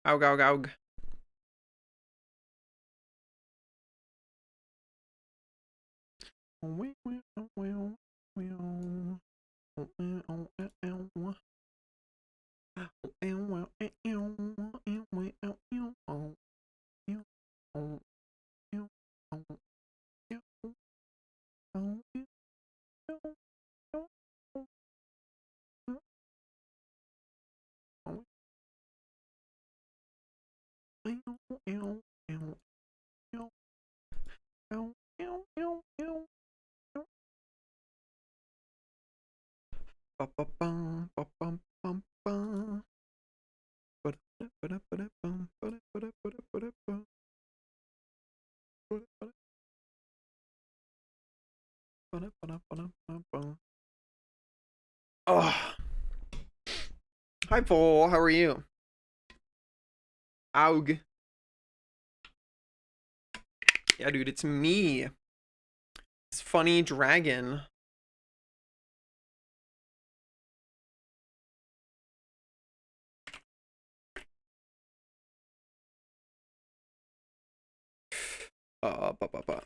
Aug, aug, aug. Oh. Hi, Paul. How are you? Aug. Yeah, dude, it's me. It's Funny Dragon. Ba, ba, ba.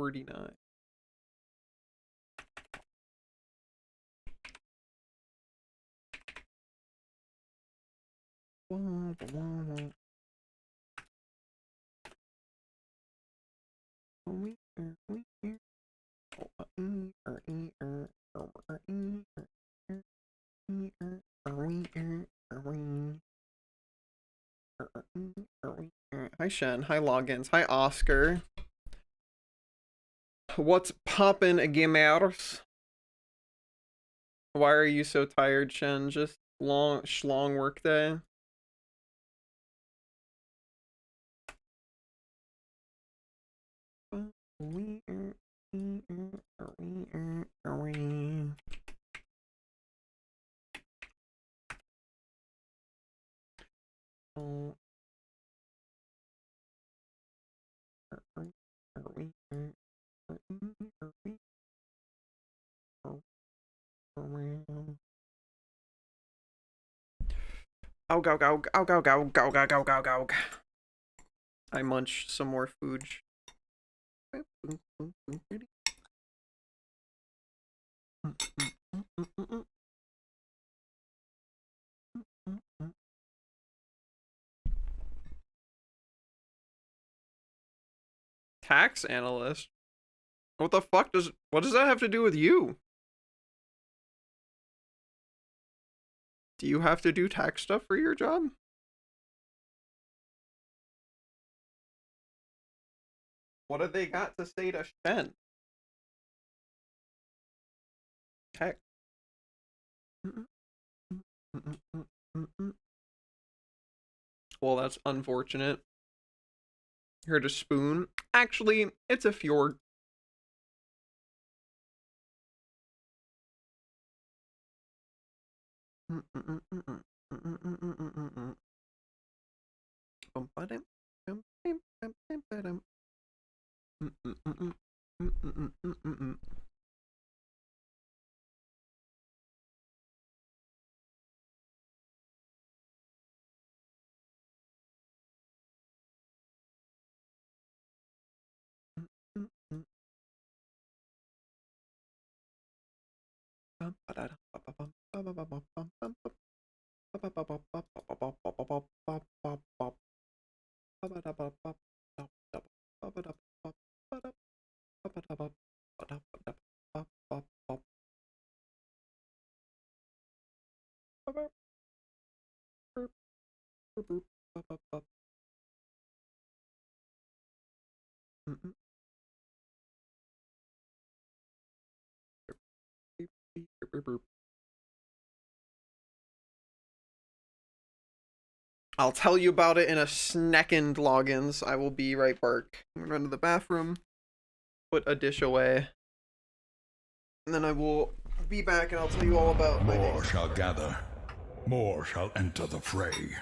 $49. Hi, Shen. Hi, Logins. Hi, Oscar. What's poppin', gamers? Why are you so tired, Shen? Just long, schlong workday? Ow, ow, ow, ow, ow, ow, ow, ow, ow, ow, ow. I munch some more food. Tax analyst? What the fuck what does that have to do with you? Do you have to do tax stuff for your job? What have they got to say to Shen? Heck. Well, that's unfortunate. Heard a spoon. Actually, it's a fjord. I'll tell you about it in a second, logins. I will be right back. I'm gonna run to the bathroom, put a dish away, and then I will be back and I'll tell you all about my More shall gather. More shall enter the fray.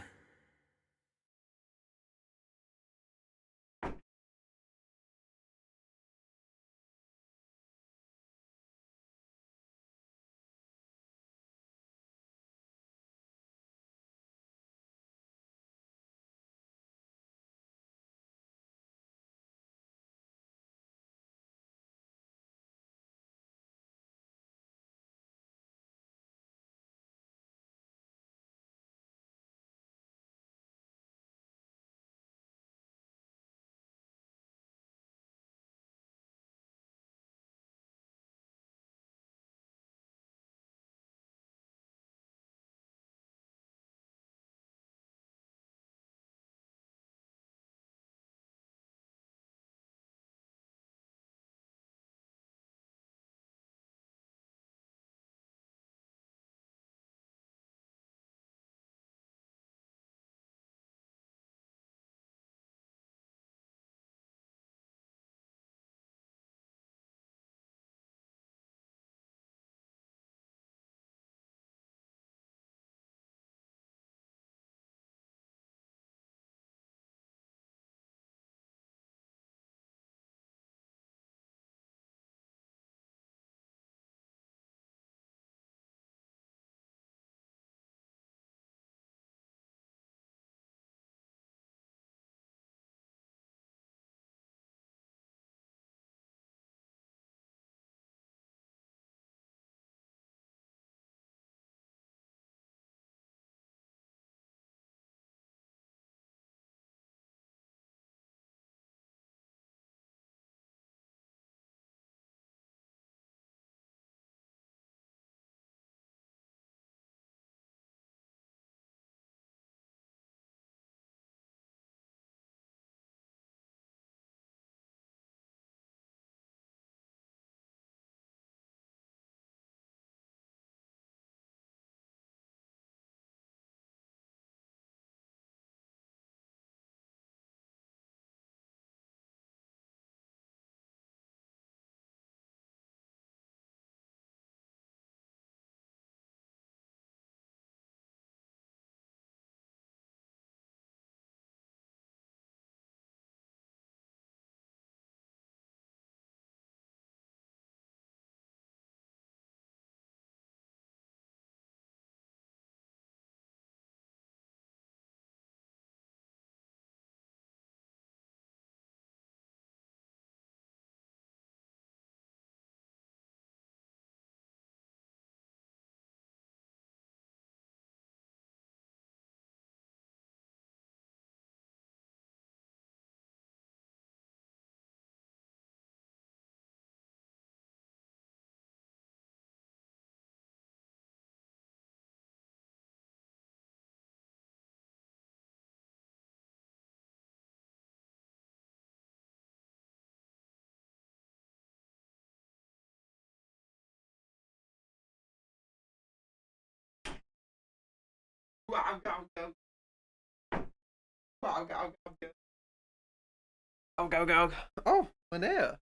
Oh, Linnea.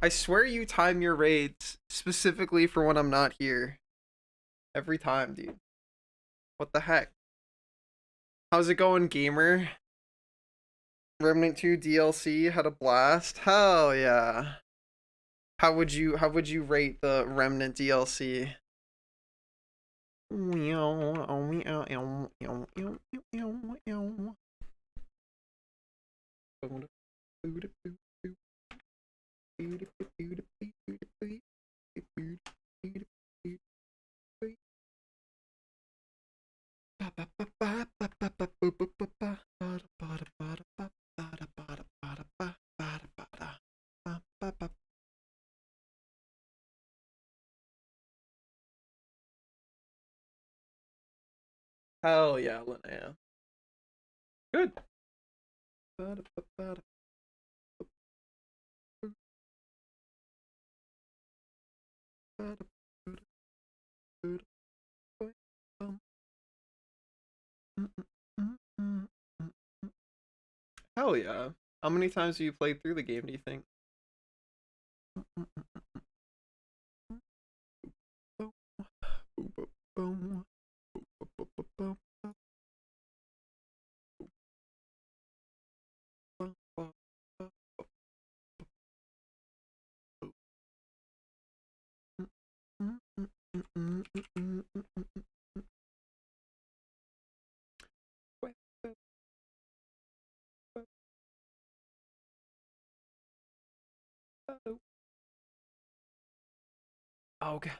I swear you time your raids specifically for when I'm not here. Every time, dude. What the heck? How's it going, gamer? Remnant 2 DLC had a blast. Hell yeah. How would you rate the Remnant DLC? Hell yeah, Linnea. Good. Hell yeah. How many times have you played through the game, do you think? Okay.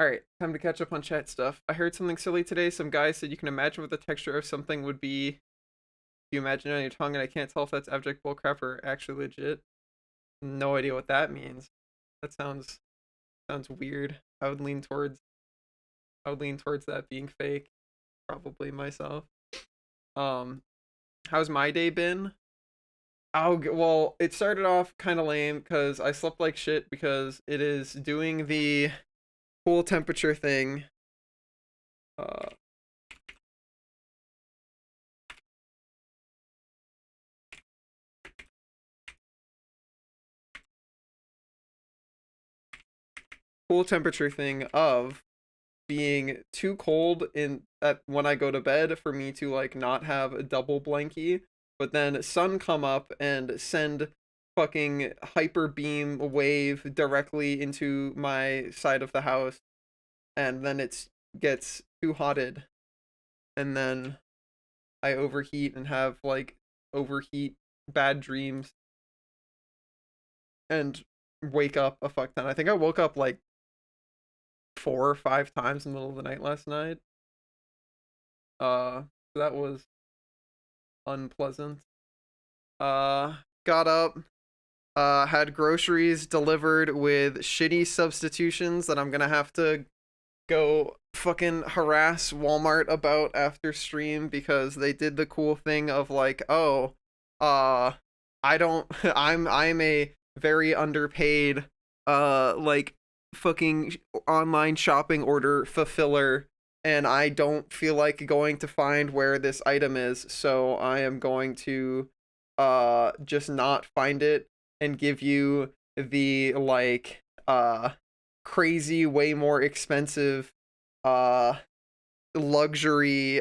Alright, time to catch up on chat stuff. I heard something silly today. Some guy said you can imagine what the texture of something would be. You imagine it on your tongue, and I can't tell if that's abject bullcrap or actually legit. No idea what that means. That sounds weird. I would lean towards that being fake. Probably myself. Um, how's my day been? Well, it started off kind of lame because I slept like shit because it is doing the cool temperature thing. Uh, cool temperature thing of being too cold in at when I go to bed for me to like not have a double blankie, but then sun come up and send fucking hyper beam wave directly into my side of the house, and then it gets too hotted, and then I overheat and have like overheat bad dreams and wake up a fuck ton. I think I woke up like 4 or 5 times in the middle of the night last night. That was unpleasant. Got up, had groceries delivered with shitty substitutions that I'm gonna have to go fucking harass Walmart about after stream because they did the cool thing of like, oh, I don't, I'm a very underpaid, like fucking online shopping order fulfiller, and I don't feel like going to find where this item is, so I am going to just not find it and give you the like crazy way more expensive uh luxury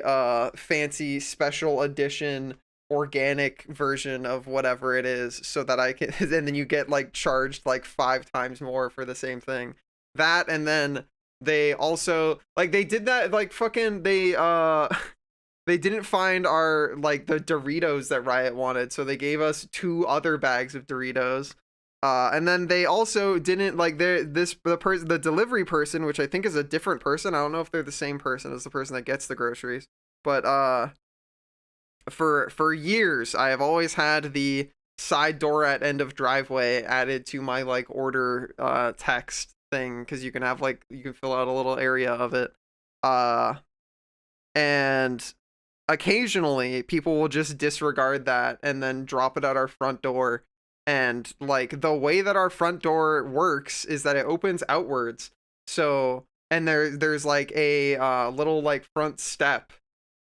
fancy special edition organic version of whatever it is so that I can and then you get like charged like 5 times more for the same thing. That, and then they also like they did that like fucking they didn't find our like the Doritos that Riot wanted, so they gave us 2 other bags of Doritos. And then they also didn't like the delivery person, which I think is a different person. I don't know if they're the same person as the person that gets the groceries, but for years I have always had the side door at end of driveway added to my like order text thing because you can have like you can fill out a little area of it. And occasionally people will just disregard that and then drop it at our front door, and like the way that our front door works is that it opens outwards, so and there's like a little like front step,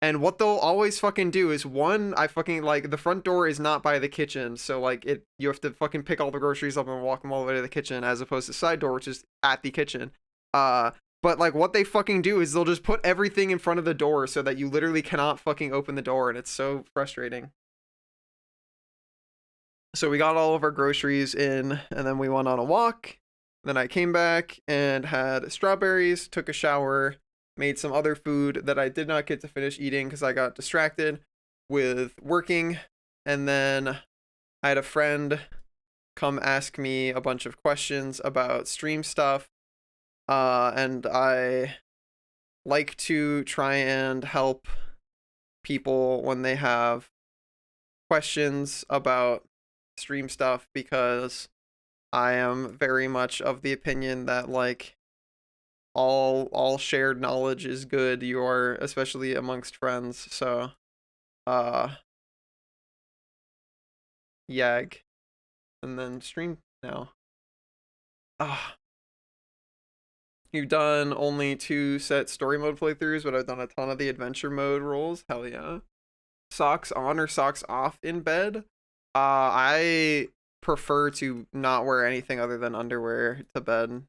and what they'll always fucking do is one, I fucking like the front door is not by the kitchen, so like it you have to fucking pick all the groceries up and walk them all the way to the kitchen, as opposed to side door which is at the kitchen. But like what they fucking do is they'll just put everything in front of the door so that you literally cannot fucking open the door, and it's so frustrating. So we got all of our groceries in, and then we went on a walk. Then I came back and had strawberries, took a shower, made some other food that I did not get to finish eating because I got distracted with working. And then I had a friend come ask me a bunch of questions about stream stuff. And I like to try and help people when they have questions about stream stuff, because I am very much of the opinion that like all shared knowledge is good. You are, especially amongst friends. So Yag. And then stream now. Ah. You've done only 2 set story mode playthroughs, but I've done a ton of the adventure mode rolls. Hell yeah. Socks on or socks off in bed? I prefer to not wear anything other than underwear to bed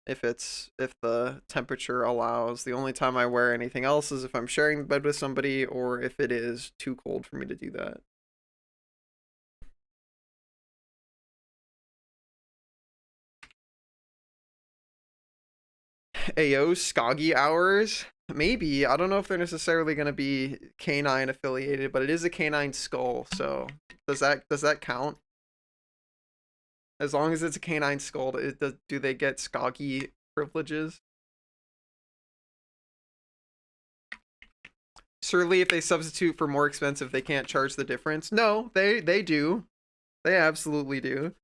if the temperature allows. The only time I wear anything else is if I'm sharing the bed with somebody or if it is too cold for me to do that. Ayo, Skoggy hours? Maybe. I don't know if they're necessarily going to be canine affiliated, but it is a canine skull, so does that count? As long as it's a canine skull, do they get Skoggy privileges? Surely if they substitute for more expensive, they can't charge the difference. No, they do. They absolutely do.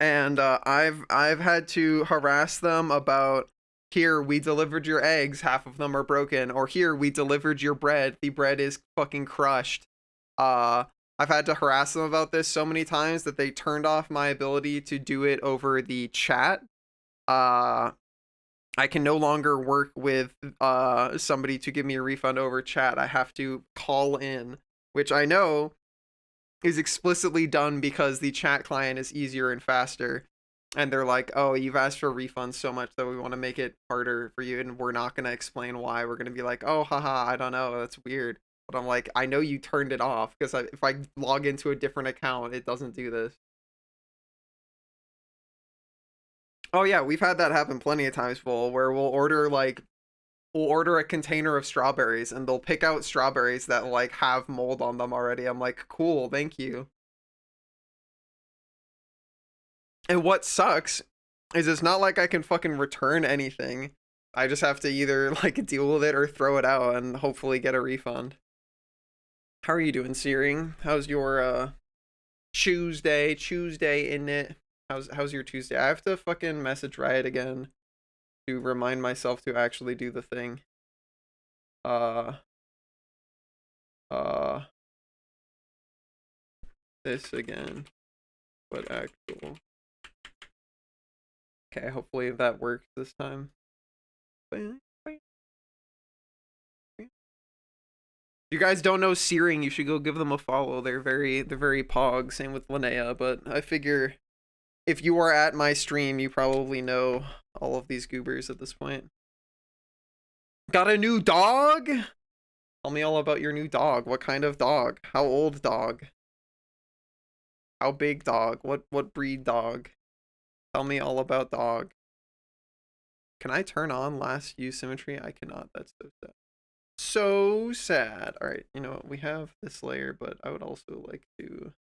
And I've had to harass them about, here we delivered your eggs, half of them are broken, or here we delivered your bread, the bread is fucking crushed. I've had to harass them about this so many times that they turned off my ability to do it over the chat. I can no longer work with somebody to give me a refund over chat. I have to call in, which I know is explicitly done because the chat client is easier and faster. And they're like, oh, you've asked for refunds so much that we want to make it harder for you, and we're not going to explain why. We're going to be like, oh, haha, I don't know, that's weird. But I'm like, I know you turned it off, because if I log into a different account, it doesn't do this. Oh yeah, we've had that happen plenty of times, Bull, where we'll order a container of strawberries, and they'll pick out strawberries that like have mold on them already. I'm like, cool, thank you. And what sucks is it's not like I can fucking return anything. I just have to either like deal with it or throw it out and hopefully get a refund. How are you doing, Searing? How's your Tuesday in it? How's your Tuesday? I have to fucking message Riot again to remind myself to actually do the thing. This again, but actual. Okay, hopefully that works this time. You guys don't know Searing, you should go give them a follow. They're very pog. Same with Linnea, but I figure if you are at my stream, you probably know all of these goobers at this point. Got a new dog? Tell me all about your new dog. What kind of dog? How old dog? How big dog? What breed dog? Tell me all about dog. Can I turn on last use symmetry? I cannot. That's so sad. So sad. All right, you know what? We have this layer, but I would also like to.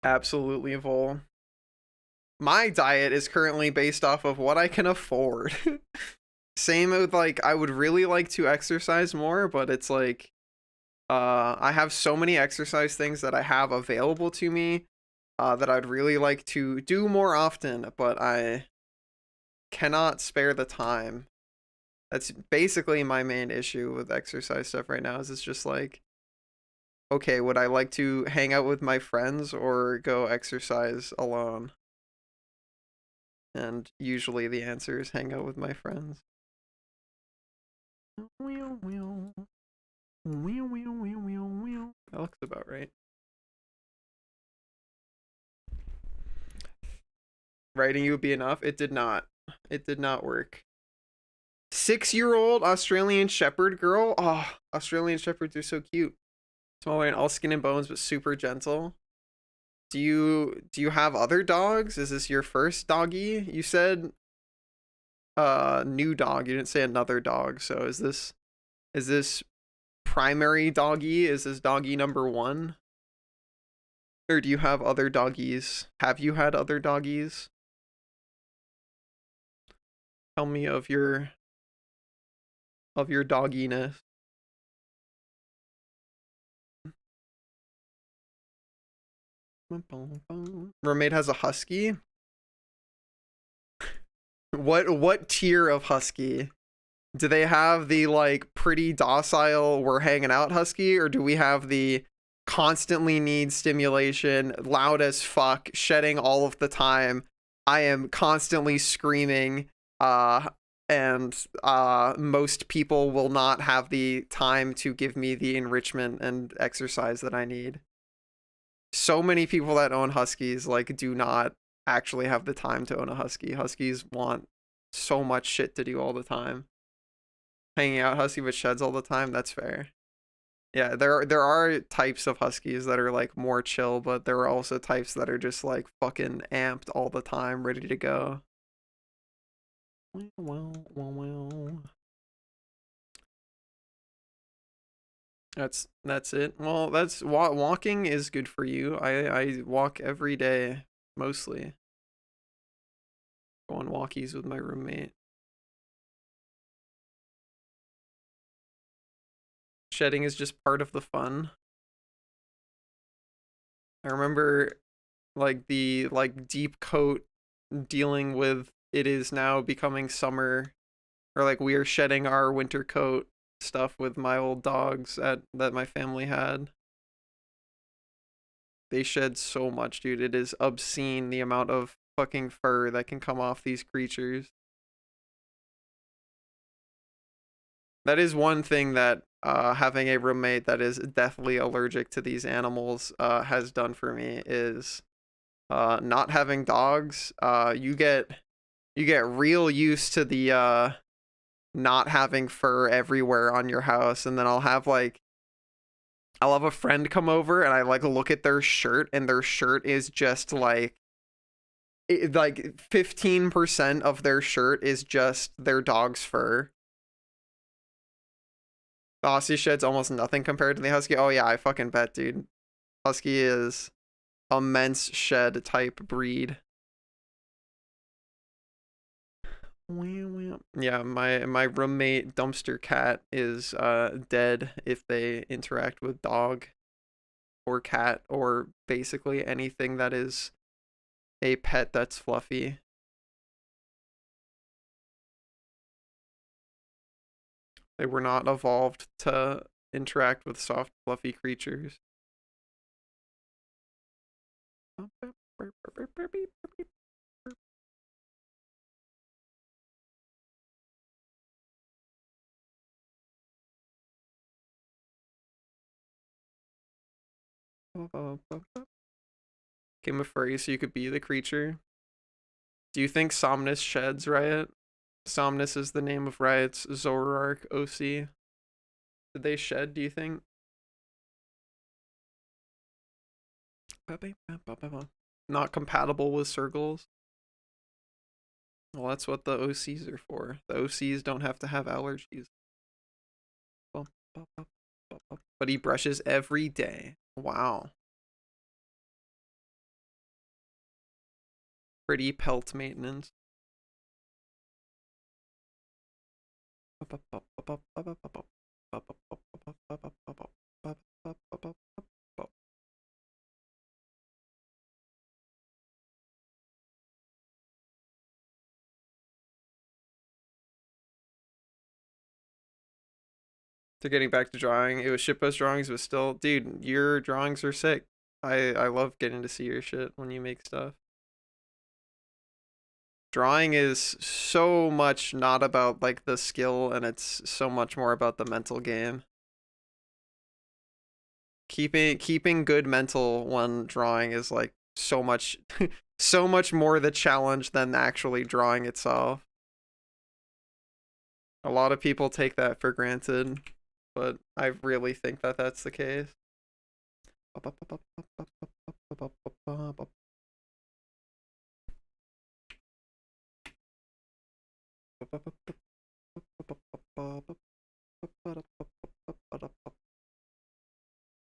Absolutely, Vol. My diet is currently based off of what I can afford. Same with like, I would really like to exercise more, but it's like, I have so many exercise things that I have available to me that I'd really like to do more often, but I cannot spare the time. That's basically my main issue with exercise stuff right now, is it's just like, okay, would I like to hang out with my friends or go exercise alone? And usually the answer is hang out with my friends. That looks about right. Writing you would be enough. It did not. It did not work. 6-year-old Australian Shepherd girl. Oh, Australian Shepherds are so cute. Smaller and all skin and bones, but super gentle. Do you have other dogs? Is this your first doggy? You said new dog. You didn't say another dog. So is this primary doggy? Is this doggy number 1? Or do you have other doggies? Have you had other doggies? Tell me of your dogginess. Roommate has a husky. What tier of husky? Do they have the like pretty docile we're hanging out husky, or do we have the constantly needs stimulation, loud as fuck, shedding all of the time? I am constantly screaming, and most people will not have the time to give me the enrichment and exercise that I need. So many people that own huskies like do not actually have the time to own a husky. Huskies want so much shit to do all the time. Hanging out husky with sheds all the time, that's fair. Yeah, there are types of huskies that are like more chill, but there are also types that are just like fucking amped all the time, ready to go. That's it. Well, that's walking is good for you. I walk every day mostly. Go on walkies with my roommate. Shedding is just part of the fun. I remember like the like deep coat dealing with it is now becoming summer, or like we are shedding our winter coat stuff with my old dogs that my family had. They shed so much, dude. It is obscene the amount of fucking fur that can come off these creatures. That is one thing that having a roommate that is deathly allergic to these animals has done for me is not having dogs. You get real used to the not having fur everywhere on your house, and then I'll have a friend come over and I like look at their shirt, and their shirt is just like 15% of their shirt is just their dog's fur. The Aussie shed's almost nothing compared to the Husky. Oh yeah, I fucking bet, dude. Husky is immense shed type breed. Yeah, my roommate dumpster cat is dead if they interact with dog or cat or basically anything that is a pet that's fluffy. They were not evolved to interact with soft fluffy creatures. Game of furry so you could be the creature. Do you think Somnus sheds, Riot? Somnus is the name of Riot's Zoroark OC. Did they shed, do you think? Not compatible with circles. Well, that's what the OCs are for. The OCs don't have to have allergies. But he brushes every day. Wow. Pretty pelt maintenance. To getting back to drawing, it was shitpost drawings, but still, dude, your drawings are sick. I love getting to see your shit when you make stuff. Drawing is so much not about like the skill, and it's so much more about the mental game. Keeping good mental when drawing is like so much so much more the challenge than actually drawing itself. A lot of people take that for granted, but I really think that that's the case.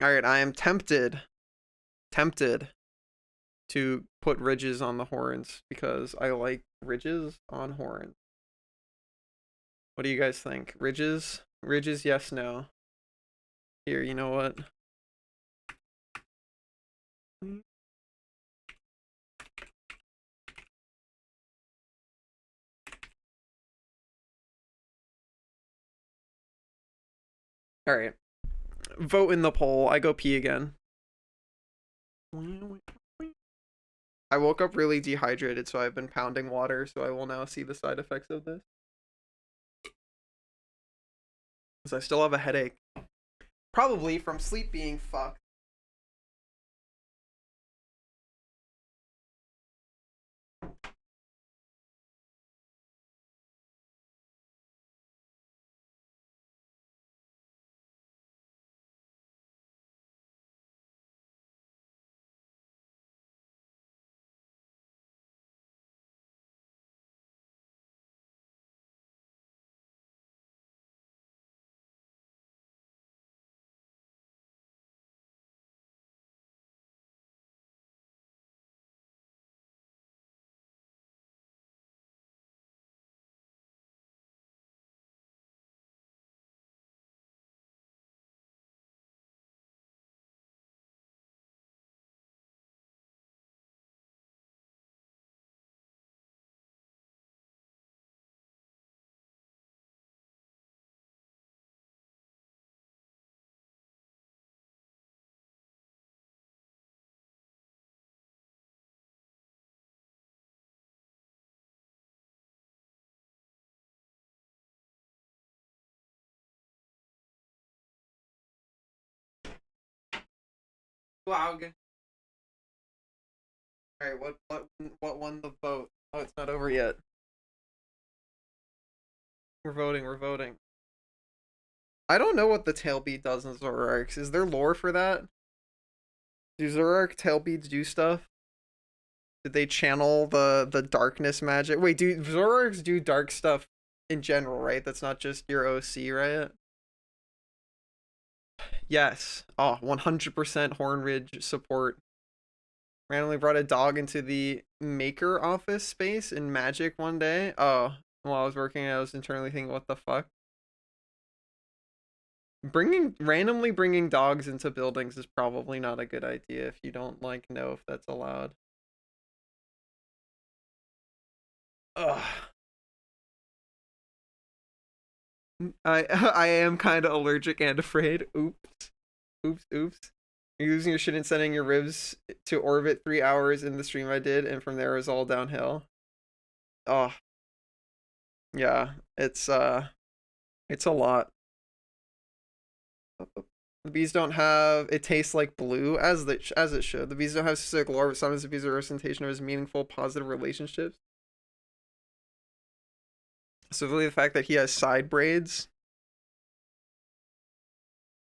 All right, I am tempted to put ridges on the horns because I like ridges on horns. What do you guys think? Ridges? Ridges, yes, no. Here, you know what? All right. Vote in the poll. I go pee again. I woke up really dehydrated, so I've been pounding water, so I will now see the side effects of this. Because I still have a headache. Probably from sleep being fucked. Wow. Alright, what won the vote? Oh, it's not over yet. We're voting. I don't know what the tailbead does in Zoroarks. Is there lore for that? Do Zoroark tailbeads do stuff? Did they channel the darkness magic? Wait, do Zoroarks do dark stuff in general, right? That's not just your OC, right? Yes. Oh, 100% Horn Ridge support. Randomly brought a dog into the maker office space in Magic one day. Oh, while I was working, I was internally thinking, what the fuck? Randomly bringing dogs into buildings is probably not a good idea if you don't like know if that's allowed. Ugh. I am kind of allergic and afraid. Oops. Oops, oops. You're losing your shit and sending your ribs to orbit 3 hours in the stream I did, and from there it was all downhill. Oh, yeah. It's a lot. The bees don't have. It tastes like blue as it should. The bees don't have specific lore, but sometimes the bees are a representation of his meaningful, positive relationships. Specifically, the fact that he has side braids.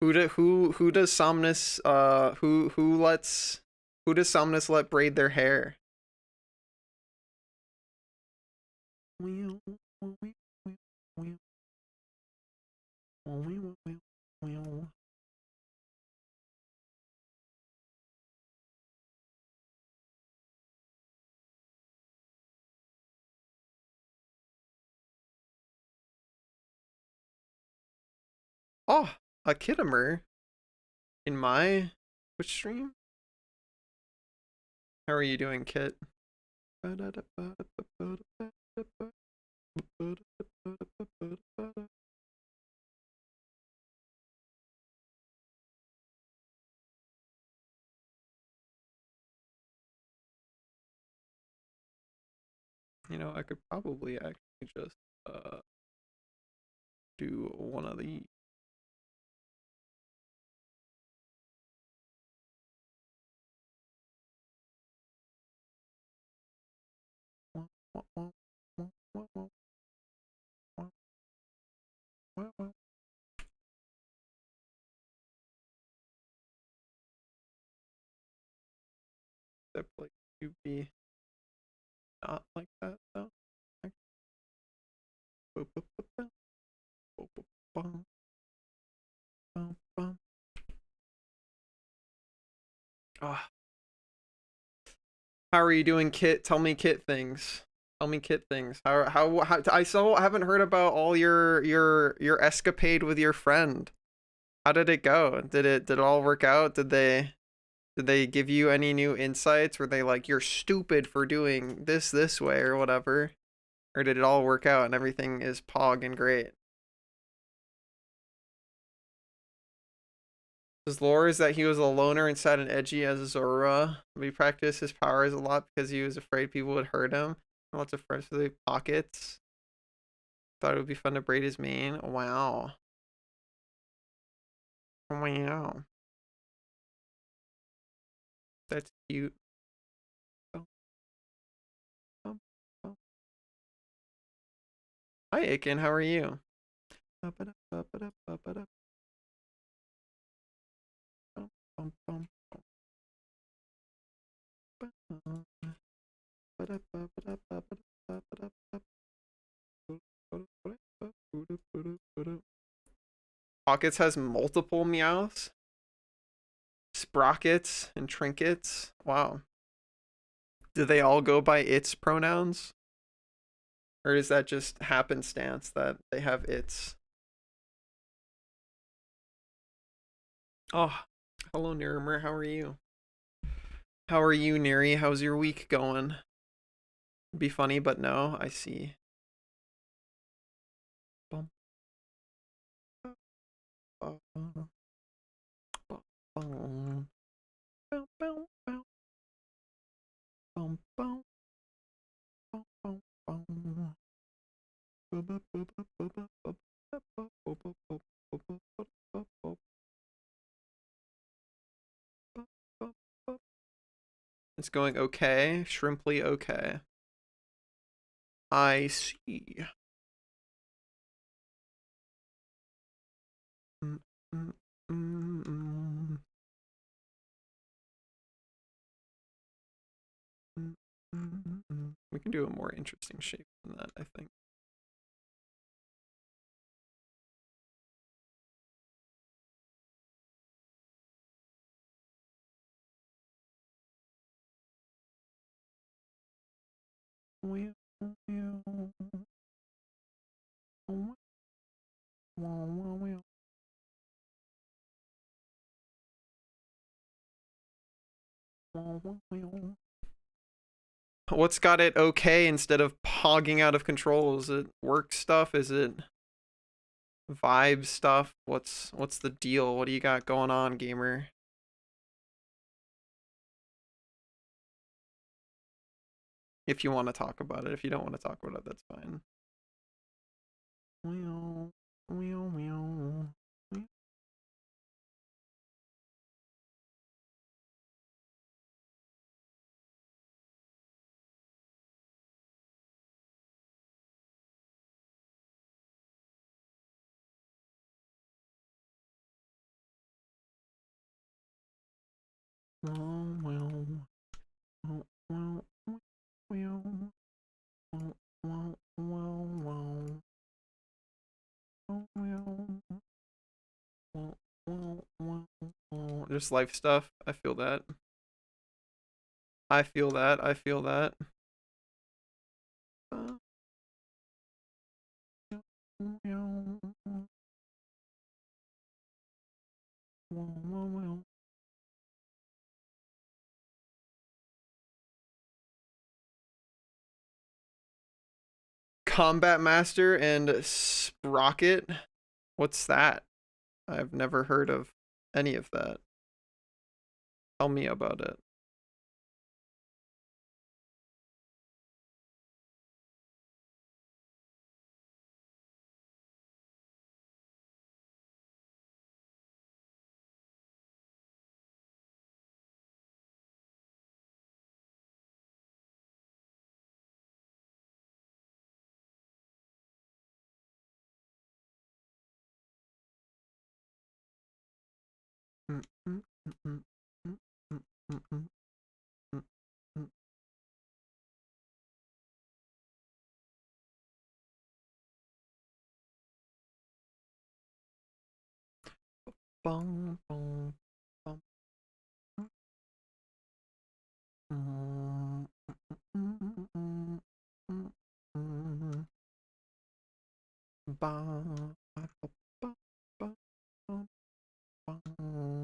Who does Somnus who does Somnus let braid their hair? Oh, a Kittimer in my which stream? How are you doing, Kit? You know, I could probably actually just do one of these. Except like you be not like that though. Like, boop, boop, boop, boop, boop, boop, bum, bum, bum. Ah, how are you doing, Kit? Tell me Kit things. Tell me Kit things. How I haven't heard about all your escapade with your friend. How did it go? Did it all work out? Did they give you any new insights? Were they like, you're stupid for doing this way or whatever? Or did it all work out and everything is pog and great? His lore is that he was a loner and sad and edgy as a Zora, but he practiced his powers a lot because he was afraid people would hurt him. Lots of friends with the pockets. Thought it would be fun to braid his mane. Wow. Wow. That's cute. Oh, oh, oh. Hi, Aiken. How are you? Pockets has multiple meows, sprockets, and trinkets. Wow. Do they all go by its pronouns? Or is that just happenstance that they have its? Oh, hello, Nirimer. How are you? How are you, Neri? How's your week going? Be funny, but no, I see. Bum, bum, bum, bum, bum, bum, bum, bum, bum, bum, bum. It's going okay, shrimply okay. I see. Mm, mm, mm, mm, We can do a more interesting shape than that, I think. What's got it okay instead of pogging out of control? Is it work stuff? Is it vibe stuff? What's the deal? What do you got going on, gamer? If you want to talk about it. If you don't want to talk about it, that's fine. Meow, meow, meow. Just life stuff. I feel that. I feel that. I feel that. Combat Master and Sprocket. What's that? I've never heard of any of that. Tell me about it. Bum, bum, bum. Bum, bum, bum, bum, bum.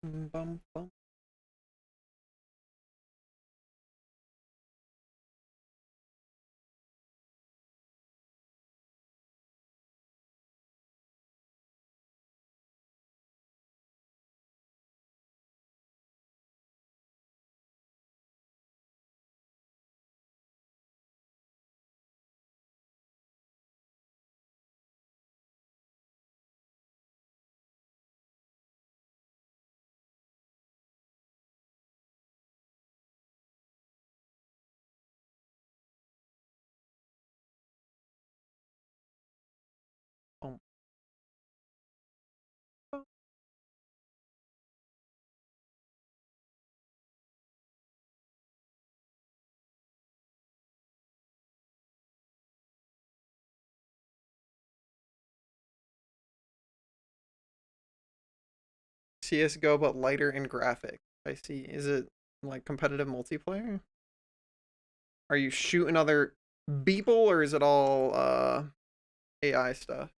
Bum, bum. Bum. CS:GO, but lighter in graphic. I see. Is it like competitive multiplayer? Are you shooting other people, or is it all AI stuff?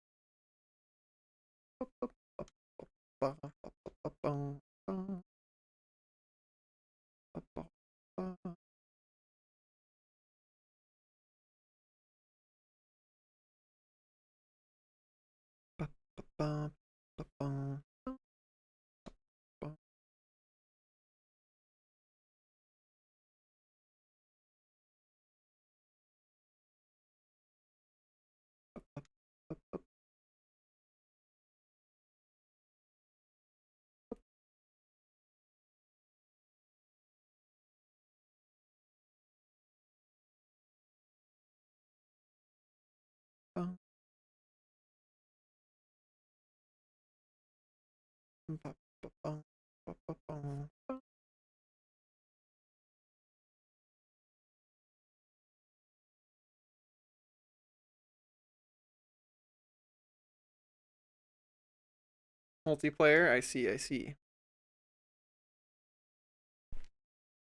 Multiplayer, I see, I see.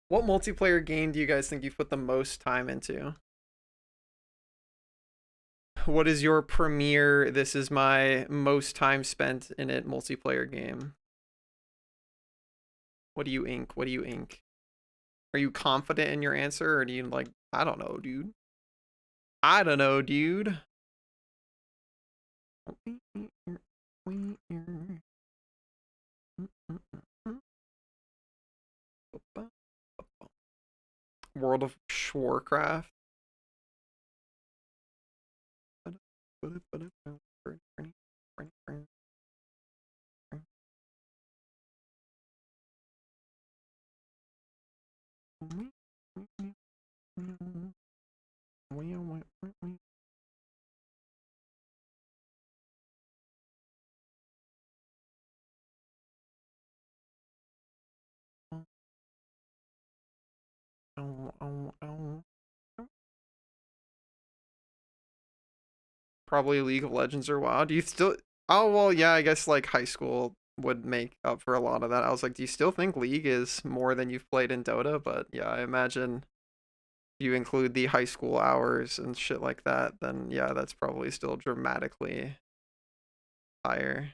What multiplayer game do you guys think you've put the most time into? What is your premier, this is my most time spent in it multiplayer game? What do you ink? What do you ink? Are you confident in your answer, or do you like, I don't know, dude? I don't know, dude. World of Warcraft. Probably League of Legends or WoW. Do you still? Oh well, yeah. I guess like high school would make up for a lot of that. I was like, do you still think League is more than you've played in Dota? But yeah, I imagine you include the high school hours and shit like that, then yeah, that's probably still dramatically higher.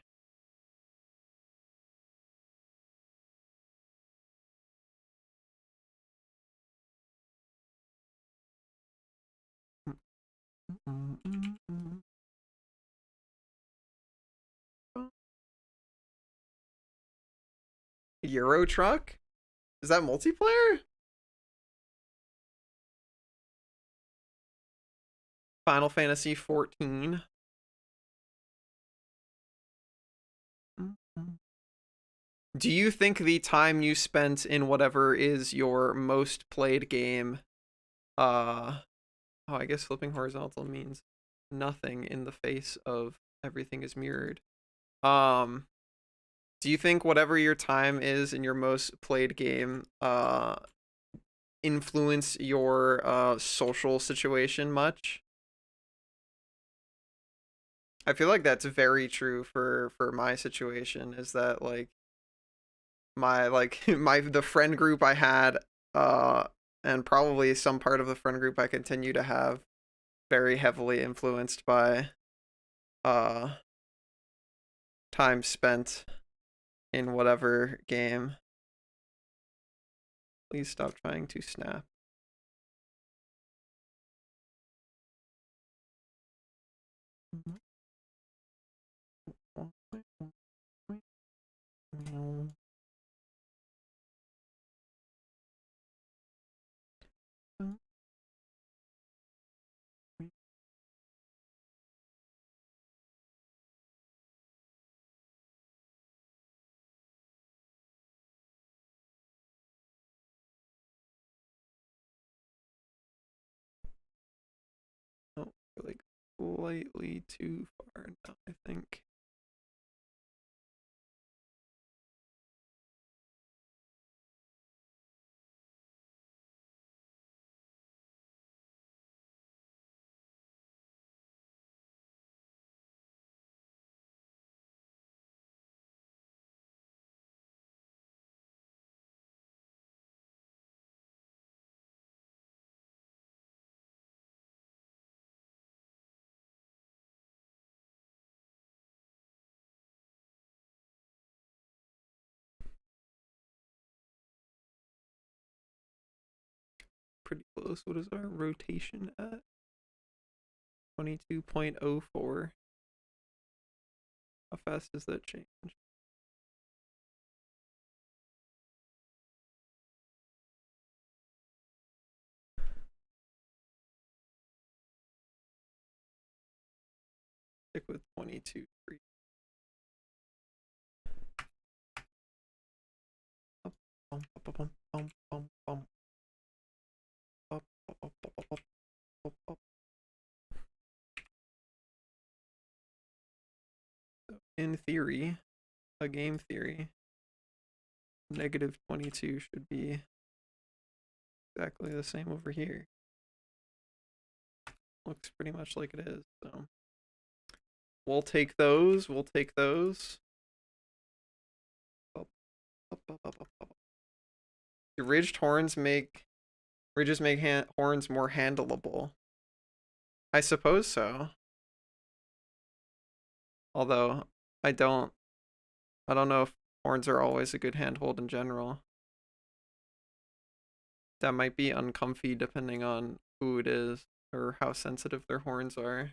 Euro Truck? Is that multiplayer? Final Fantasy 14. Do you think the time you spent in whatever is your most played game, oh, I guess flipping horizontal means nothing in the face of everything is mirrored. Um, do you think whatever your time is in your most played game, influence your social situation much? I feel like that's very true for my situation, is that like my like my the friend group I had, uh and probably some part of the friend group I continue to have, very heavily influenced by uh time spent in whatever game. Please stop trying to snap. Oh, we're like slightly too far now, I think. Pretty close. What is our rotation at? 22.04. How fast does that change? Stick with 22. In theory, a game theory, negative 22 should be exactly the same over here. Looks pretty much like it is, so we'll take those. We'll take those. Do ridges make horns more handleable? I suppose so. Although I don't I don't know if horns are always a good handhold in general. That might be uncomfy depending on who it is or how sensitive their horns are.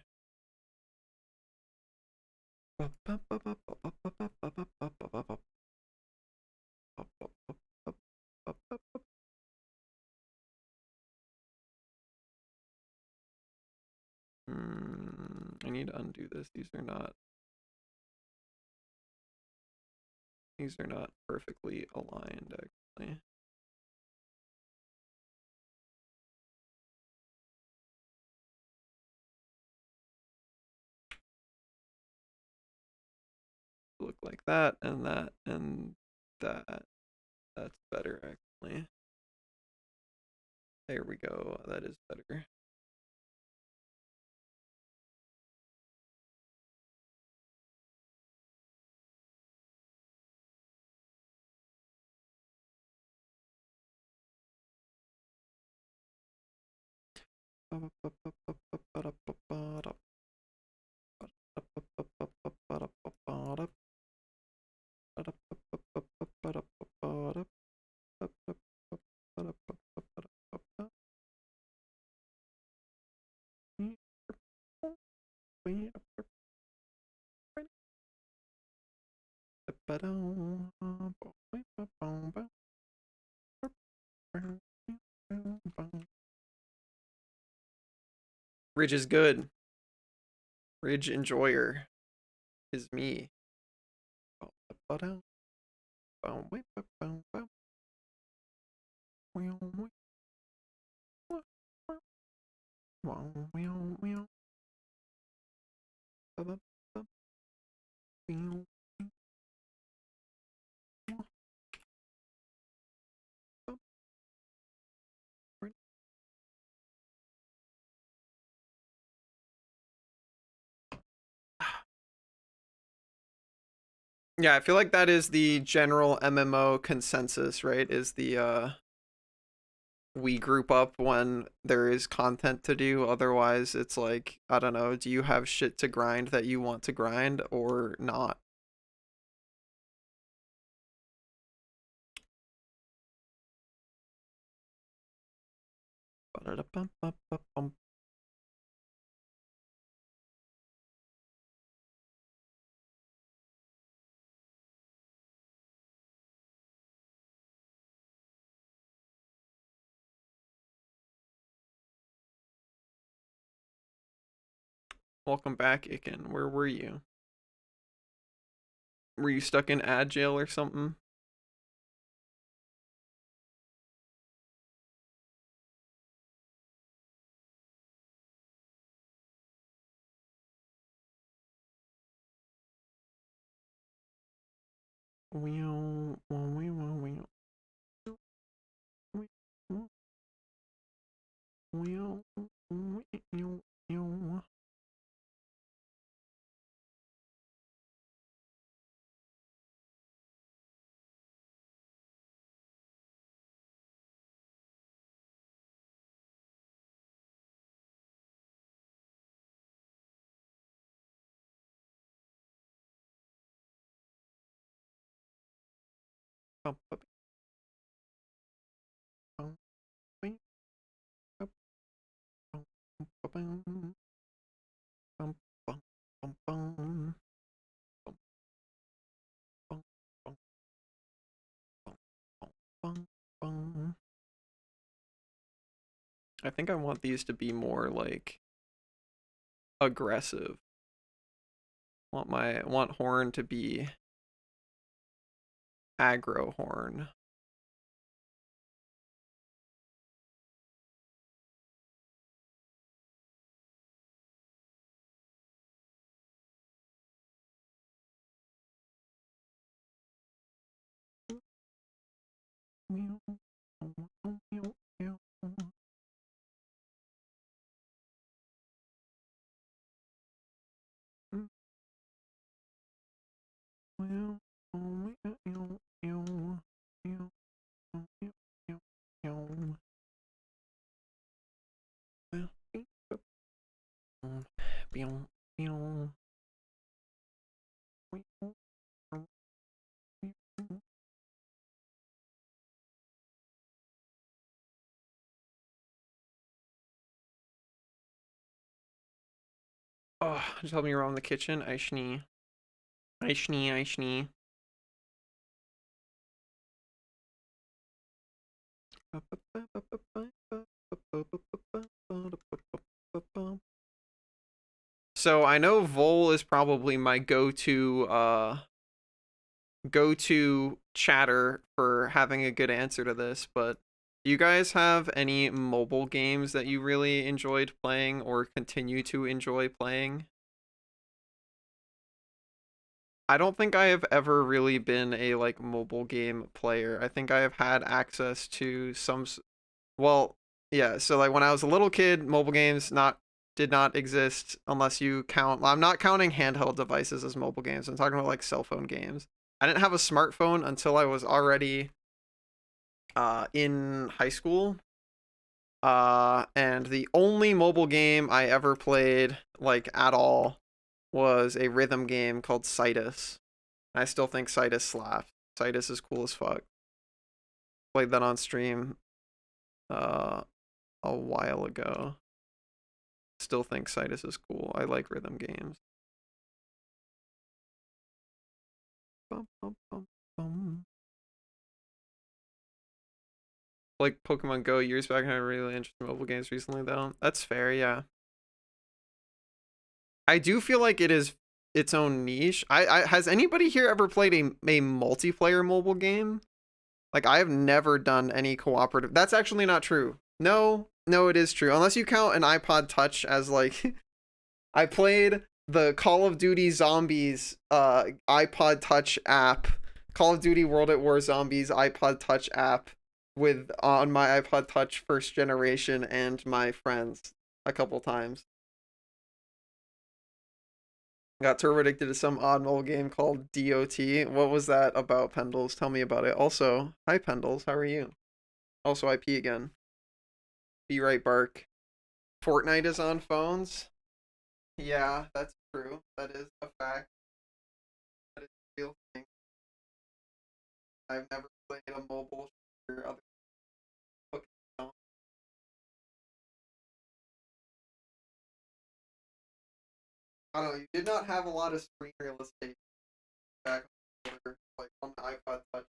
I need to undo this. These are not perfectly aligned, actually. Look like that and that and that. That's better, actually. There we go. That is better. Ridge is good. Ridge enjoyer is me. Yeah, I feel like that is the general MMO consensus, right? Is the we group up when there is content to do. Otherwise, it's like, I don't know, do you have shit to grind that you want to grind or not? Welcome back, Iken. Where were you? Were you stuck in ad jail or something? I think I want these to be more like aggressive. Want horn to be aggro horn. Oh, just help me around the kitchen. Aishni. Aishni, Aishni. So I know Vol is probably my go-to chatter for having a good answer to this, but do you guys have any mobile games that you really enjoyed playing or continue to enjoy playing? I don't think I have ever really been a like mobile game player. I think I have had access to well, yeah, so like when I was a little kid, mobile games not did not exist unless you count. I'm not counting handheld devices as mobile games. I'm talking about like cell phone games. I didn't have a smartphone until I was already in high school. And the only mobile game I ever played like at all was a rhythm game called Citus. I still think Citus slaps. Citus is cool as fuck. Played that on stream uh a while ago. Still think Citus is cool. I like rhythm games. bum, bum, bum, bum. Like Pokemon Go years back, and I really interested in mobile games recently, though. That's fair, yeah. I do feel like it is its own niche. I has anybody here ever played a multiplayer mobile game? Like I have never done any cooperative. That's actually not true. No, no, it is true. Unless you count an iPod Touch as like I played the Call of Duty Zombies iPod Touch app, Call of Duty World at War Zombies iPod Touch app with on my iPod Touch first generation and my friends a couple times. Got turbo addicted to some odd mobile game called DOT. What was that about, Pendles? Tell me about it. Also, hi Pendles, how are you? Also, I pee again. Be right, Bark. Fortnite is on phones. Yeah, that's true. That is a fact. That is a real thing. I've never played a mobile shooter other than Pokemon. I don't know. You did not have a lot of screen real estate back on the like on the iPod Touch.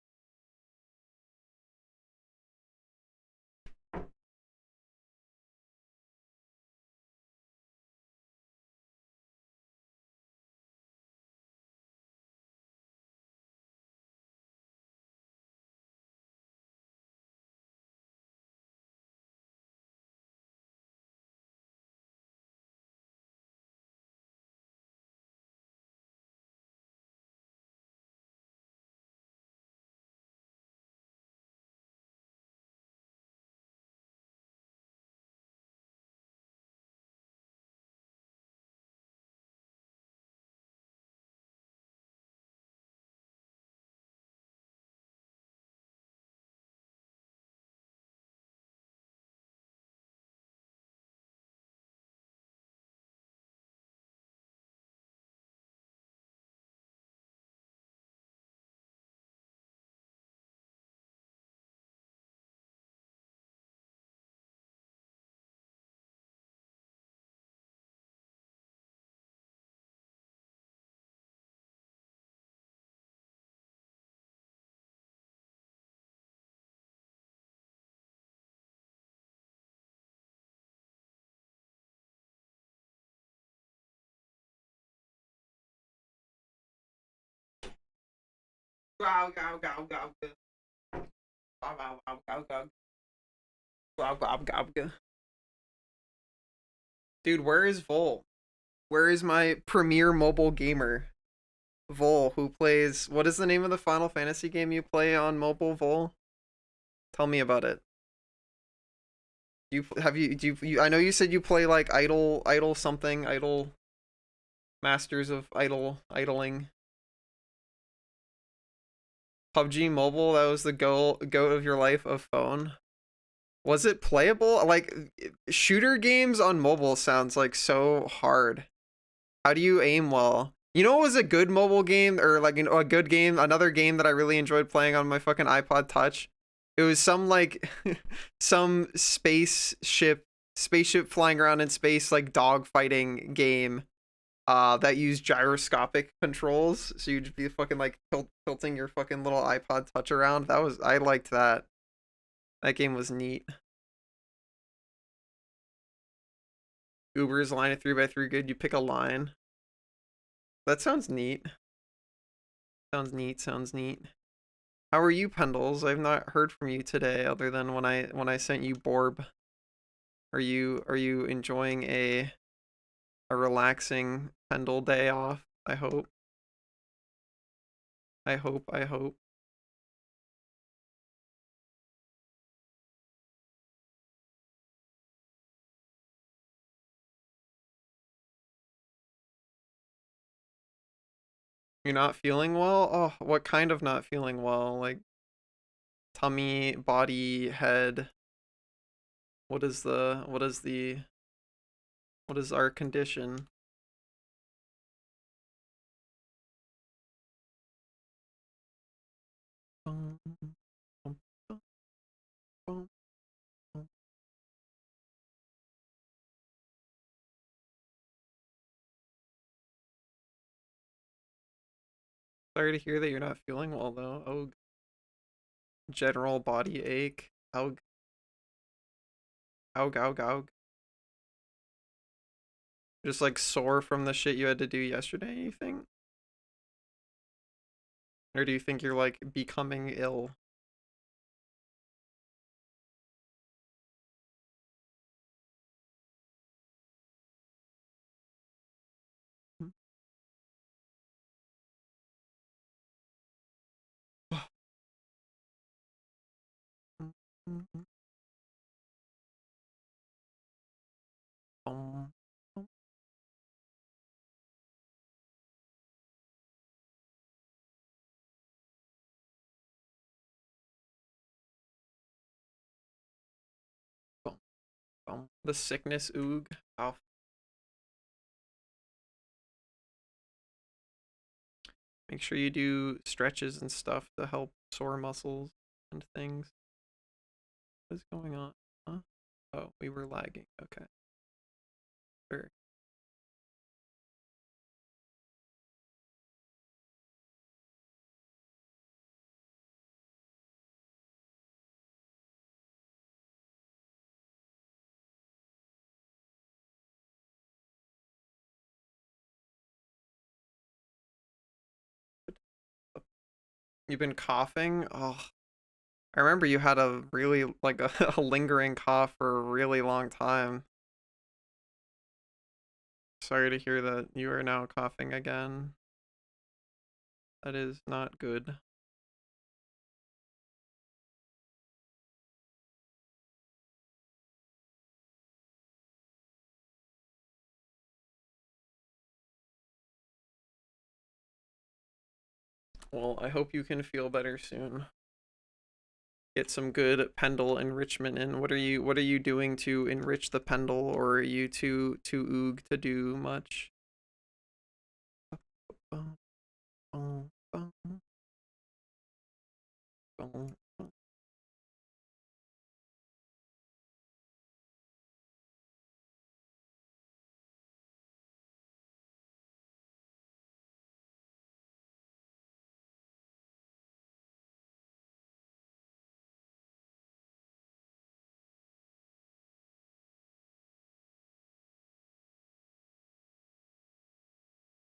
Wow, wow, wow, wow, wow, wow, wow, wow, wow, wow, wow, wow, wow. Dude, where is Vol? Where is my premier mobile gamer? Vol, who plays what is the name of the Final Fantasy game you play on mobile, Vol? Tell me about it. You have you do you I know you said you play like idle something, idle Masters of idling. PUBG Mobile, that was the goat of your life of phone. Was it playable? Like shooter games on mobile sounds like so hard. How do you aim well? You know what was a good mobile game or like a good game, another game that I really enjoyed playing on my fucking iPod Touch? It was some like some spaceship flying around in space like dog fighting game that used gyroscopic controls, so you'd be fucking like tilting your fucking little iPod Touch around. That was I liked that. That game was neat. Uber's line of 3x3 good. You pick a line. That sounds neat. Sounds neat. Sounds neat. How are you, Pendles? I've not heard from you today, other than when I sent you Borb. Are you enjoying a relaxing Pendle day off? I hope. I hope. I hope. You're not feeling well? Oh, what kind of not feeling well? Like tummy, body, head. What is our condition? Sorry to hear that you're not feeling well though. Oh, general body ache. Ow, ow, ow, ow. Just like sore from the shit you had to do yesterday, you think? Or do you think you're like becoming ill? The sickness oog. Oh, make sure you do stretches and stuff to help sore muscles and things. What is going on? Huh? Oh, we were lagging. Okay. Sure. You've been coughing? Oh, I remember you had a really like a lingering cough for a really long time. Sorry to hear that you are now coughing again. That is not good. Well, I hope you can feel better soon. Get some good Pendle enrichment in. What are you doing to enrich the Pendle, or are you too oog to do much?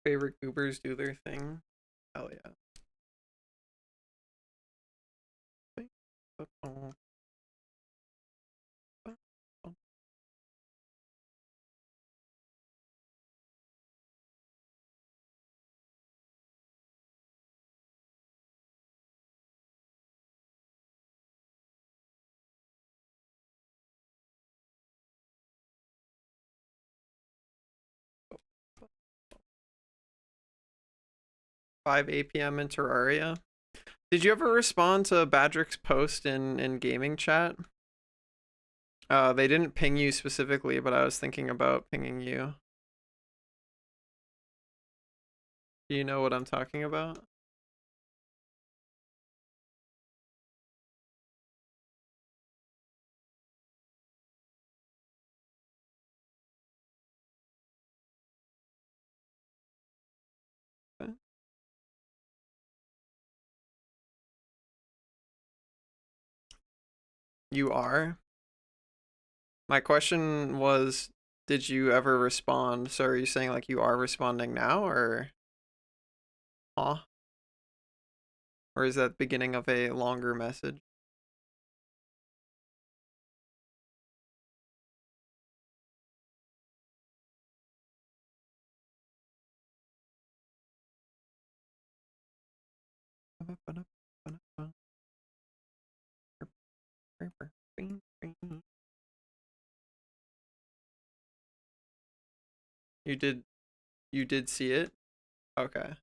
'Favorite goobers do their thing. Hell yeah. 5 p.m. in Terraria. Did you ever respond to Badrick's post in gaming chat? They didn't ping you specifically, but I was thinking about pinging you. Do you know what I'm talking about? You are? My question was, did you ever respond? So are you saying like you are responding now, or huh? Or is that beginning of a longer message? You did see it? Okay.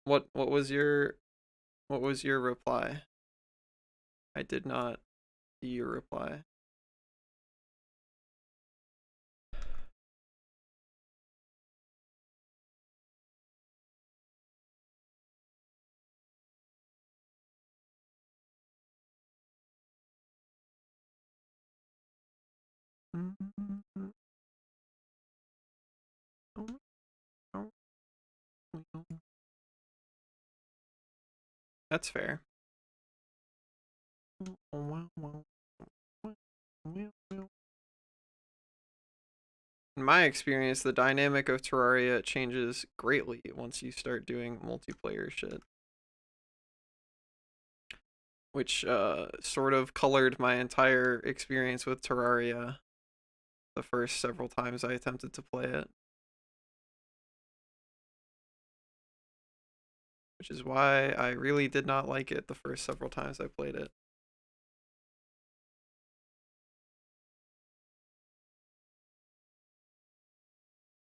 What was your reply? I did not see your reply. That's fair. In my experience, the dynamic of Terraria changes greatly once you start doing multiplayer shit, which sort of colored my entire experience with Terraria the first several times I attempted to play it. Which is why I really did not like it the first several times I played it.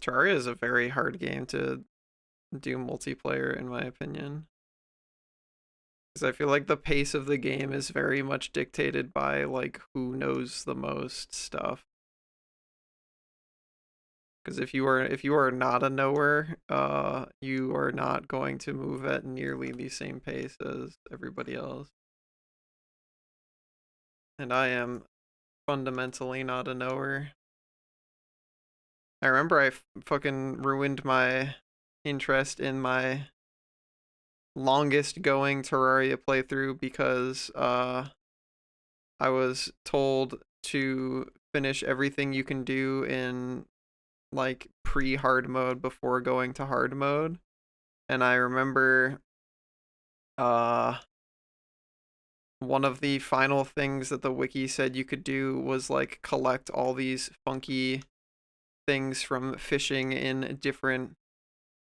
Terraria is a very hard game to do multiplayer, in my opinion. Because I feel like the pace of the game is very much dictated by like who knows the most stuff. Because if you are not a knower, you are not going to move at nearly the same pace as everybody else. And I am fundamentally not a knower. I remember I fucking ruined my interest in my longest going Terraria playthrough because I was told to finish everything you can do in like pre-hard mode before going to hard mode. And I remember uh one of the final things that the wiki said you could do was like collect all these funky things from fishing in different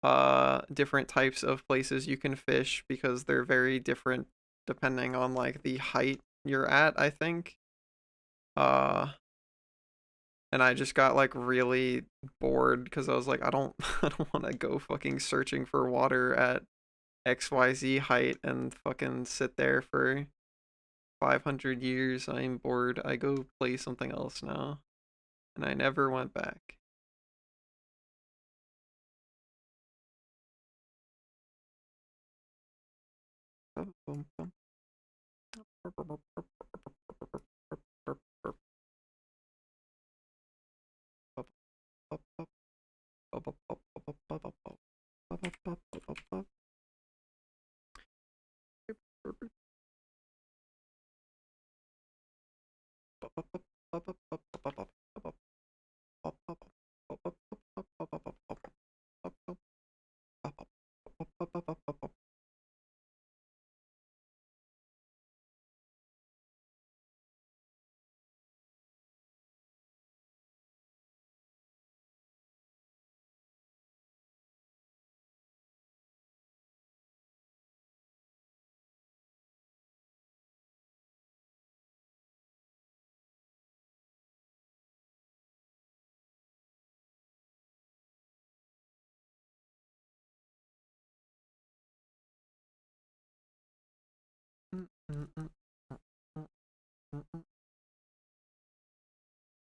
types of places you can fish because they're very different depending on like the height you're at, I think. Uh and I just got like really bored because I was like, I don't I don't want to go fucking searching for water at XYZ height and fucking sit there for 500 years. I'm bored. I go play something else now. And I never went back.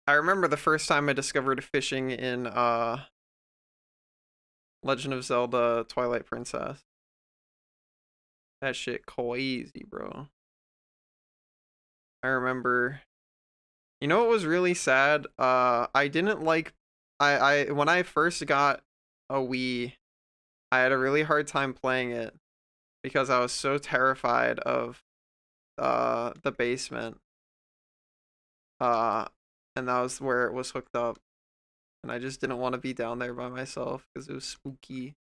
I remember the first time I discovered fishing in Legend of Zelda Twilight Princess. That shit crazy, bro. I remember. You know what was really sad? I didn't like I when I first got a Wii, I had a really hard time playing it because I was so terrified of the basement. Uh and that was where it was hooked up. And I just didn't want to be down there by myself because it was spooky.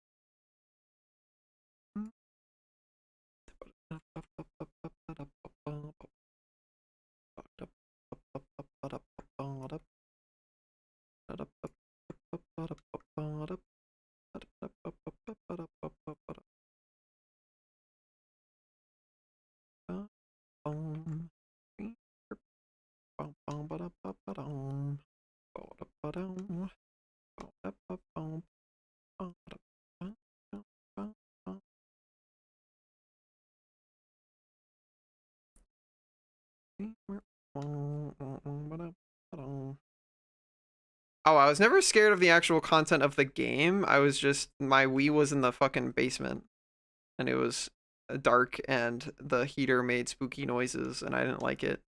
Oh, I was never scared of the actual content of the game. I was just my Wii was in the fucking basement and it was dark and the heater made spooky noises and I didn't like it.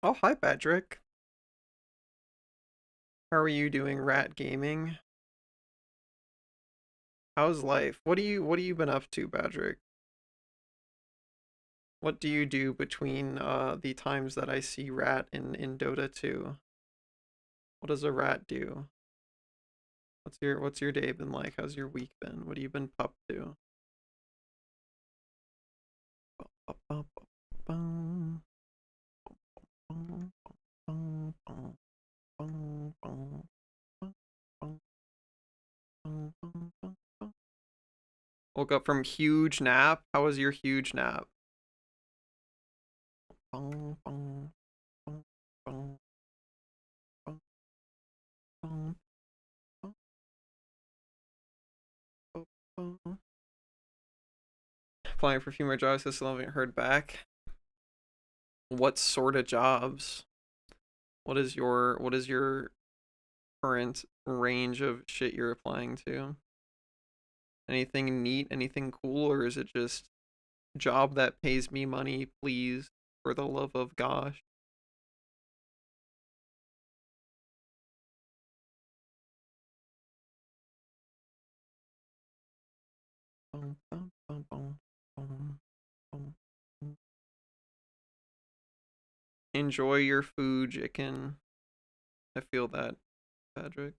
Oh, hi, Patrick. How are you doing, Rat Gaming? How's life? What do you been up to, Patrick? What do you do between the times that I see Rat in Dota 2? What does a rat do? What's your day been like? How's your week been? What have you been up to? Woke up from huge nap. How was your huge nap? Applying for a few more jobs. I still haven't heard back. What sort of jobs? What is your current range of shit you're applying to? Anything neat? Anything cool? Or is it just job that pays me money, please, for the love of gosh? Enjoy your food, chicken. I feel that, Patrick.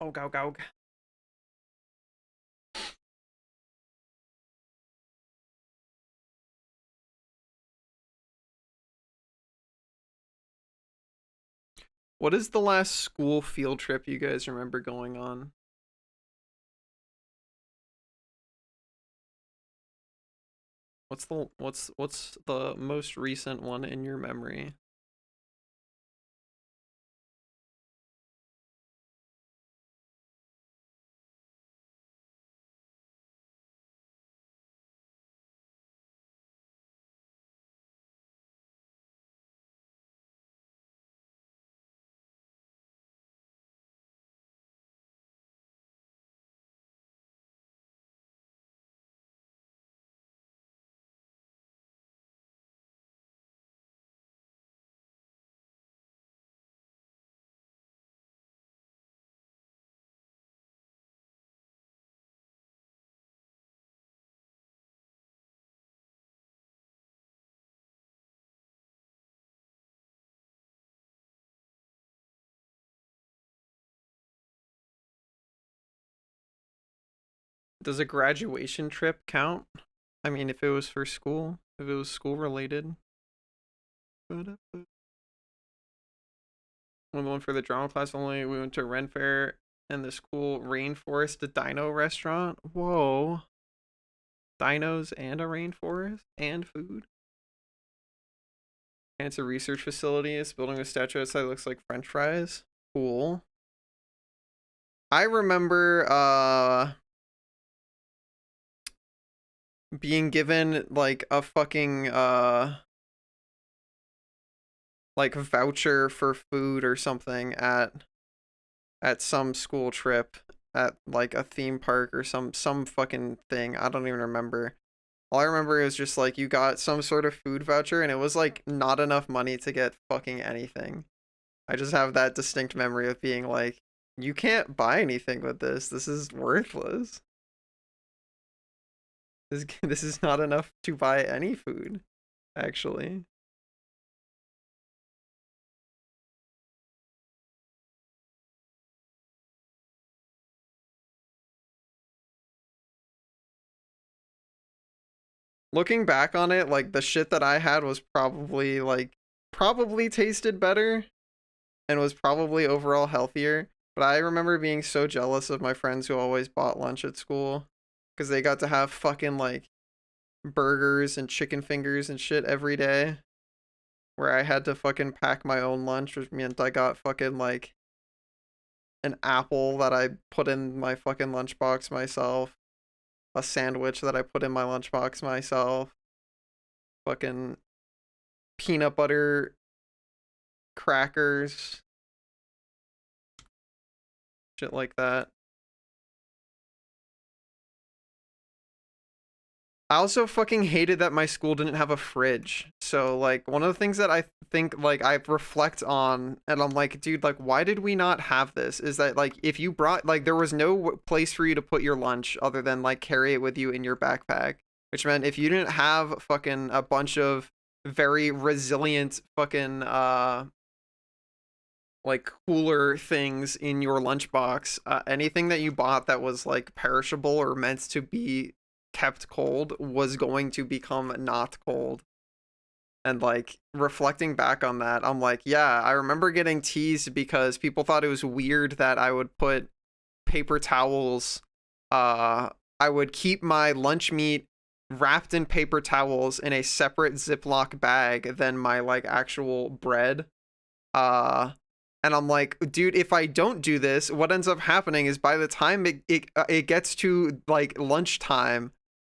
Oh, go, go. What is the last school field trip you guys remember going on? What's the most recent one in your memory? Does a graduation trip count? I mean, if it was for school, if it was school related. When we went for the drama class only, we went to Ren Fair and this cool rainforest dino restaurant. Whoa. Dinos and a rainforest and food. And it's a research facility. It's building a statue outside that looks like French fries. Cool. I remember being given like a fucking like voucher for food or something at some school trip at like a theme park or some fucking thing. I don't even remember. All I remember is just like you got some sort of food voucher and it was like not enough money to get fucking anything. I just have that distinct memory of being like, you can't buy anything with this. This is worthless. This is not enough to buy any food, actually. Looking back on it, like the shit that I had was probably tasted better and was probably overall healthier. But I remember being so jealous of my friends who always bought lunch at school because they got to have fucking like burgers and chicken fingers and shit every day. Where I had to fucking pack my own lunch, which meant I got fucking like an apple that I put in my fucking lunchbox myself, a sandwich that I put in my lunchbox myself, fucking peanut butter crackers, shit like that. I also fucking hated that my school didn't have a fridge. So like one of the things that I think like I reflect on and I'm like, dude, like why did we not have this? Is that like if you brought like there was no place for you to put your lunch other than like carry it with you in your backpack, which meant if you didn't have fucking a bunch of very resilient fucking like cooler things in your lunchbox, anything that you bought that was like perishable or meant to be kept cold was going to become not cold. And like reflecting back on that, I'm like, yeah, I remember getting teased because people thought it was weird that I would put paper towels, I would keep my lunch meat wrapped in paper towels in a separate Ziploc bag than my like actual bread. Uh and I'm like, dude, if I don't do this, what ends up happening is by the time it gets to like lunchtime,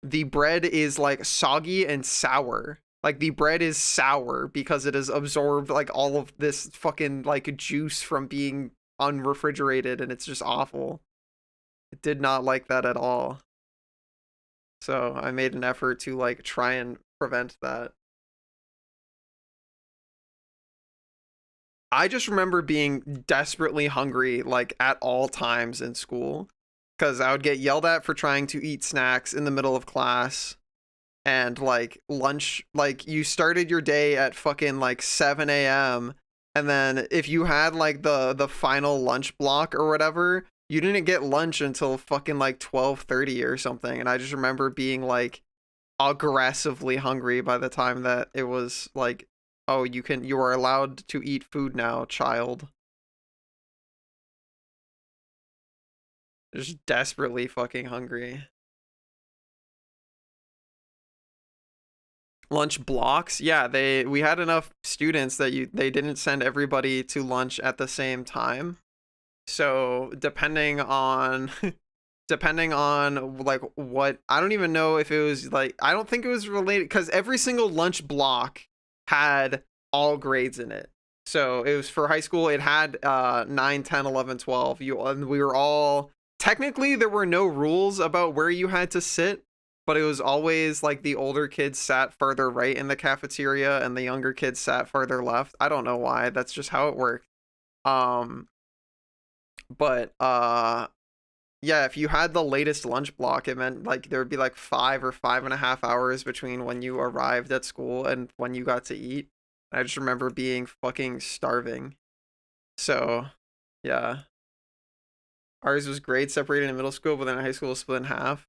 the bread is like soggy and sour. Like the bread is sour because it has absorbed like all of this fucking like juice from being unrefrigerated and it's just awful. It did not like that at all. So I made an effort to like try and prevent that. I just remember being desperately hungry like at all times in school because I would get yelled at for trying to eat snacks in the middle of class and like lunch like you started your day at fucking like 7 a.m. and then if you had like the final lunch block or whatever, you didn't get lunch until fucking like 12:30 or something and I just remember being like aggressively hungry by the time that it was like, oh, you are allowed to eat food now, child. Just desperately fucking hungry. Lunch blocks, yeah, we had enough students that they didn't send everybody to lunch at the same time. So depending on like what, I don't even know if it was like, I don't think it was related because every single lunch block had all grades in it. So it was for high school, it had 9, 10, 11, 12. And we were all technically there were no rules about where you had to sit, but it was always like the older kids sat further right in the cafeteria and the younger kids sat further left. I don't know why. That's just how it worked. Um but yeah, if you had the latest lunch block, it meant like there would be like 5 or 5.5 hours between when you arrived at school and when you got to eat. I just remember being fucking starving. So, yeah. Ours was grade separated in middle school, but then high school was split in half.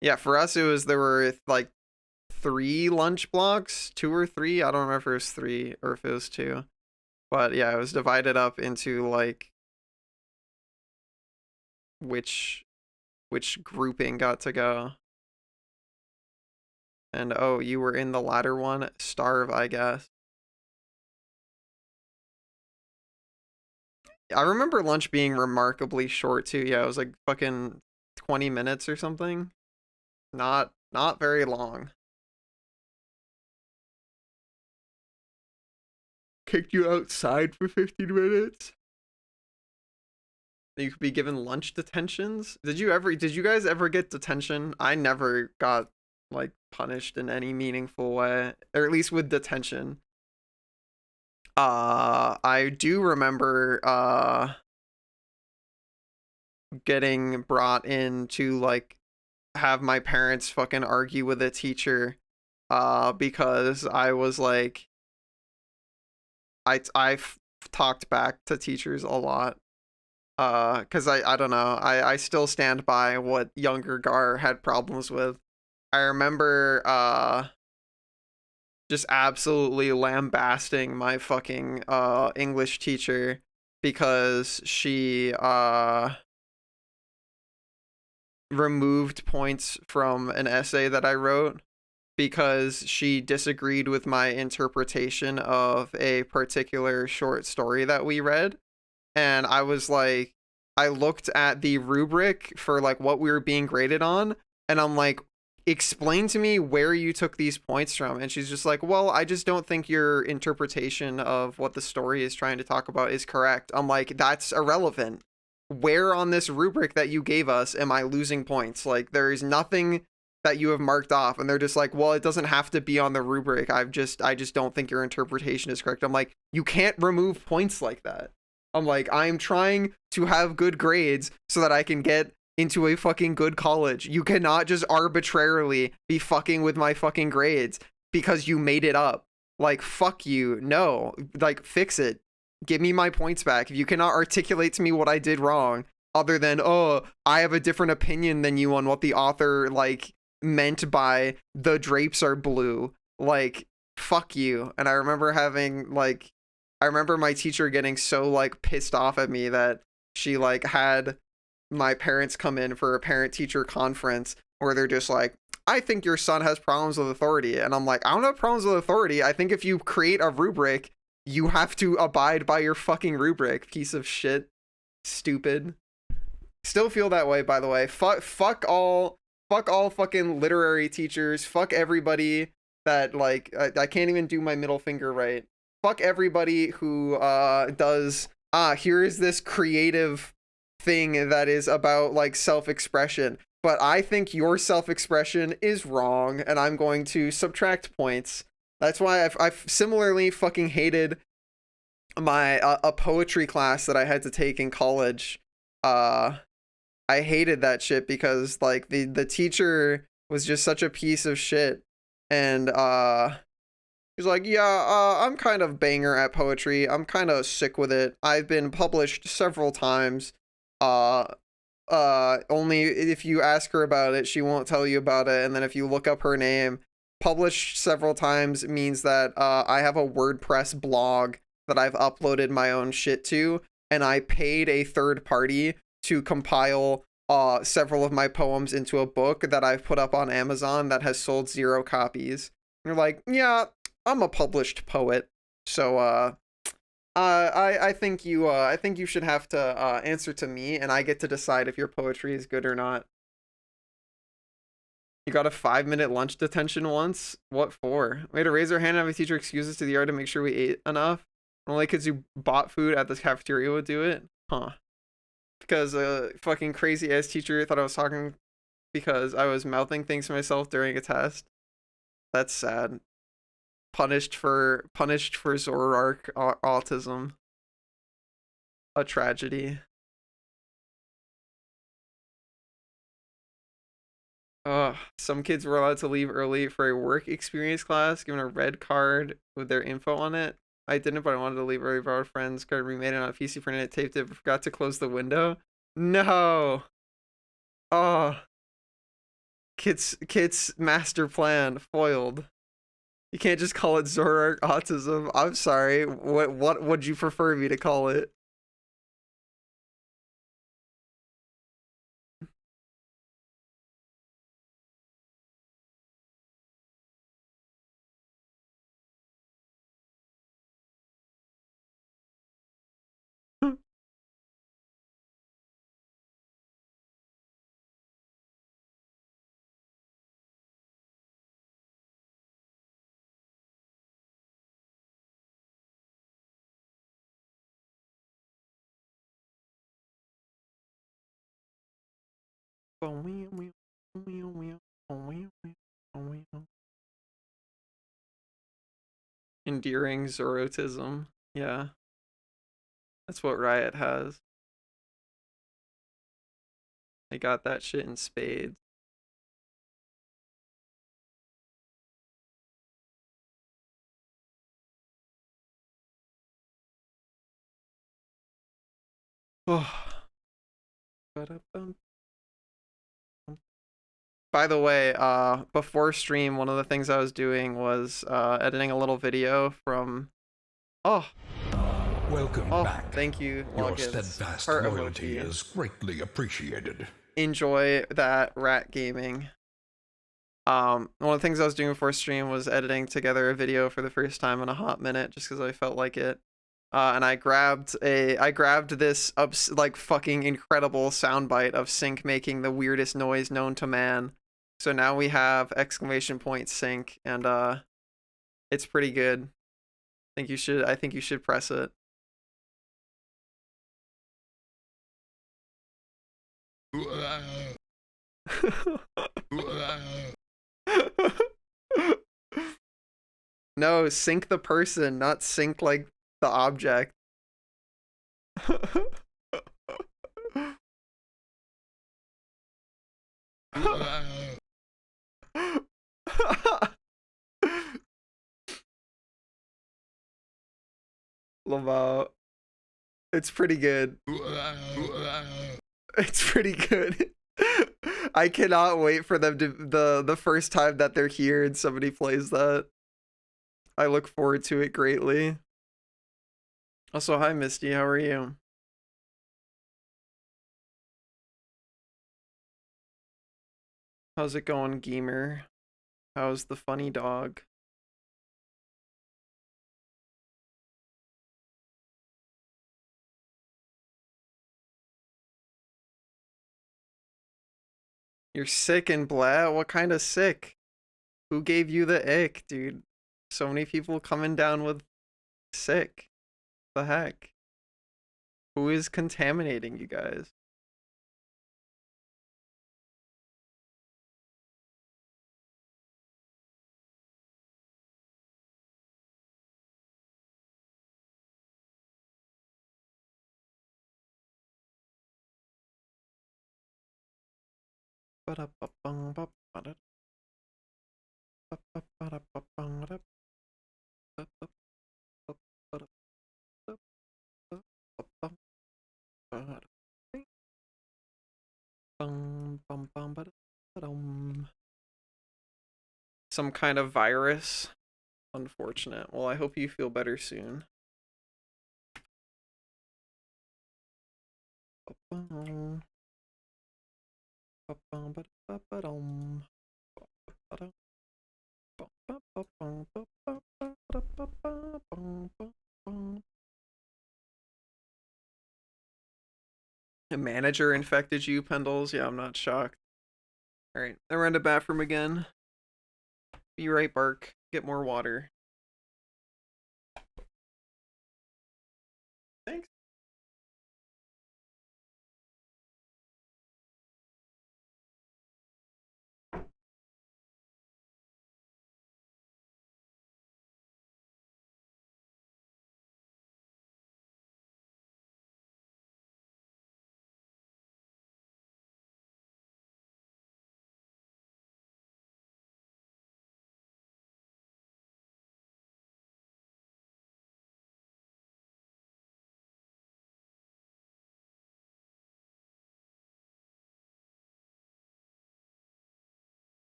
Yeah, for us it was there were like 3 lunch blocks, 2 or 3. I don't remember if it was 3 or if it was 2. But yeah, it was divided up into like which grouping got to go. And oh, you were in the latter one. Starve, I guess. I remember lunch being remarkably short too. Yeah, it was like fucking 20 minutes or something. Not very long. Kicked you outside for 15 minutes. You could be given lunch detentions. Did you guys ever get detention? I never got like punished in any meaningful way, or at least with detention. I do remember getting brought in to like have my parents fucking argue with a teacher because I was like I've talked back to teachers a lot. Cuz I don't know. I still stand by what younger Gar had problems with. I remember just absolutely lambasting my fucking English teacher because she removed points from an essay that I wrote because she disagreed with my interpretation of a particular short story that we read. And I was like, I looked at the rubric for like what we were being graded on, and I'm like, explain to me where you took these points from. And she's just like, well, I just don't think your interpretation of what the story is trying to talk about is correct. I'm like, that's irrelevant. Where on this rubric that you gave us am I losing points? Like, there is nothing that you have marked off. And they're just like, well, it doesn't have to be on the rubric. I just don't think your interpretation is correct. I'm like, you can't remove points like that. I'm like, I'm trying to have good grades so that I can get into a fucking good college. You cannot just arbitrarily be fucking with my fucking grades because you made it up. Like, fuck you. No. Like, fix it. Give me my points back. If you cannot articulate to me what I did wrong, other than, oh, I have a different opinion than you on what the author, like, meant by the drapes are blue. Like, fuck you. And I remember having, like, I remember my teacher getting so, like, pissed off at me that she, like, had my parents come in for a parent-teacher conference where they're just like, I think your son has problems with authority. And I'm like, I don't have problems with authority. I think if you create a rubric, you have to abide by your fucking rubric, piece of shit. Stupid. Still feel that way, by the way. Fuck all fucking literary teachers. Fuck everybody that, like, I can't even do my middle finger right. Fuck everybody who does, here is this creative thing that is about, like, self-expression. But I think your self-expression is wrong, and I'm going to subtract points. That's why I've similarly fucking hated my a poetry class that I had to take in college. I hated that shit because, like, the teacher was just such a piece of shit, and he's like, yeah, I'm kind of banger at poetry. I'm kind of sick with it. I've been published several times. Only if you ask her about it, she won't tell you about it. And then if you look up her name, published several times means that I have a WordPress blog that I've uploaded my own shit to, and I paid a third party to compile several of my poems into a book that I've put up on Amazon that has sold 0 copies. And you're like, yeah, I'm a published poet, so I think you should have to answer to me, and I get to decide if your poetry is good or not. You got a 5-minute lunch detention once? What for? We had to raise our hand and have a teacher excuse us to the yard to make sure we ate enough. Only kids who bought food at the cafeteria would do it? Huh. Because a fucking crazy ass teacher thought I was talking because I was mouthing things to myself during a test. That's sad. Punished for Zoroark autism. A tragedy. Some kids were allowed to leave early for a work experience class, given a red card with their info on it. I didn't, but I wanted to leave early for our friends. Got remade it on a PC printed, taped it, but forgot to close the window. No. Oh. Kit's master plan foiled. You can't just call it Zoroark autism. I'm sorry. What would you prefer me to call it? Endearing Zorotism. Yeah. That's what Riot has. They got that shit in spades. Oh. By the way, before stream, one of the things I was doing was editing a little video from. Oh, Welcome back. Thank you, Your Logits. steadfast Heart loyalty emoji. is greatly appreciated. Enjoy that rat gaming. One of the things I was doing before stream was editing together a video for the first time in a hot minute, just because I felt like it. And I grabbed this like fucking incredible soundbite of Sync making the weirdest noise known to man. So now we have exclamation point Sync, and it's pretty good. I think you should press it. No, sync the person, not sync like the object. Lamau. It's pretty good. It's pretty good. I cannot wait for them to the first time that they're here and somebody plays that. I look forward to it greatly. Also, hi Misty, how are you? How's it going, Gamer? How's the funny dog? You're sick and blah? What kind of sick? Who gave you the ick, dude? So many people coming down with sick. The heck? Who is contaminating you guys? Some kind of virus. Unfortunate. Well, I hope you feel better soon. A manager infected you, Pendles? Yeah, I'm not shocked. Alright, I ran to bathroom again. Be right, Bark. Get more water. Thanks.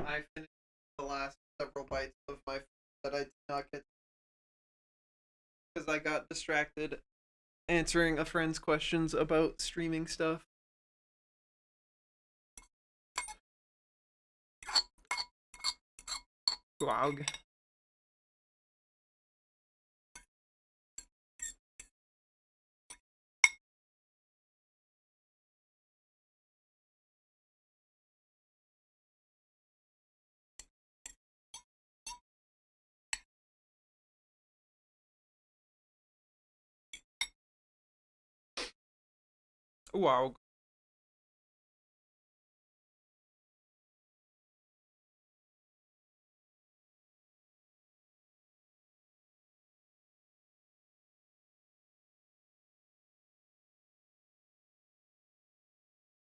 I finished the last several bites of my food that I did not get because I got distracted answering a friend's questions about streaming stuff. Wow. Wow.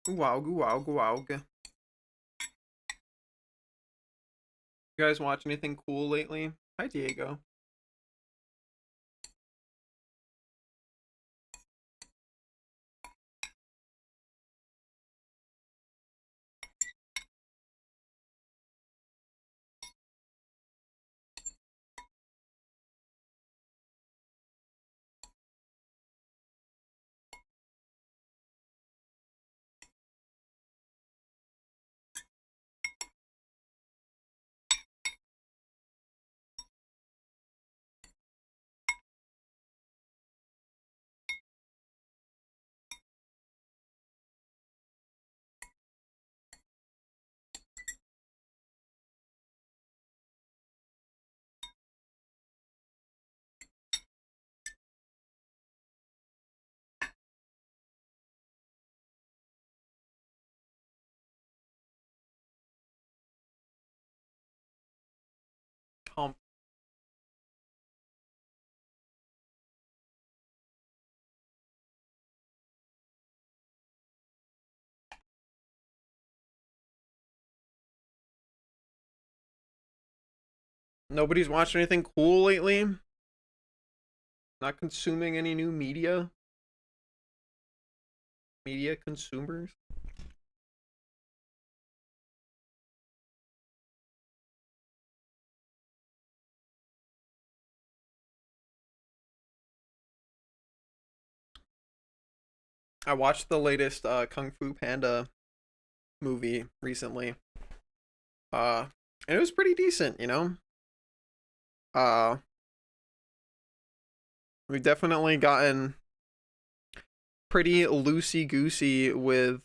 Wow. Wow. Wow. You guys watch anything cool lately? Hi, Diego. Um, Nobody's watching anything cool lately? Not consuming any new media? Media consumers? I watched the latest Kung Fu Panda movie recently. Uh, and it was pretty decent, you know? Uh, we've definitely gotten pretty loosey goosey with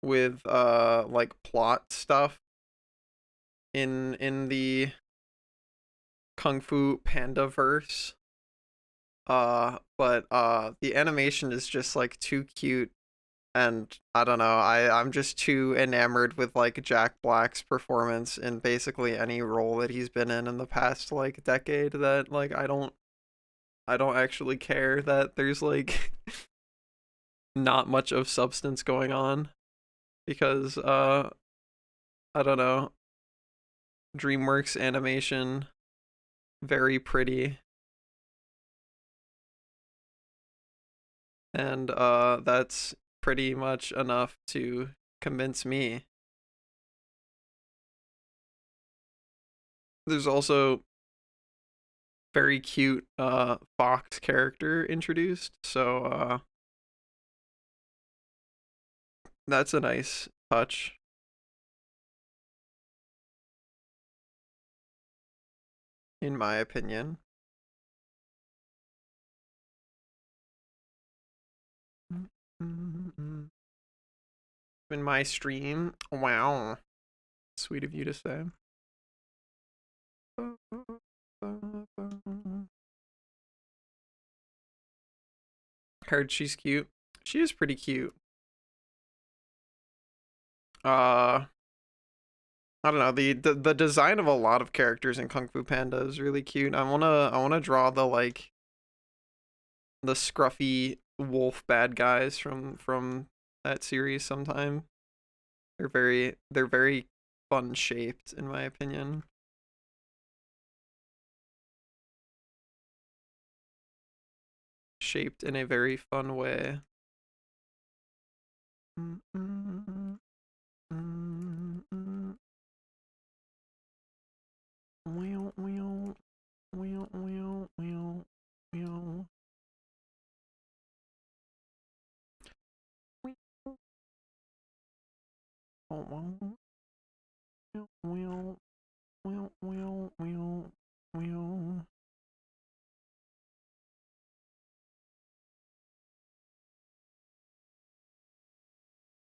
like plot stuff in the Kung Fu Panda verse. But the animation is just like too cute, and I don't know, I'm just too enamored with like Jack Black's performance in basically any role that he's been in the past like decade that like I don't actually care that there's like not much of substance going on because I don't know, DreamWorks animation very pretty, and that's pretty much enough to convince me. There's also very cute fox character introduced, so that's a nice touch, in my opinion. In my stream, wow, sweet of you to say. Heard she's cute. She is pretty cute. Uh, I don't know, the design of a lot of characters in Kung Fu Panda is really cute. I wanna draw the scruffy wolf bad guys from that series sometime. They're very fun shaped in my opinion. Shaped in a very fun way.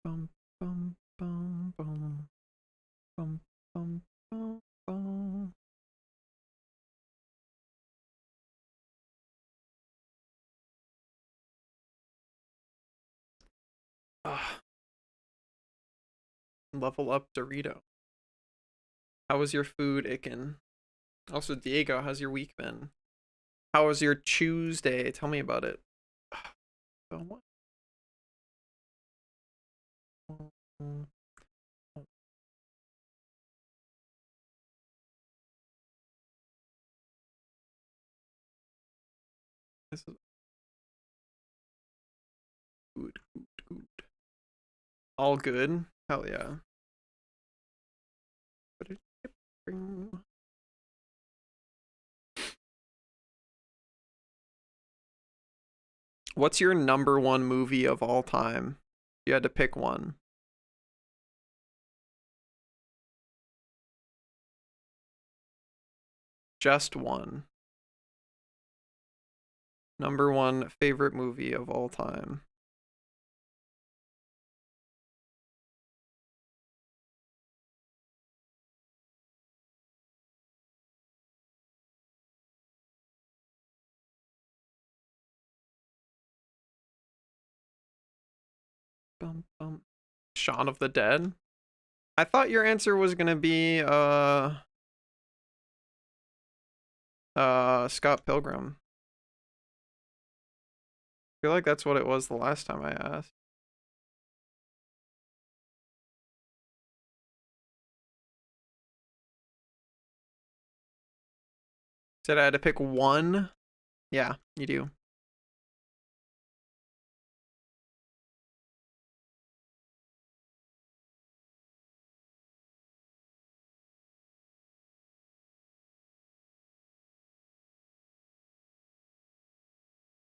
Bum, bum, bum, bum. Bum, bum, bum, bum. Ah, level up Dorito. How was your food, Icken? Also, Diego, how's your week been? How was your Tuesday? Tell me about it. Oh, what? This is good, good, good. All good? Hell yeah. What's your number one movie of all time? You had to pick one. Just one. Number one favorite movie of all time. Bum, bum. Shaun of the Dead? I thought your answer was gonna be Scott Pilgrim. I feel like that's what it was the last time I asked. Said I had to pick one. Yeah, you do.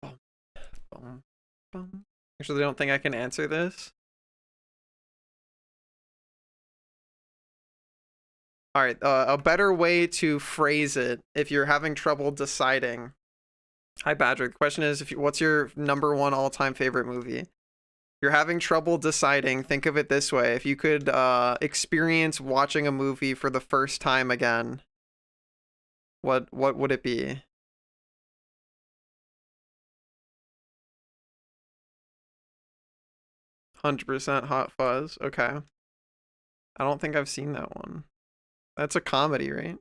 Bum, bum, bum. Actually, I don't think I can answer this. All right, a better way to phrase it if you're having trouble deciding. Hi, Badger. The question is, what's your number one all-time favorite movie? You're having trouble deciding. Think of it this way: if you could experience watching a movie for the first time again, what would it be? 100% Hot Fuzz. Okay. I don't think I've seen that one. That's a comedy, right?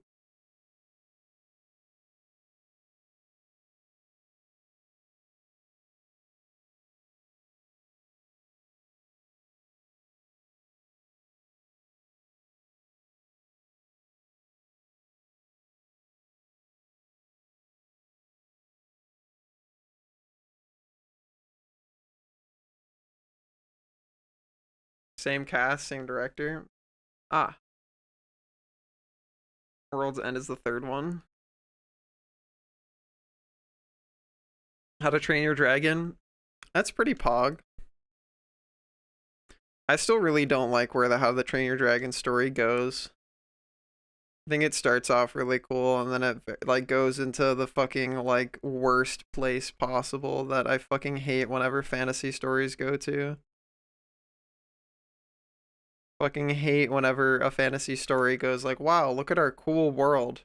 Same cast, same director. Ah, World's End is the third one. How to Train Your Dragon. That's pretty pog. I still really don't like where the How to Train Your Dragon story goes. I think it starts off really cool and then it like goes into the fucking like worst place possible that I fucking hate whenever fantasy stories go to. Fucking hate whenever a fantasy story goes like, wow, look at our cool world.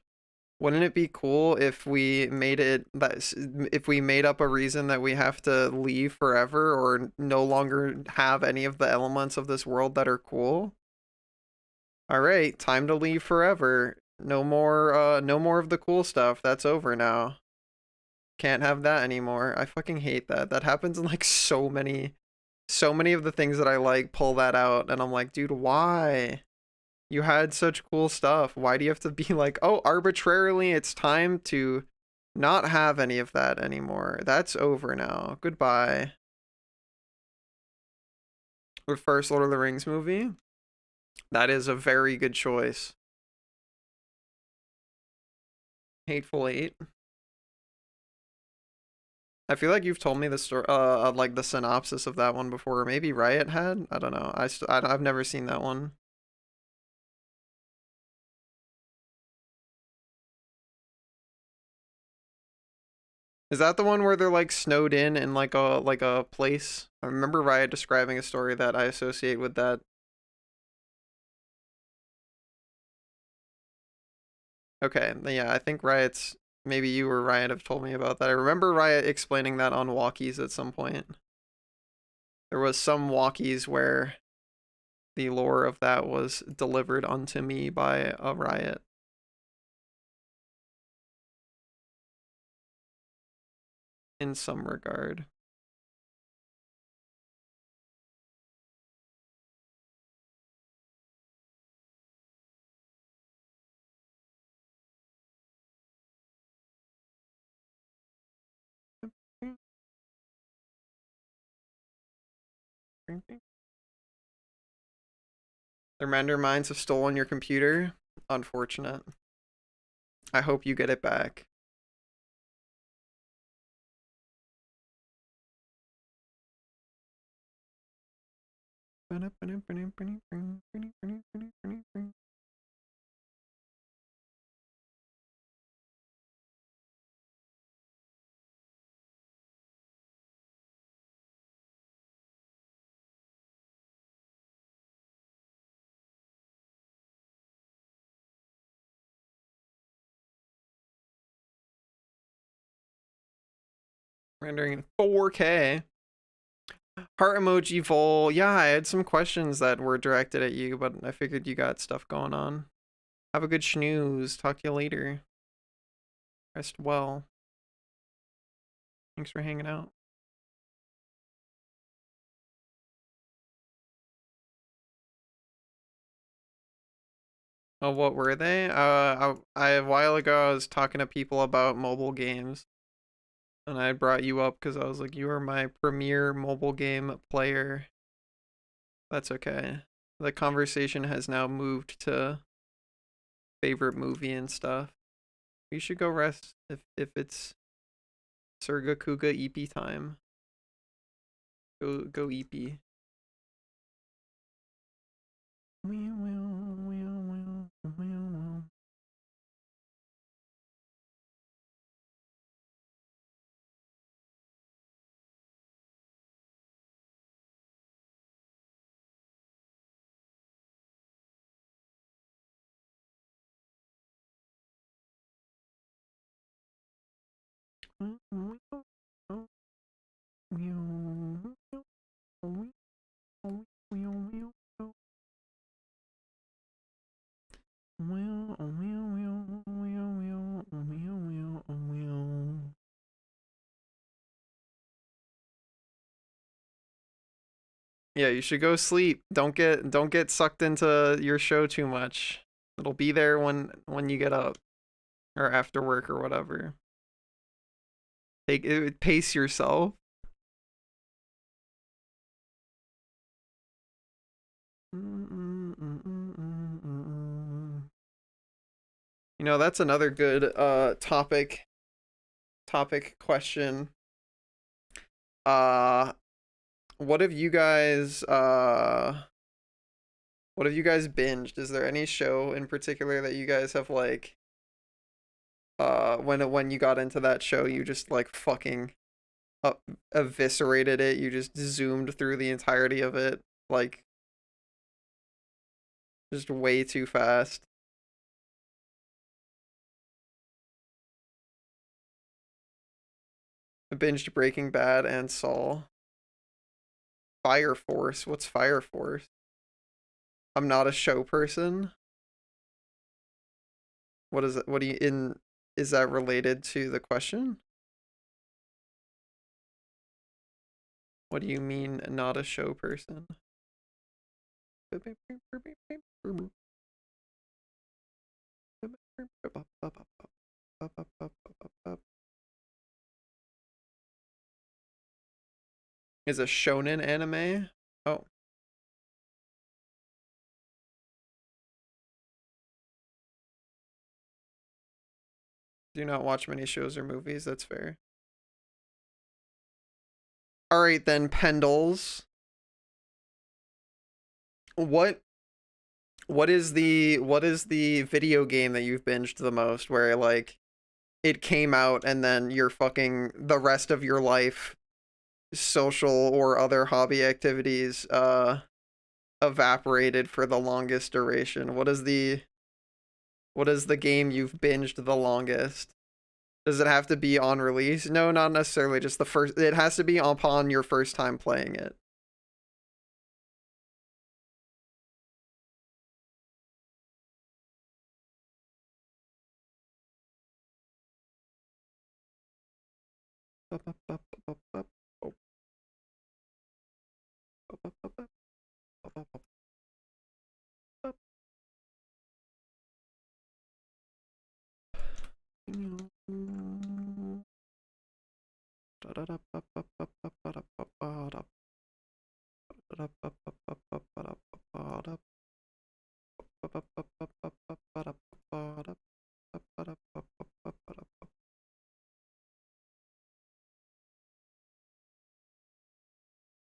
Wouldn't it be cool if we made it that if we made up a reason that we have to leave forever or no longer have any of the elements of this world that are cool? All right, time to leave forever. No more of the cool stuff. That's over now. Can't have that anymore. I fucking hate that. That happens in like so many of the things that I like pull that out and I'm like, dude, why? You had such cool stuff. Why do you have to be like, oh, arbitrarily it's time to not have any of that anymore? That's over now. Goodbye. The first Lord of the Rings movie? That is a very good choice. Hateful Eight. I feel like you've told me the story, like the synopsis of that one before. Maybe Riot had. I don't know. I've never seen that one. Is that the one where they're like snowed in like a place? I remember Riot describing a story that I associate with that. Okay, yeah, I think Riot's maybe you or Riot have told me about that. I remember Riot explaining that on walkies at some point. There was some walkies where the lore of that was delivered unto me by a Riot. In some regard. The render mines have stolen your computer. Unfortunate. I hope you get it back. Rendering in 4K. Heart emoji Vol. Yeah, I had some questions that were directed at you, but I figured you got stuff going on. Have a good snooze. Talk to you later. Rest well. Thanks for hanging out. Oh, what were they? A while ago I was talking to people about mobile games, and I brought you up because I was like, you are my premier mobile game player. That's okay. The conversation has now moved to favorite movie and stuff. You should go rest if it's Surga Kuga EP time. Go EP. Yeah, you should go sleep. Don't get sucked into your show too much. It'll be there when you get up or after work or whatever. Take it, pace yourself. You know, that's another good topic question. Uh what have you guys binged? Is there any show in particular that you guys have like when you got into that show you just like fucking uh, eviscerated it. You just zoomed through the entirety of it like just way too fast. I binged Breaking Bad and Saul. Fire Force. What's Fire Force? I'm not a show person. What is it? What do you in? Is that related to the question? What do you mean not a show person? Is a shonen anime? Oh, Do not watch many shows or movies. That's fair. All right then, Pendles. What what is the video game that you've binged the most where like it came out and then your fucking the rest of your life, social or other hobby activities, evaporated for the longest duration? What is the game you've binged the longest? Does it have to be on release? No, not necessarily. Just the first. It has to be upon your first time playing it.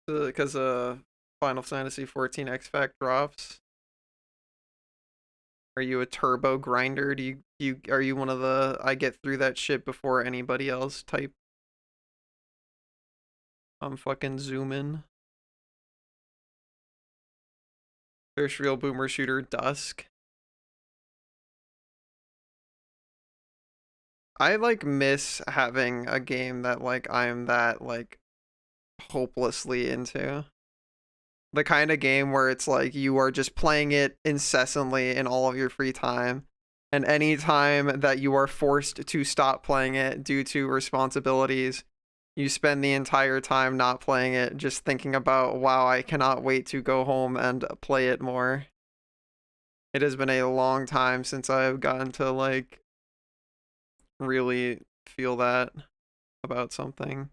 Because Final Fantasy 14 X-Fact drops. Are you a turbo grinder? Do you are you one of the I get through that shit before anybody else type? I'm fucking zooming. There's real boomer shooter Dusk. I like miss having a game that like I'm that like hopelessly into. The kind of game where it's like you are just playing it incessantly in all of your free time. And any time that you are forced to stop playing it due to responsibilities, you spend the entire time not playing it, just thinking about, wow, I cannot wait to go home and play it more. It has been a long time since I've gotten to like really feel that about something.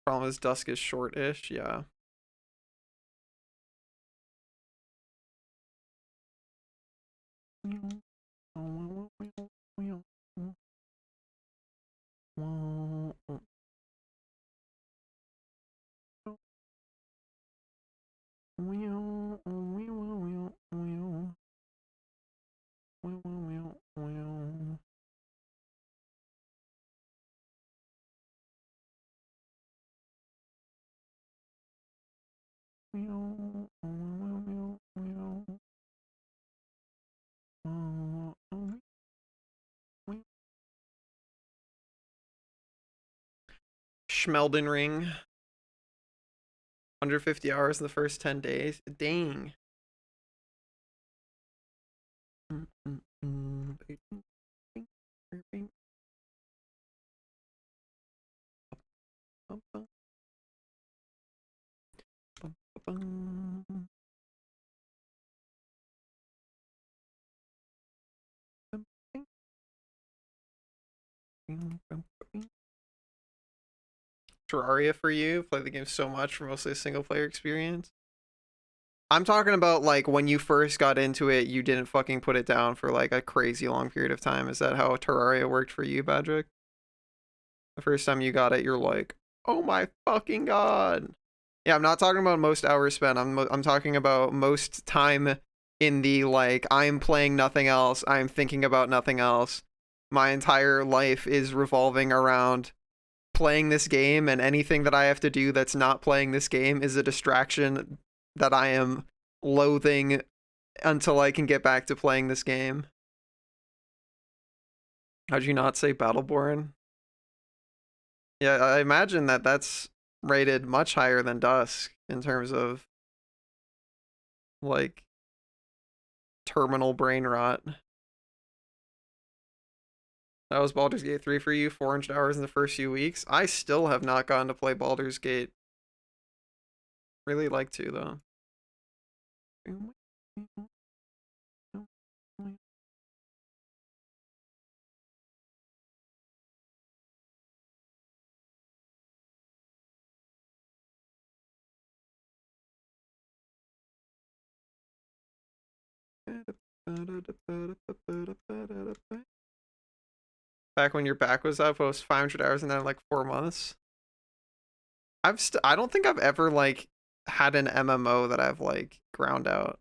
Problem is Dusk is short-ish, yeah. Schmelden Ring. 150 hours in the first 10 days. Dang. Terraria for you. Play the game so much for mostly a single player experience. I'm talking about like when you first got into it, you didn't fucking put it down for like a crazy long period of time. Is that how Terraria worked for you, Badrick? The first time you got it, you're like, oh my fucking god. Yeah, I'm not talking about most hours spent. I'm talking about most time in the like I'm playing nothing else. I'm thinking about nothing else. My entire life is revolving around playing this game, and anything that I have to do that's not playing this game is a distraction that I am loathing until I can get back to playing this game. How'd you not say Battleborn? Yeah, I imagine that that's rated much higher than Dusk in terms of like terminal brain rot. That was Baldur's Gate 3 for you, 400 hours in the first few weeks. I still have not gotten to play Baldur's Gate. Really like to, though. Back when your back was up, it was 500 hours in like 4 months. I don't think I've ever like had an MMO that I've like ground out.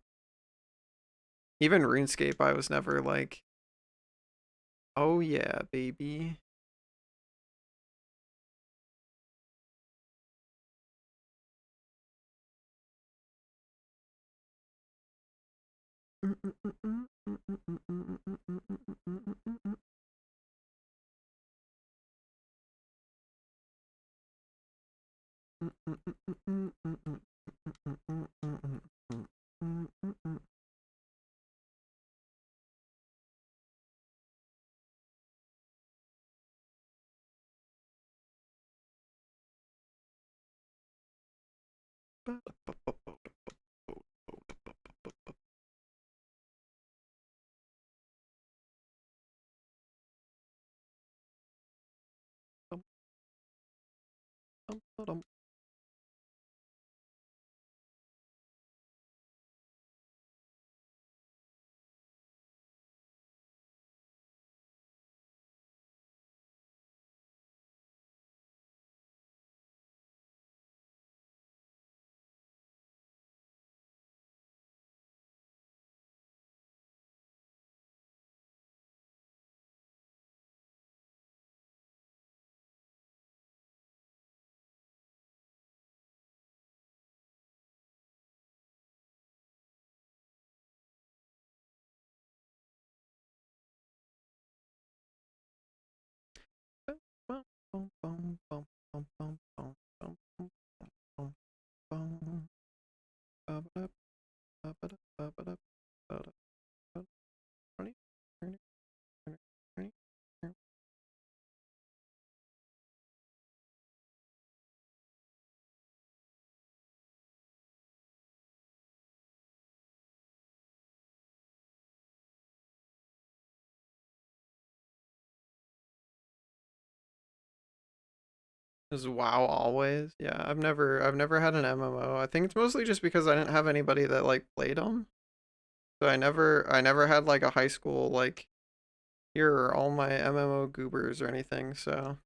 Even RuneScape, I was never like, oh yeah, baby. Is WoW always? Yeah, I've never had an MMO. I think it's mostly just because I didn't have anybody that like played them. So I never had like a high school like here are all my MMO goobers or anything. So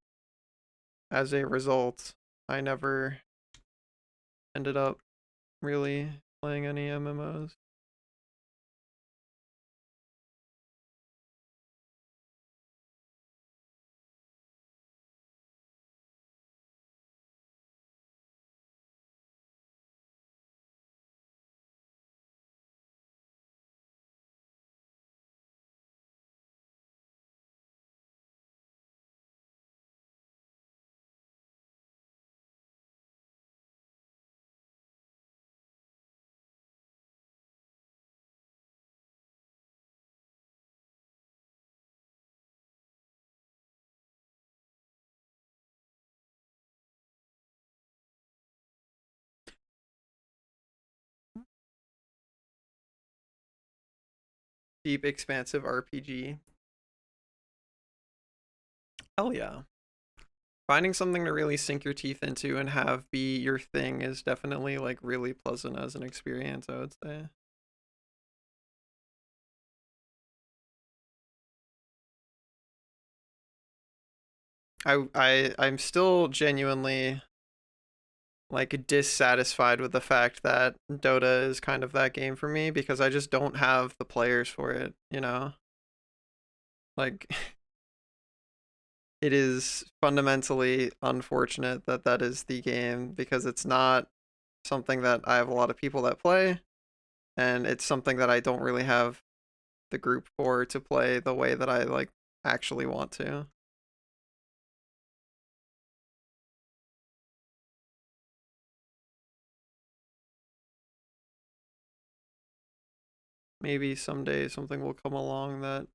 as a result, I never ended up really playing any MMOs. Deep expansive RPG. Hell yeah. Finding something to really sink your teeth into and have be your thing is definitely like really pleasant as an experience, I would say. I'm still genuinely like dissatisfied with the fact that Dota is kind of that game for me because I just don't have the players for it, you know? Like it is fundamentally unfortunate that that is the game because it's not something that I have a lot of people that play and it's something that I don't really have the group for to play the way that I like actually want to. Maybe someday something will come along that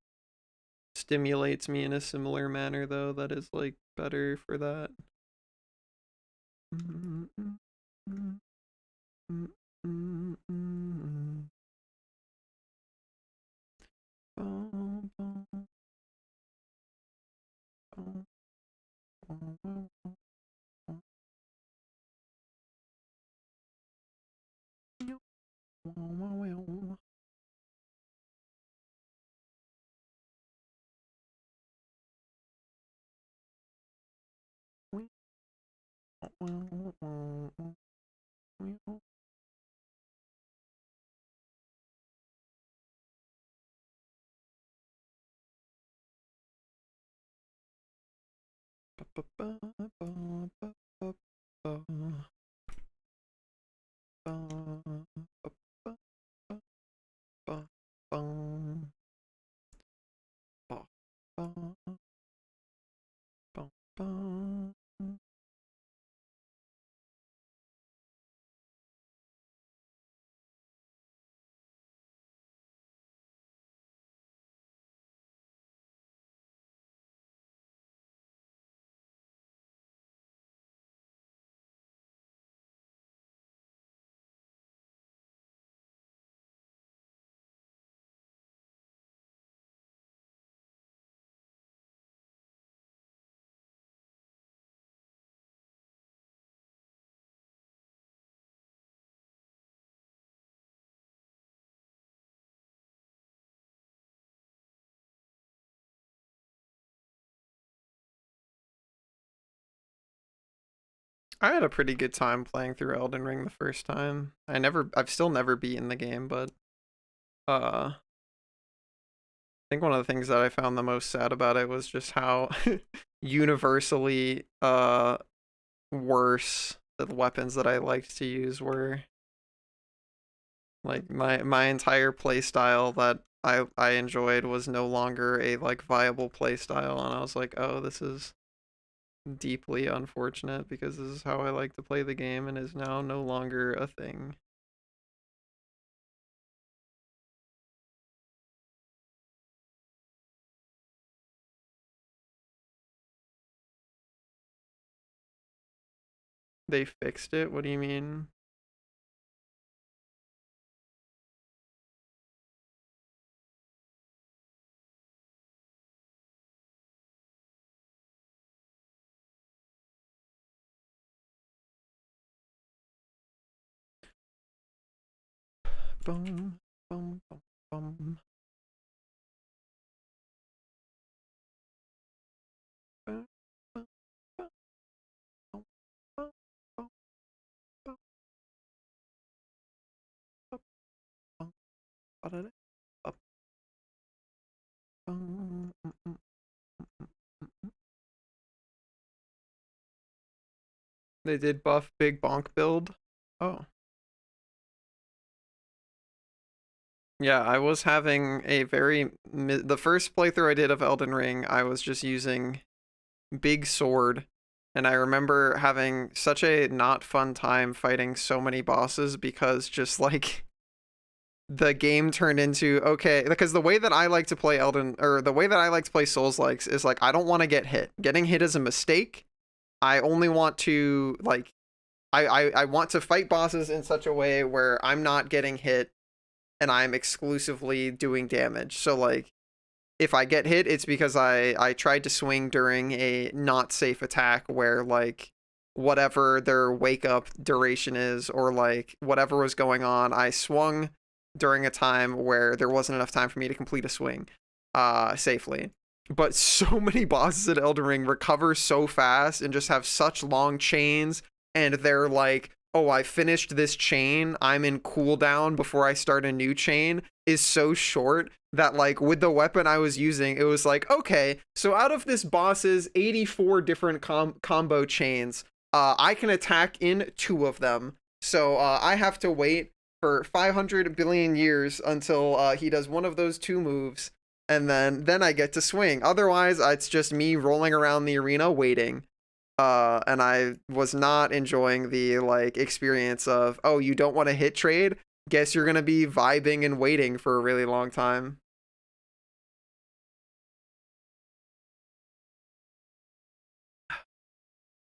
stimulates me in a similar manner though that is like better for that. I had a pretty good time playing through Elden Ring the first time. I've still never beaten the game, but I think one of the things that I found the most sad about it was just how universally worse the weapons that I liked to use were. Like my entire playstyle that I enjoyed was no longer a like viable playstyle, and I was like, oh, this is deeply unfortunate because this is how I like to play the game and is now no longer a thing. They fixed it? What do you mean? Boom, boom, boom, boom. They did buff Big Bonk build. Oh. Yeah, I was having a very the first playthrough I did of Elden Ring, I was just using Big Sword, and I remember having such a not fun time fighting so many bosses because just like the game turned into okay, because the way that I like to play the way that I like to play Souls likes is like I don't want to get hit. Getting hit is a mistake. I only want to like I want to fight bosses in such a way where I'm not getting hit and I'm exclusively doing damage. So like if I get hit, it's because I tried to swing during a not safe attack where like whatever their wake up duration is or like whatever was going on, I swung during a time where there wasn't enough time for me to complete a swing safely. But so many bosses at Elden Ring recover so fast and just have such long chains, and they're like, oh, I finished this chain, I'm in cooldown before I start a new chain, is so short that like with the weapon I was using, it was like, okay, so out of this boss's 84 different combo chains, I can attack in 2 of them. So I have to wait for 500 billion years until he does one of those 2 moves, and then I get to swing. Otherwise, it's just me rolling around the arena waiting. And I was not enjoying the like experience of, oh, you don't want to hit trade? Guess you're gonna be vibing and waiting for a really long time.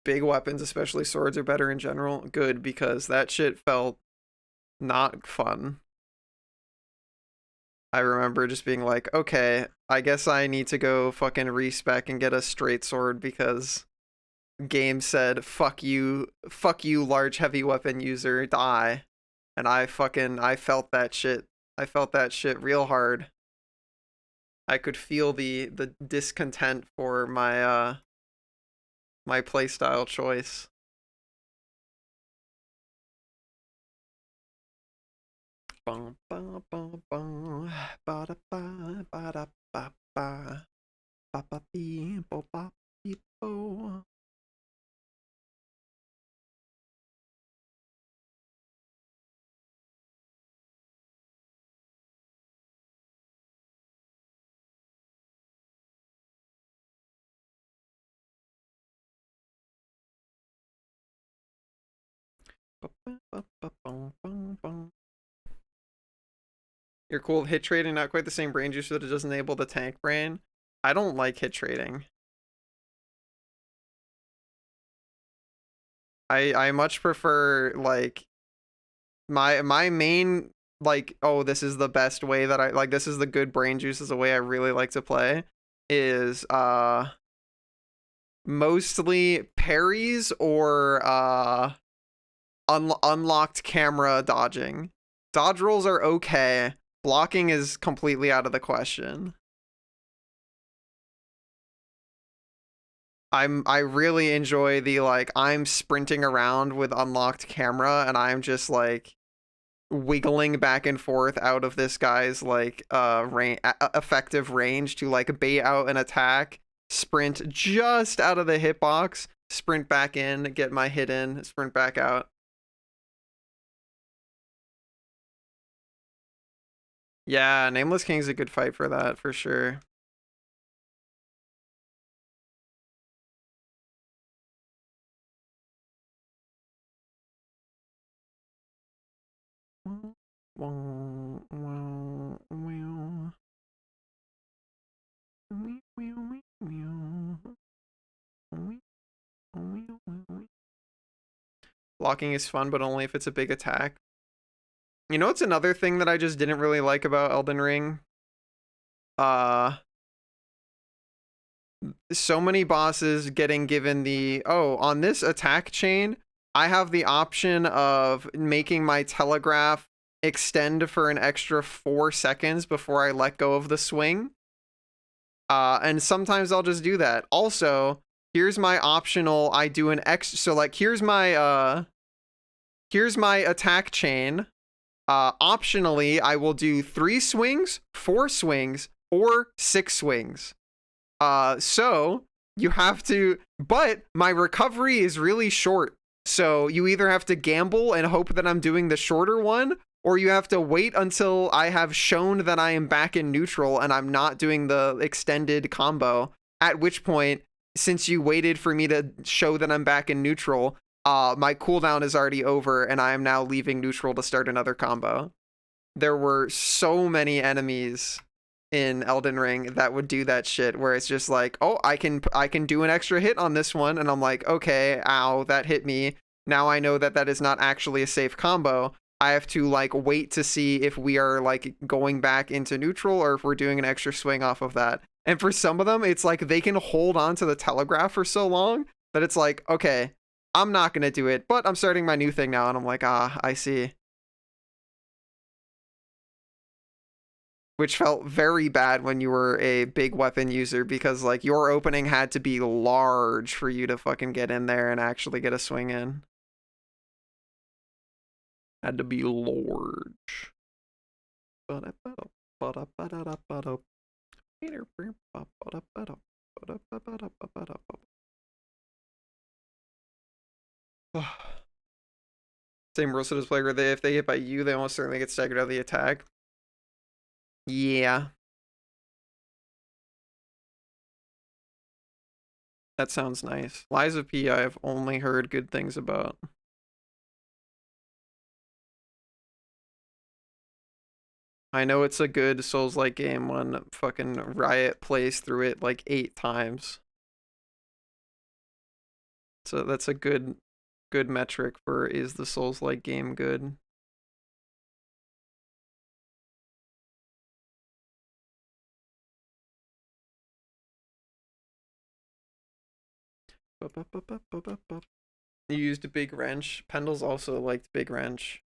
big weapons, especially swords, are better in general, good, because that shit felt not fun. I remember just being like, okay, I guess I need to go fucking respec and get a straight sword because game said, fuck you, large heavy weapon user, die. And I felt that shit. I felt that shit real hard. I could feel the discontent for my playstyle choice. Bum, bum, bum, bum, ba da ba ba da ba ba ba ba bee bo ba bee bo. You're cool with hit trading, not quite the same brain juice, but it does enable the tank brain. I don't like hit trading. I much prefer like my main like, oh, this is the best way that I like, this is the good brain juice, is the way I really like to play, is mostly parries or unlocked camera dodging. Dodge rolls are okay. Blocking is completely out of the question. I really enjoy the like, I'm sprinting around with unlocked camera and I'm just like wiggling back and forth out of this guy's like effective range to like bait out an attack, sprint just out of the hitbox, sprint back in, get my hit in, sprint back out. Yeah, Nameless King's a good fight for that, for sure. Blocking is fun, but only if it's a big attack. You know what's another thing that I just didn't really like about Elden Ring? So many bosses getting given the, oh, on this attack chain, I have the option of making my telegraph extend for an extra 4 seconds before I let go of the swing. And sometimes I'll just do that. Also, here's my optional, I do an X, so like here's my attack chain. Optionally, I will do 3 swings, 4 swings, or 6 swings. So you have to, but my recovery is really short. So you either have to gamble and hope that I'm doing the shorter one, or you have to wait until I have shown that I am back in neutral and I'm not doing the extended combo, at which point, since you waited for me to show that I'm back in neutral, my cooldown is already over and I am now leaving neutral to start another combo. There were so many enemies in Elden Ring that would do that shit where it's just like, oh, I can do an extra hit on this one, and I'm like, okay, ow, that hit me. Now I know that that is not actually a safe combo. I have to like wait to see if we are like going back into neutral or if we're doing an extra swing off of that. And for some of them, it's like they can hold on to the telegraph for so long that it's like, okay, I'm not gonna do it, but I'm starting my new thing now, and I'm like, ah, I see. Which felt very bad when you were a big weapon user because like your opening had to be large for you to fucking get in there and actually get a swing in. Had to be large. Same rules as player, if they hit by you, they almost certainly get staggered out of the attack. Yeah. That sounds nice. Lies of P I have only heard good things about. I know it's a good Souls-like game when fucking Riot plays through it like 8 times. So that's a good metric for is the Souls-like game good. You used a big wrench. Pendles also liked big wrench.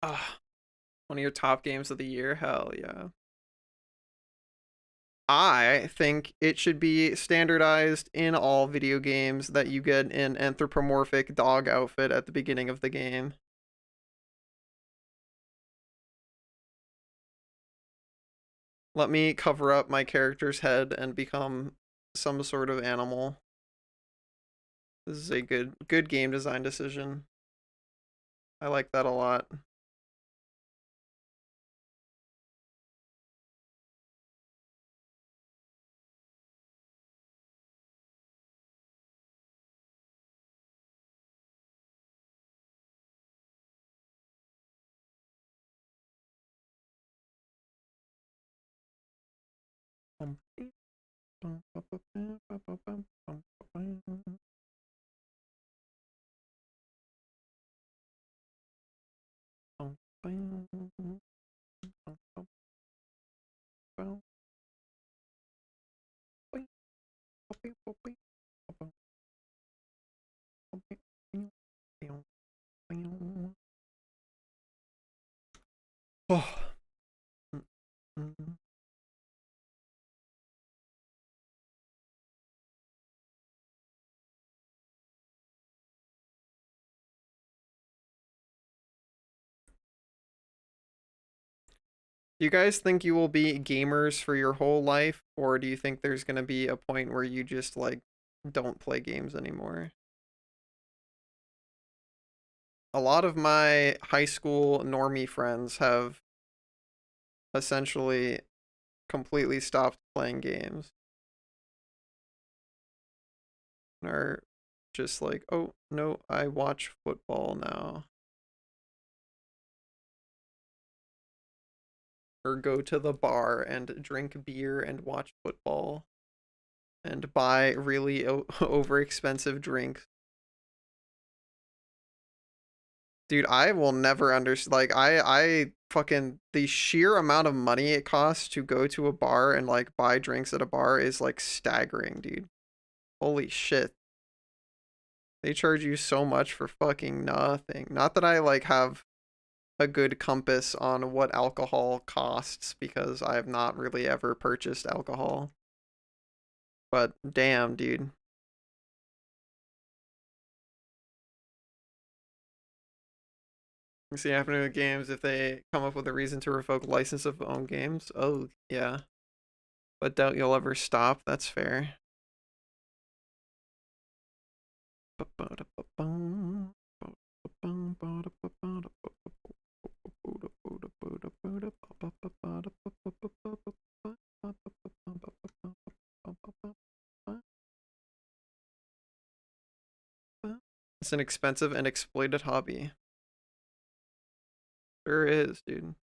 Ah, one of your top games of the year? Hell yeah. I think it should be standardized in all video games that you get an anthropomorphic dog outfit at the beginning of the game. Let me cover up my character's head and become some sort of animal. This is a good game design decision. I like that a lot. Oh. Do you guys think you will be gamers for your whole life, or do you think there's gonna be a point where you just like don't play games anymore? A lot of my high school normie friends have essentially completely stopped playing games and are just like, oh no, I watch football now. Or go to the bar and drink beer and watch football and buy really over expensive drinks. Dude, I will never understand. Like, I fucking the sheer amount of money it costs to go to a bar and like buy drinks at a bar is like staggering, dude. Holy shit. They charge you so much for fucking nothing. Not that I like have a good compass on what alcohol costs because I have not really ever purchased alcohol. But damn, dude. You see happening with games if they come up with a reason to revoke license of own games. Oh yeah, but doubt you'll ever stop. That's fair. It's an expensive and exploited hobby. Sure is, dude.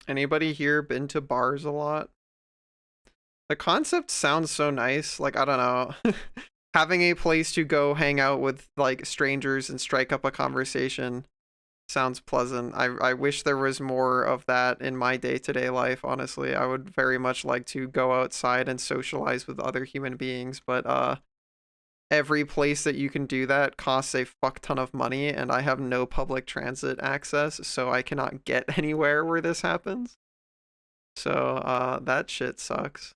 Anybody here been to bars a lot? The concept sounds so nice. Like, I don't know. Having a place to go hang out with like strangers and strike up a conversation sounds pleasant. I wish there was more of that in my day-to-day life, honestly. I would very much like to go outside and socialize with other human beings, but every place that you can do that costs a fuck ton of money, and I have no public transit access, so I cannot get anywhere where this happens. So, that shit sucks.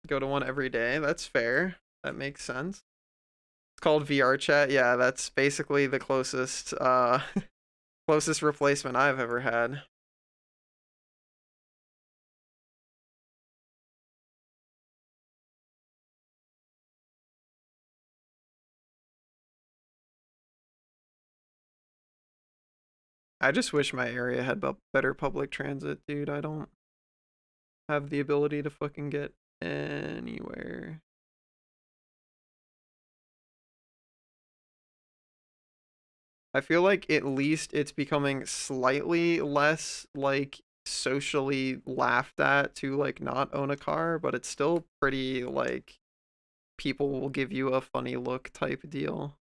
Go to one every day. That's fair. That makes sense. It's called VR chat. Yeah, that's basically the closest closest replacement I've ever had. I just wish my area had better public transit, dude. I don't have the ability to fucking get anywhere. I feel like at least it's becoming slightly less like socially laughed at to like not own a car, but it's still pretty like people will give you a funny look type deal.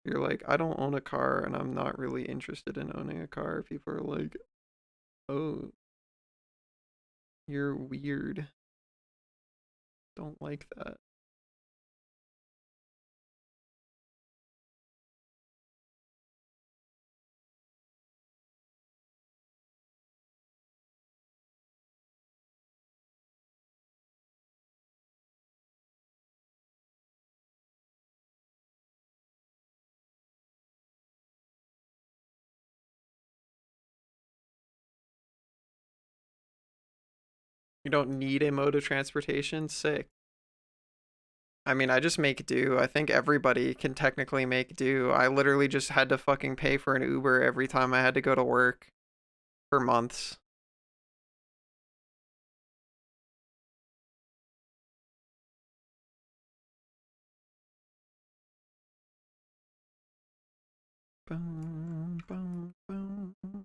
You're like, I don't own a car and I'm not really interested in owning a car. People are like, oh, you're weird. Don't like that. You don't need a mode of transportation? Sick. I mean, I just make do. I think everybody can technically make do. I literally just had to fucking pay for an Uber every time I had to go to work for months. Boom, boom, boom, boom.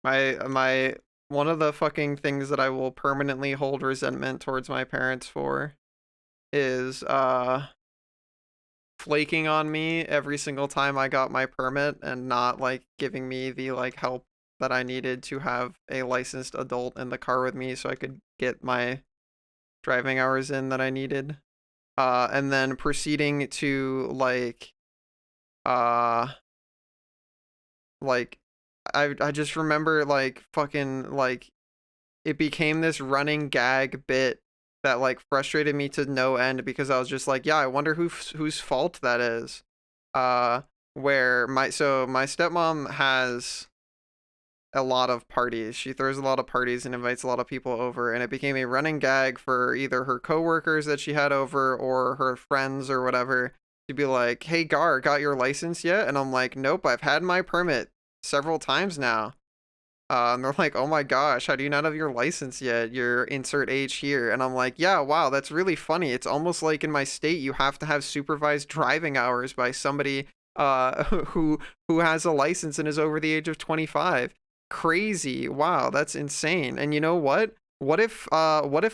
My one of the fucking things that I will permanently hold resentment towards my parents for is flaking on me every single time I got my permit and not like giving me the like help that I needed to have a licensed adult in the car with me so I could get my driving hours in that I needed. And then proceeding to uh like I just remember like fucking like it became this running gag bit that like frustrated me to no end because I was just like, yeah, I wonder whose fault that is. Uh, where my stepmom has a lot of parties. She throws a lot of parties and invites a lot of people over, and it became a running gag for either her coworkers that she had over or her friends or whatever to be like, "Hey Gar, got your license yet?" And I'm like, "Nope, I've had my permit several times now." And they're like, oh my gosh, how do you not have your license yet? Your insert age here. And I'm like, yeah, wow, that's really funny. It's almost like in my state, you have to have supervised driving hours by somebody who has a license and is over the age of 25. Crazy. Wow, that's insane. And you know what? What if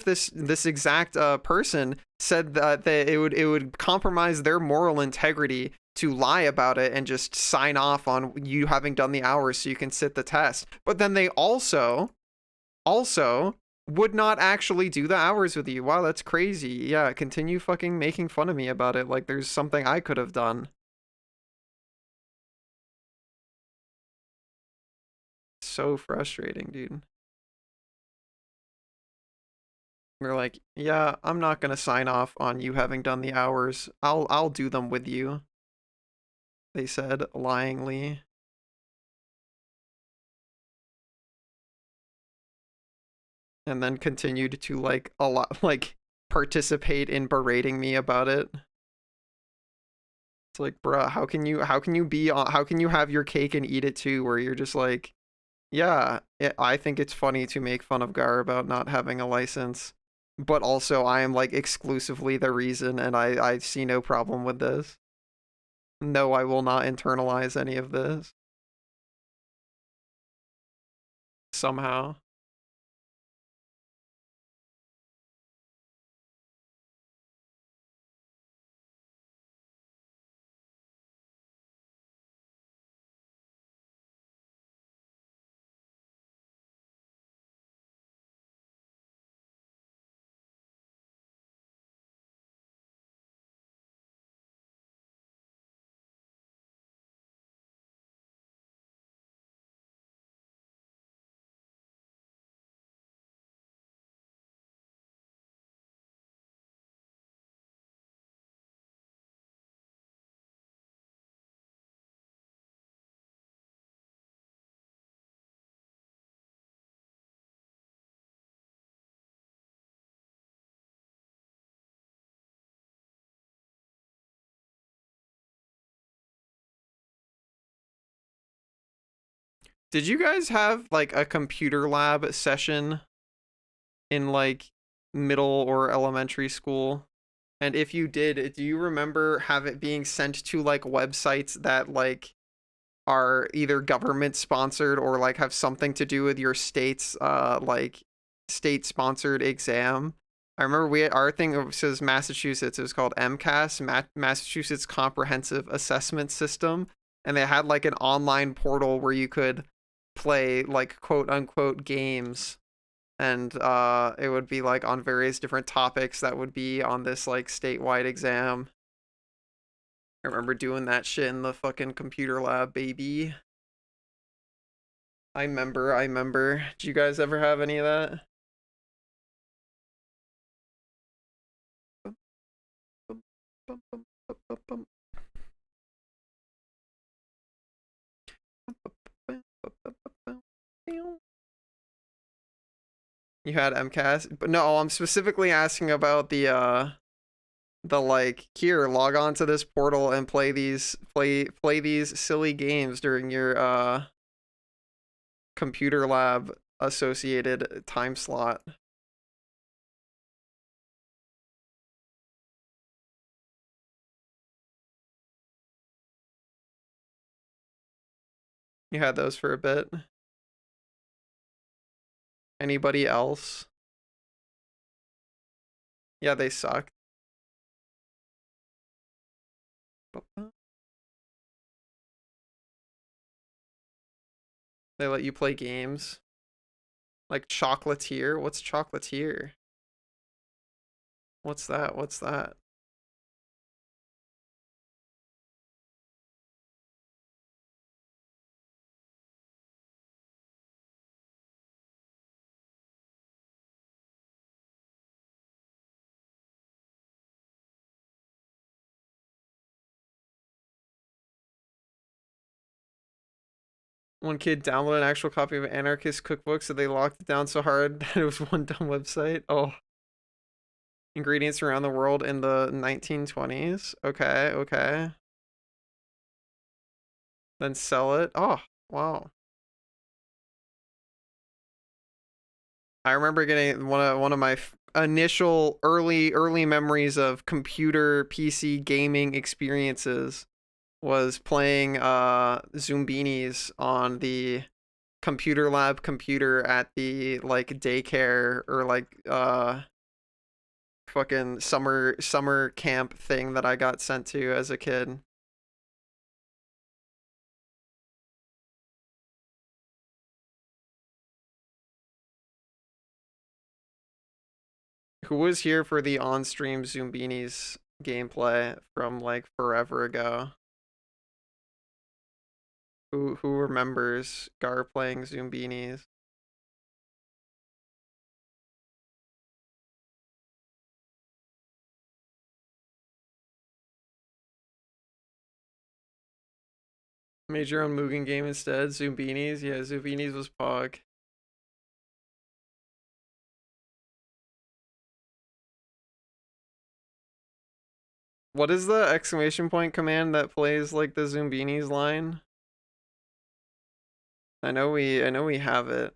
this exact person said that it would compromise their moral integrity to lie about it and just sign off on you having done the hours so you can sit the test. But then they also would not actually do the hours with you. Wow, that's crazy. Yeah, continue fucking making fun of me about it like there's something I could have done. So frustrating, dude. They're like, "Yeah, I'm not going to sign off on you having done the hours. I'll do them with you." They said lyingly. And then continued to like a lot like participate in berating me about it. It's like, bruh, how can you have your cake and eat it too, where you're just like, yeah, I think it's funny to make fun of Gar about not having a license, but also I am like exclusively the reason, and I see no problem with this. No, I will not internalize any of this somehow. Did you guys have like a computer lab session in like middle or elementary school? And if you did, do you remember have it being sent to like websites that like are either government sponsored or like have something to do with your state's like state sponsored exam? I remember our thing says Massachusetts. It was called MCAS, Massachusetts Comprehensive Assessment System, and they had like an online portal where you could play like quote unquote games, and it would be like on various different topics that would be on this like statewide exam. I remember doing that shit in the fucking computer lab, baby. I remember. Did you guys ever have any of that? You had MCAS, but no, I'm specifically asking about the like here log on to this portal and play these silly games during your computer lab associated time slot. You had those for a bit. Anybody else? Yeah, they suck. They let you play games. Like Chocolatier? What's Chocolatier? What's that? What's that? One kid downloaded an actual copy of Anarchist Cookbook, so they locked it down so hard that it was one dumb website. Oh, ingredients around the world in the 1920s. Okay, okay. Then sell it. Oh, wow. I remember getting one of my initial early memories of computer PC gaming experiences was playing Zoombinis on the computer lab computer at the like daycare or like fucking summer camp thing that I got sent to as a kid. Who was here for the on-stream Zoombinis gameplay from like forever ago? Who remembers Gar playing Zoombinis? Made your own Mugen game instead. Zoombinis, yeah, Zoombinis was Pog. What is the exclamation point command that plays like the Zoombinis line? I know we have it.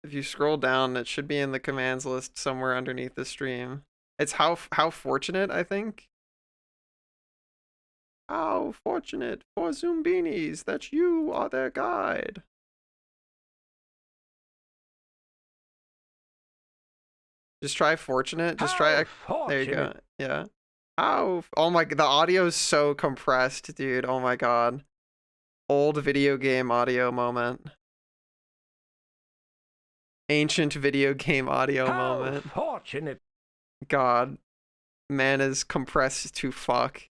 If you scroll down, it should be in the commands list somewhere underneath the stream. It's how fortunate, I think. How fortunate for Zoombinis that you are their guide. Just try fortunate. Just try. There you go. Yeah. How? Oh my. The audio is so compressed, dude. Oh my god. Old video game audio moment. Ancient video game audio moment. Fortunate. God. Man is compressed to fuck.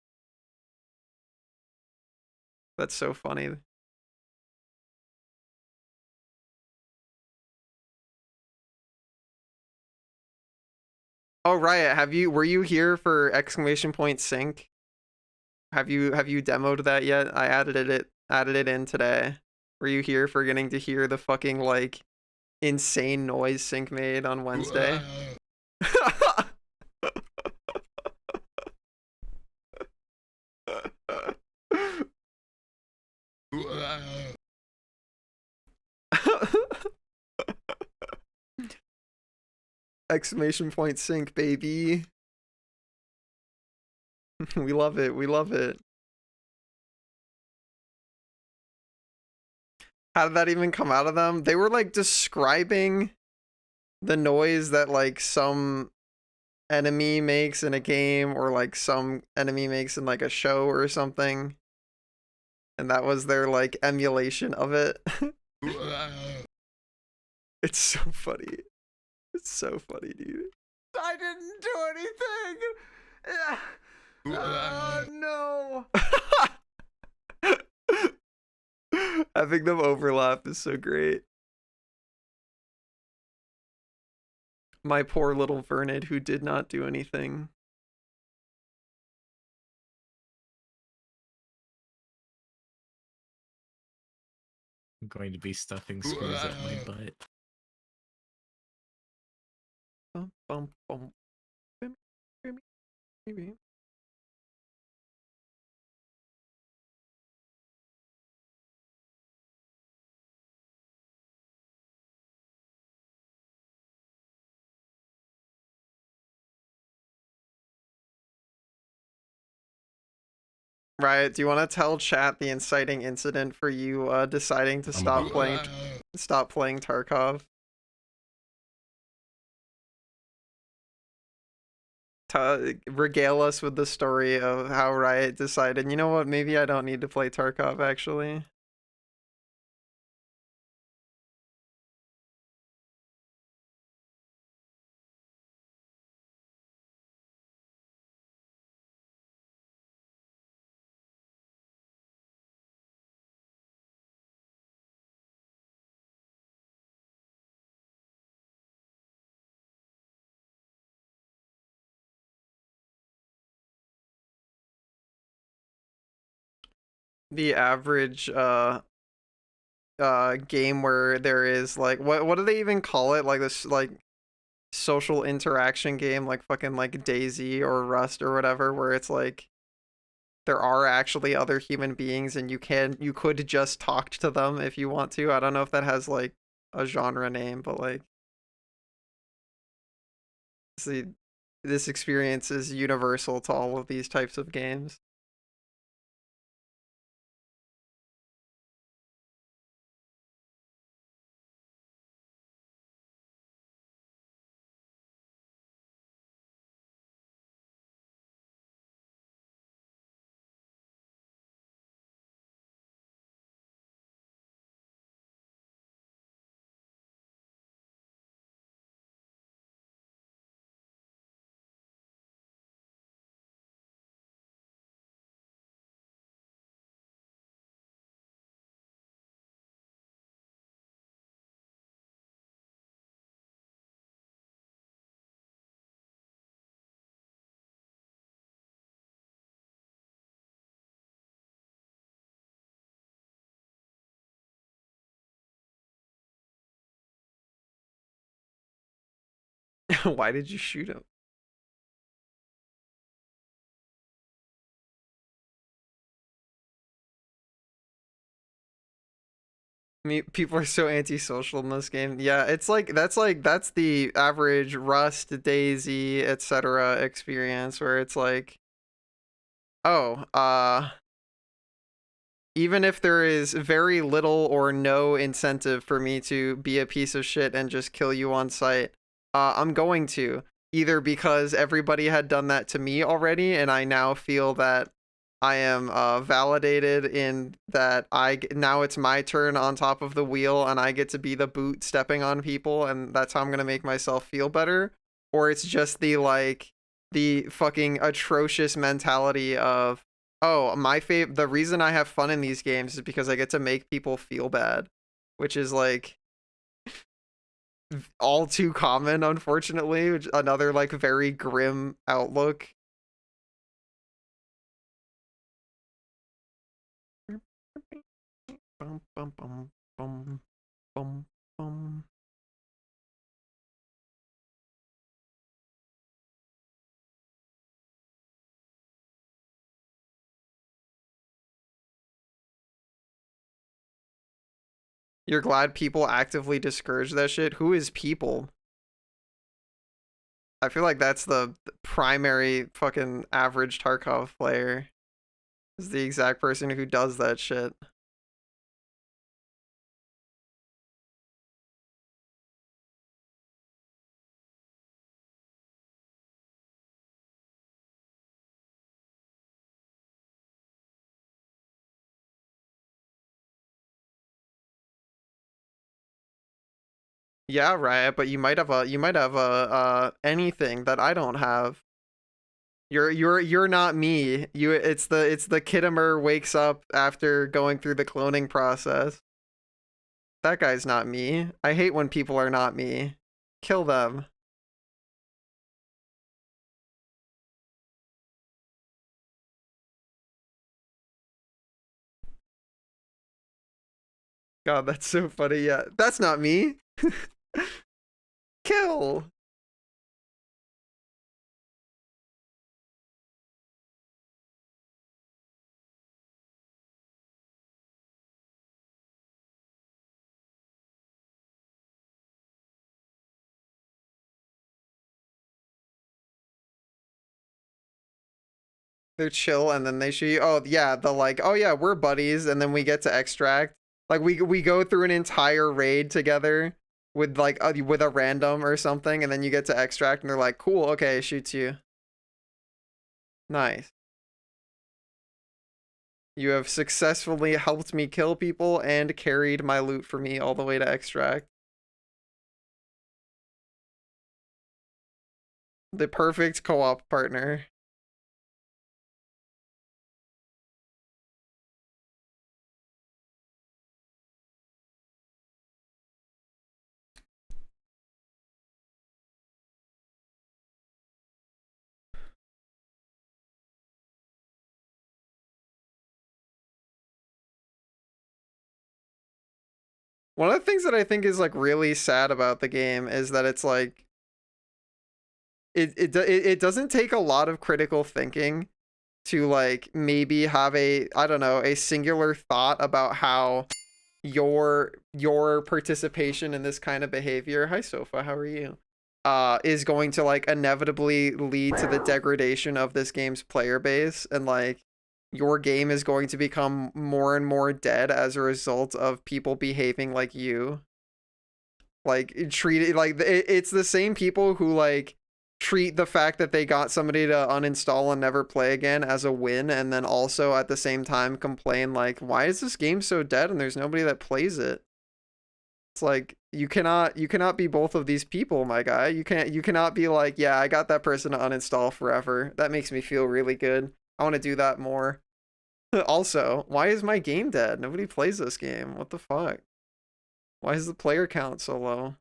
That's so funny. Oh Riot, were you here for exclamation point sync? Have you demoed that yet? I added it in today. Were you here for getting to hear the fucking like insane noise sync made on Wednesday? Exclamation point sync, baby. We love it. We love it. How did that even come out of them? They were like describing the noise that like some enemy makes in a game or like some enemy makes in like a show or something. And that was their like emulation of it. It's so funny. It's so funny, dude. I didn't do anything. No. Having them overlap is so great. My poor little Vernid who did not do anything. I'm going to be stuffing screws up my butt. Bum, bum, bum. Maybe. Riot, do you want to tell chat the inciting incident for you deciding to stop playing Tarkov? Regale us with the story of how Riot decided, you know what, maybe I don't need to play Tarkov actually. The average game where there is like what do they even call it, like this like social interaction game like fucking like DayZ or Rust or whatever, where it's like there are actually other human beings and you could just talk to them if you want to. I don't know if that has like a genre name, but like See, this experience is universal to all of these types of games. Why did you shoot him? People are so antisocial in this game. Yeah, it's like that's the average Rust, Daisy, etc. experience where it's like, oh, even if there is very little or no incentive for me to be a piece of shit and just kill you on sight, I'm going to, either because everybody had done that to me already and I now feel that I am validated in that now it's my turn on top of the wheel and I get to be the boot stepping on people and that's how I'm gonna make myself feel better, or it's just the fucking atrocious mentality of, oh, the reason I have fun in these games is because I get to make people feel bad, which is like all too common, unfortunately. Which, another like very grim outlook. Bum, bum, bum, bum, bum, bum. You're glad people actively discourage that shit? Who is people? I feel like that's the primary fucking average Tarkov player. Is the exact person who does that shit. Yeah, right, but you might have a anything that I don't have. You're not me. It's the Kittimer wakes up after going through the cloning process. That guy's not me. I hate when people are not me. Kill them. God, that's so funny. Yeah, that's not me. Kill. They're chill and then they show you, oh yeah, the like, oh yeah, we're buddies, and then we get to extract. Like we go through an entire raid together with like with a random or something, and then you get to extract and they're like, cool, okay, shoots you. Nice. You have successfully helped me kill people and carried my loot for me all the way to extract. The perfect co-op partner. One of the things that I think is like really sad about the game is that it's like it doesn't take a lot of critical thinking to like maybe have a, I don't know, a singular thought about how your participation in this kind of behavior. Hi Sofa, how are you? is going to like inevitably lead to the degradation of this game's player base, and like your game is going to become more and more dead as a result of people behaving like you. Like treat it like it's the same people who like treat the fact that they got somebody to uninstall and never play again as a win, and then also at the same time complain like, why is this game so dead and there's nobody that plays it? It's like you cannot be both of these people, my guy. You cannot be like, yeah, I got that person to uninstall forever. That makes me feel really good. I want to do that more. Also, why is my game dead? Nobody plays this game. What the fuck? Why is the player count so low?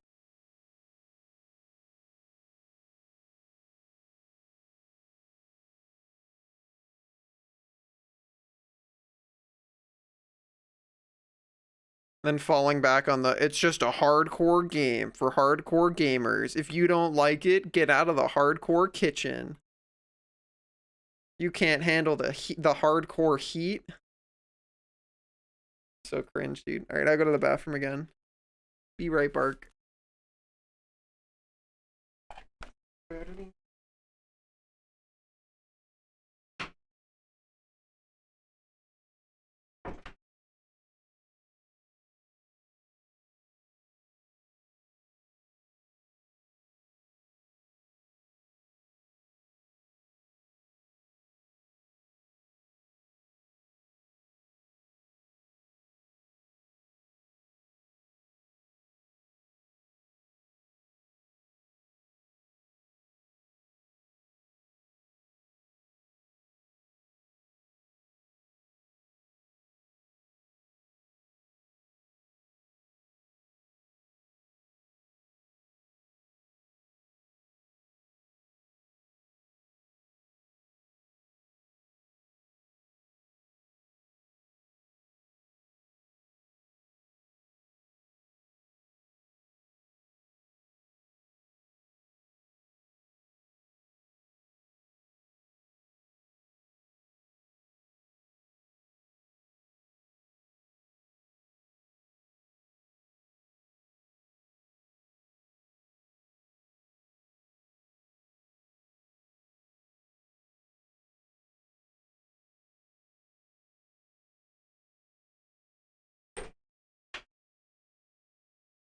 Then falling back on the, it's just a hardcore game for hardcore gamers. If you don't like it, get out of the hardcore kitchen. You can't handle the hardcore heat. So cringe, dude. All right, I go to the bathroom again. Be right back.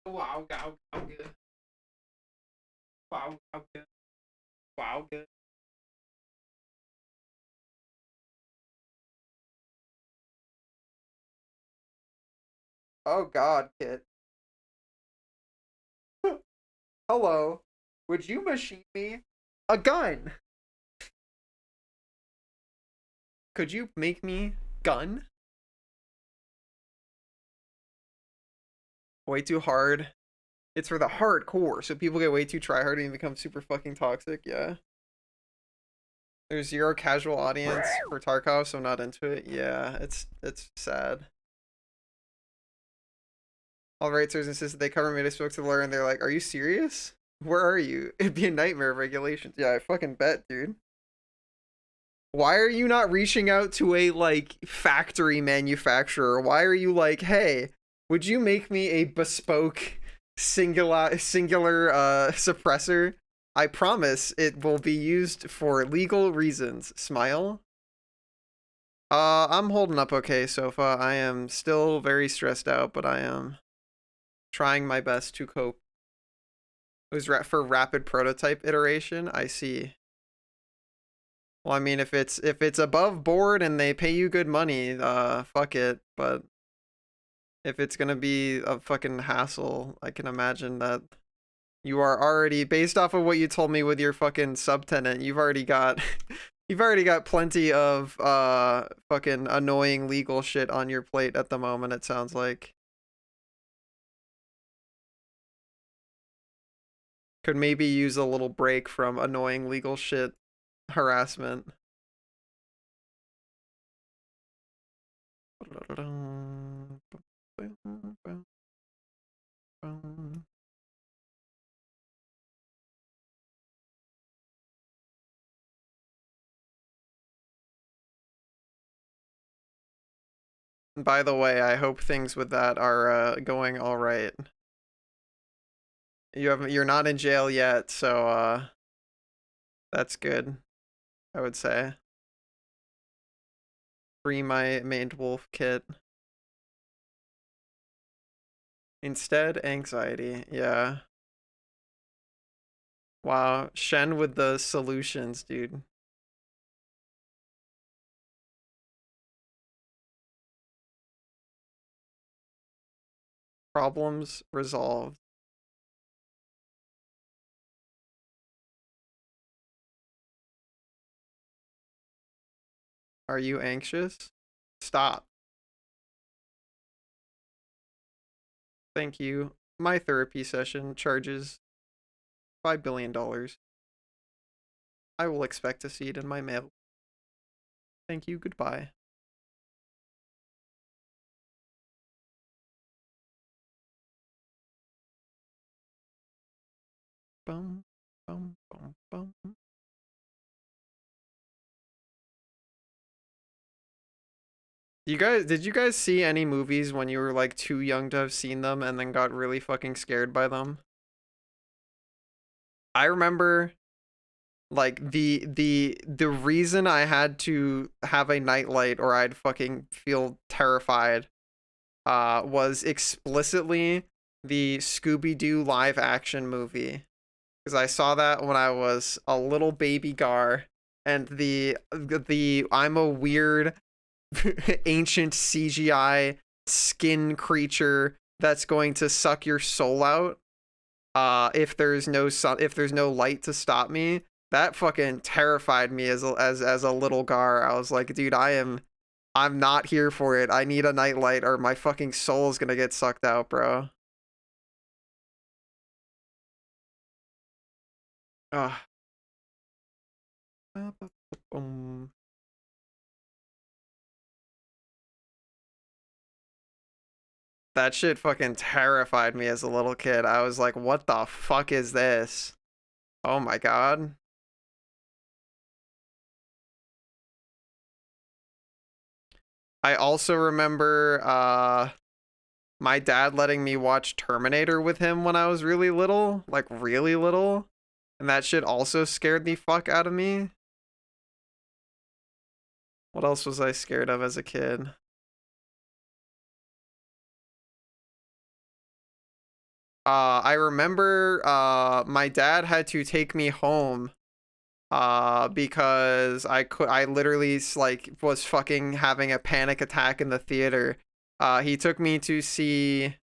Wow, wow, wow, good. Wow, wow, good. Wow, good. Oh God, kid. Hello. Would you machine me a gun? Could you make me gun? Way too hard. It's for the hardcore, so people get way too tryhard and become super fucking toxic. Yeah. There's zero casual audience for Tarkov, so I'm not into it. Yeah, it's sad. All righters insist that they cover me. I spoke to the lawyer and they're like, "Are you serious? Where are you? It'd be a nightmare of regulations." Yeah, I fucking bet, dude. Why are you not reaching out to a like factory manufacturer? Why are you like, "Hey, would you make me a bespoke singular suppressor? I promise it will be used for legal reasons." Smile. I'm holding up okay, Sofa. I am still very stressed out, but I am trying my best to cope. It was for rapid prototype iteration. I see. Well, I mean, if it's above board and they pay you good money, fuck it. But if it's gonna be a fucking hassle, I can imagine that you are already, based off of what you told me with your fucking subtenant, you've already got you've already got plenty of fucking annoying legal shit on your plate at the moment, it sounds like. Could maybe use a little break from annoying legal shit harassment. By the way, I hope things with that are going all right. You're not in jail yet, so that's good, I would say. Free my maned wolf kit. Instead, anxiety. Yeah. Wow, Shen with the solutions, dude. Problems resolved. Are you anxious? Stop. Thank you. My therapy session charges $5 billion. I will expect to see it in my mail. Thank you, goodbye. Bum, bum, bum, bum. Did you guys see any movies when you were like too young to have seen them and then got really fucking scared by them? I remember like the reason I had to have a nightlight or I'd fucking feel terrified was explicitly the Scooby-Doo live action movie, because I saw that when I was a little baby Gar, and the I'm a weird ancient CGI skin creature that's going to suck your soul out if there's no light to stop me. That fucking terrified me as a little Gar. I was like, dude, I'm not here for it. I need a nightlight or my fucking soul is gonna get sucked out, bro. Ugh. That shit fucking terrified me as a little kid. I was like, what the fuck is this? Oh my god. I also remember my dad letting me watch Terminator with him when I was really little, like really little, and that shit also scared the fuck out of me. What else was I scared of as a kid? I remember my dad had to take me home because I literally like was fucking having a panic attack in the theater. He took me to see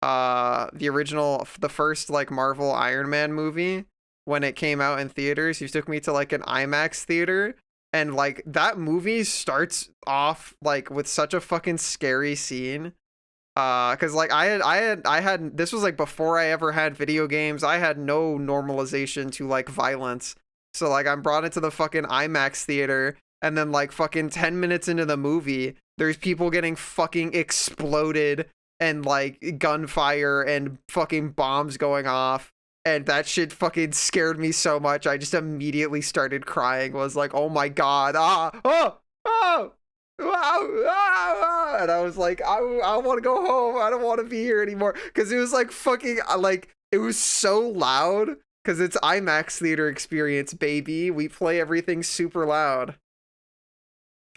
the first like Marvel Iron Man movie when it came out in theaters. He took me to like an IMAX theater, and like that movie starts off like with such a fucking scary scene. Cause like I had this was like before I ever had video games. I had no normalization to like violence. So like I'm brought into the fucking IMAX theater, and then like fucking 10 minutes into the movie, there's people getting fucking exploded and like gunfire and fucking bombs going off. And that shit fucking scared me so much. I just immediately started crying. Was like, oh my god, oh. And I was like, I want to go home. I don't want to be here anymore. Because it was like fucking, like, it was so loud. Because it's IMAX theater experience, baby. We play everything super loud.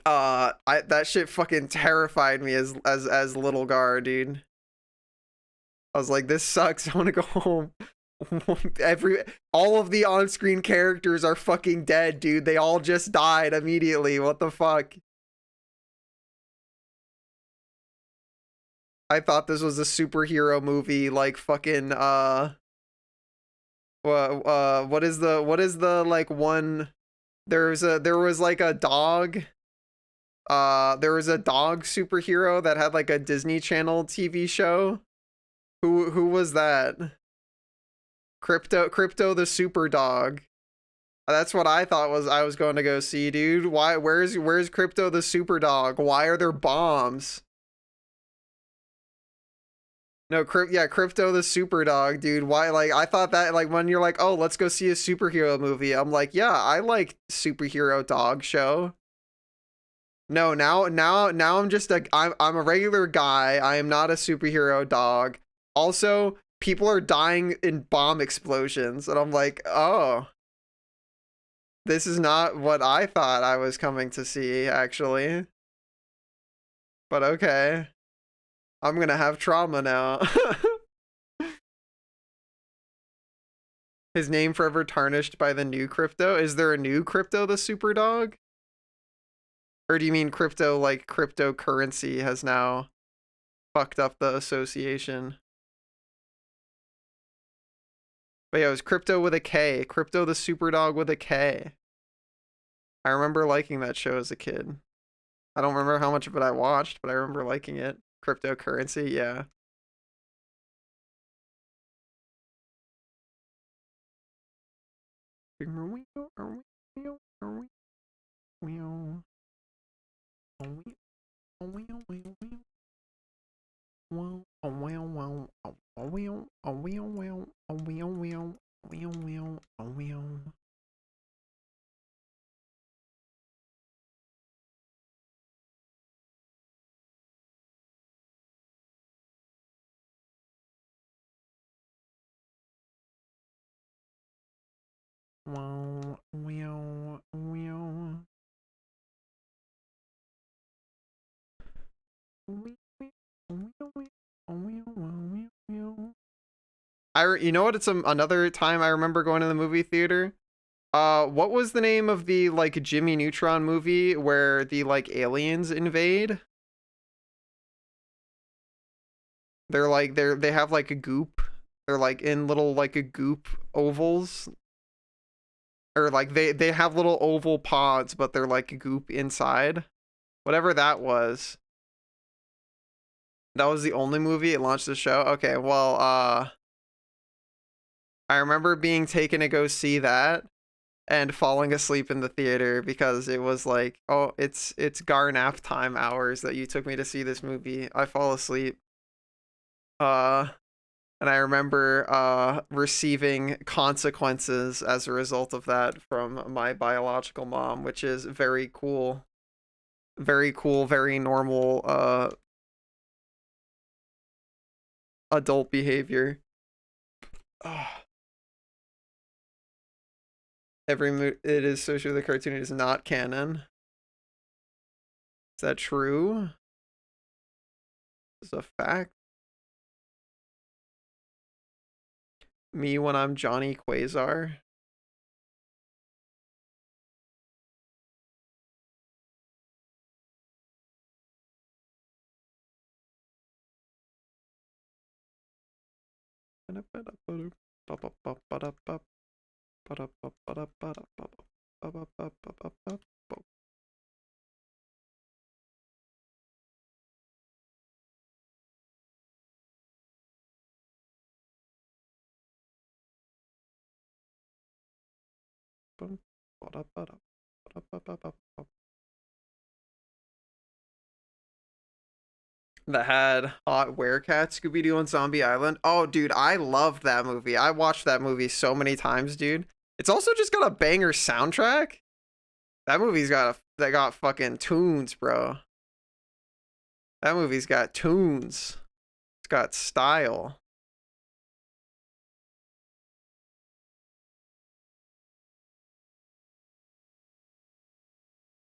That shit fucking terrified me as little Gar, dude. I was like, this sucks. I want to go home. All of the on-screen characters are fucking dead, dude. They all just died immediately. What the fuck? I thought this was a superhero movie, like fucking what is the like one, there was like a dog, there was a dog superhero that had like a Disney Channel TV show. Who was that? Crypto the super dog. That's what I thought I was going to go see, dude. Where's Crypto the super dog? Why are there bombs? No, Crypto the super dog, dude. Why? Like, I thought that, like, when you're like, oh, let's go see a superhero movie, I'm like, yeah, I like superhero dog show. No, now I'm just I'm a regular guy. I am not a superhero dog. Also, people are dying in bomb explosions, and I'm like, oh, this is not what I thought I was coming to see, actually. But okay. I'm gonna have trauma now. His name forever tarnished by the new crypto. Is there a new crypto, the super dog? Or do you mean crypto like cryptocurrency has now fucked up the association? But yeah, it was crypto with a K. Crypto the super dog with a K. I remember liking that show as a kid. I don't remember how much of it I watched, but I remember liking it. Cryptocurrency, yeah. You know what? It's another time I remember going to the movie theater. What was the name of the like Jimmy Neutron movie where the like aliens invade? They're like they have like a goop. They're like in little like a goop ovals. Or like they have little oval pods, but they're like goop inside. Whatever that was. That was the only movie it launched the show. Okay, well, I remember being taken to go see that and falling asleep in the theater because it was like, oh, it's gar nap time hours that you took me to see this movie. I fall asleep. And I remember receiving consequences as a result of that from my biological mom, which is very cool. Very cool, very normal adult behavior. It is associated with the cartoon. It is not canon. Is that true? Is a fact. Me when I'm Johnny Quasar. That had Hot Werecat, Scooby-Doo, and Zombie Island. Oh, dude, I loved that movie. I watched that movie so many times, dude. It's also just got a banger soundtrack. That movie's got fucking tunes, bro. That movie's got tunes. It's got style.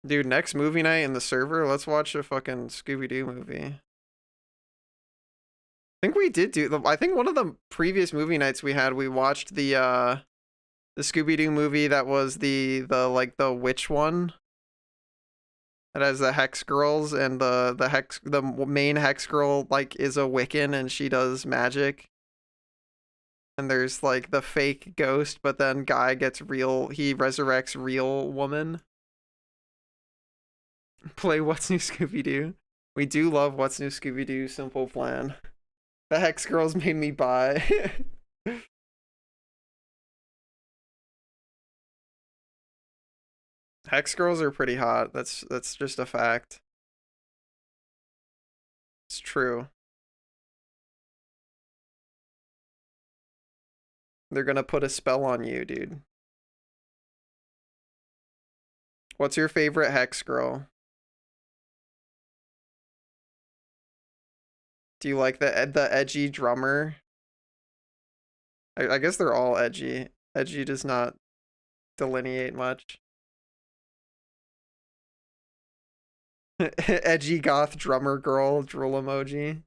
Dude, next movie night in the server, let's watch a fucking Scooby-Doo movie. I think we did I think one of the previous movie nights we had, we watched the Scooby-Doo movie that was the like the witch one. It has the hex girls and the main hex girl like is a Wiccan and she does magic. And there's like the fake ghost, but then guy gets real, he resurrects real woman. Play What's New Scooby-Doo. We do love What's New Scooby-Doo, Simple Plan. The hex girls made me buy. Hex girls are pretty hot. That's just a fact. It's true. They're gonna put a spell on you, dude. What's your favorite hex girl? Do you like the edgy drummer? I guess they're all edgy. Edgy does not delineate much. Edgy goth drummer girl drool emoji.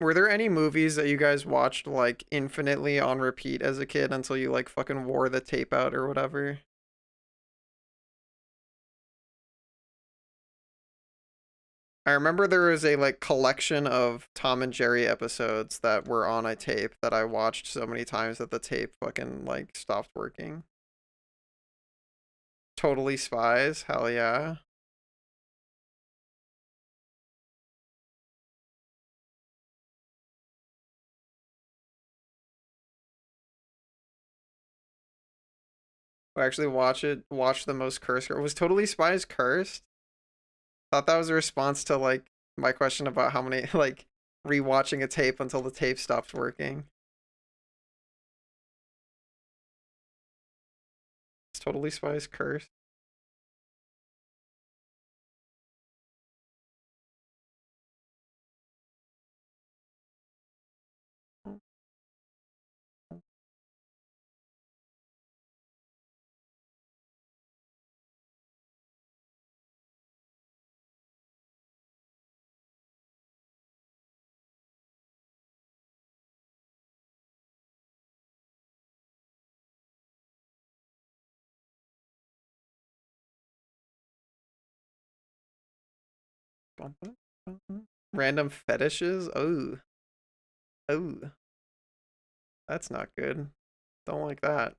Were there any movies that you guys watched like infinitely on repeat as a kid until you like fucking wore the tape out or whatever? I remember there was a like collection of Tom and Jerry episodes that were on a tape that I watched so many times that the tape fucking like stopped working. Totally Spies, hell yeah. I actually watch the most cursed. Was Totally Spies cursed? Thought that was a response to like my question about how many like rewatching a tape until the tape stopped working. It's Totally Spies cursed. Random fetishes? Oh. Oh. That's not good. Don't like that.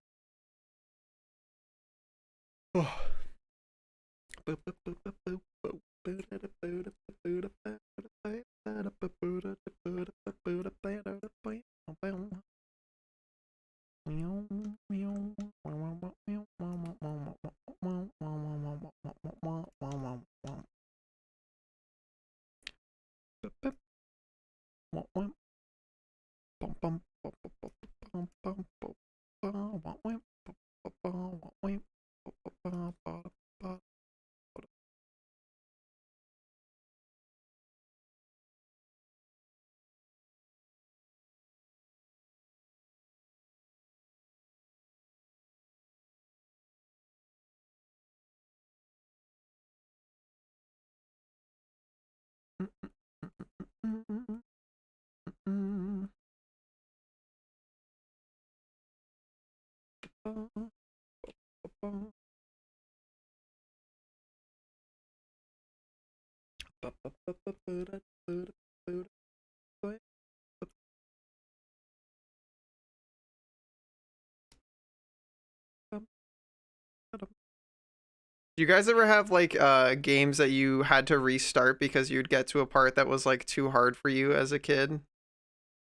Do you guys ever have like games that you had to restart because you'd get to a part that was like too hard for you as a kid?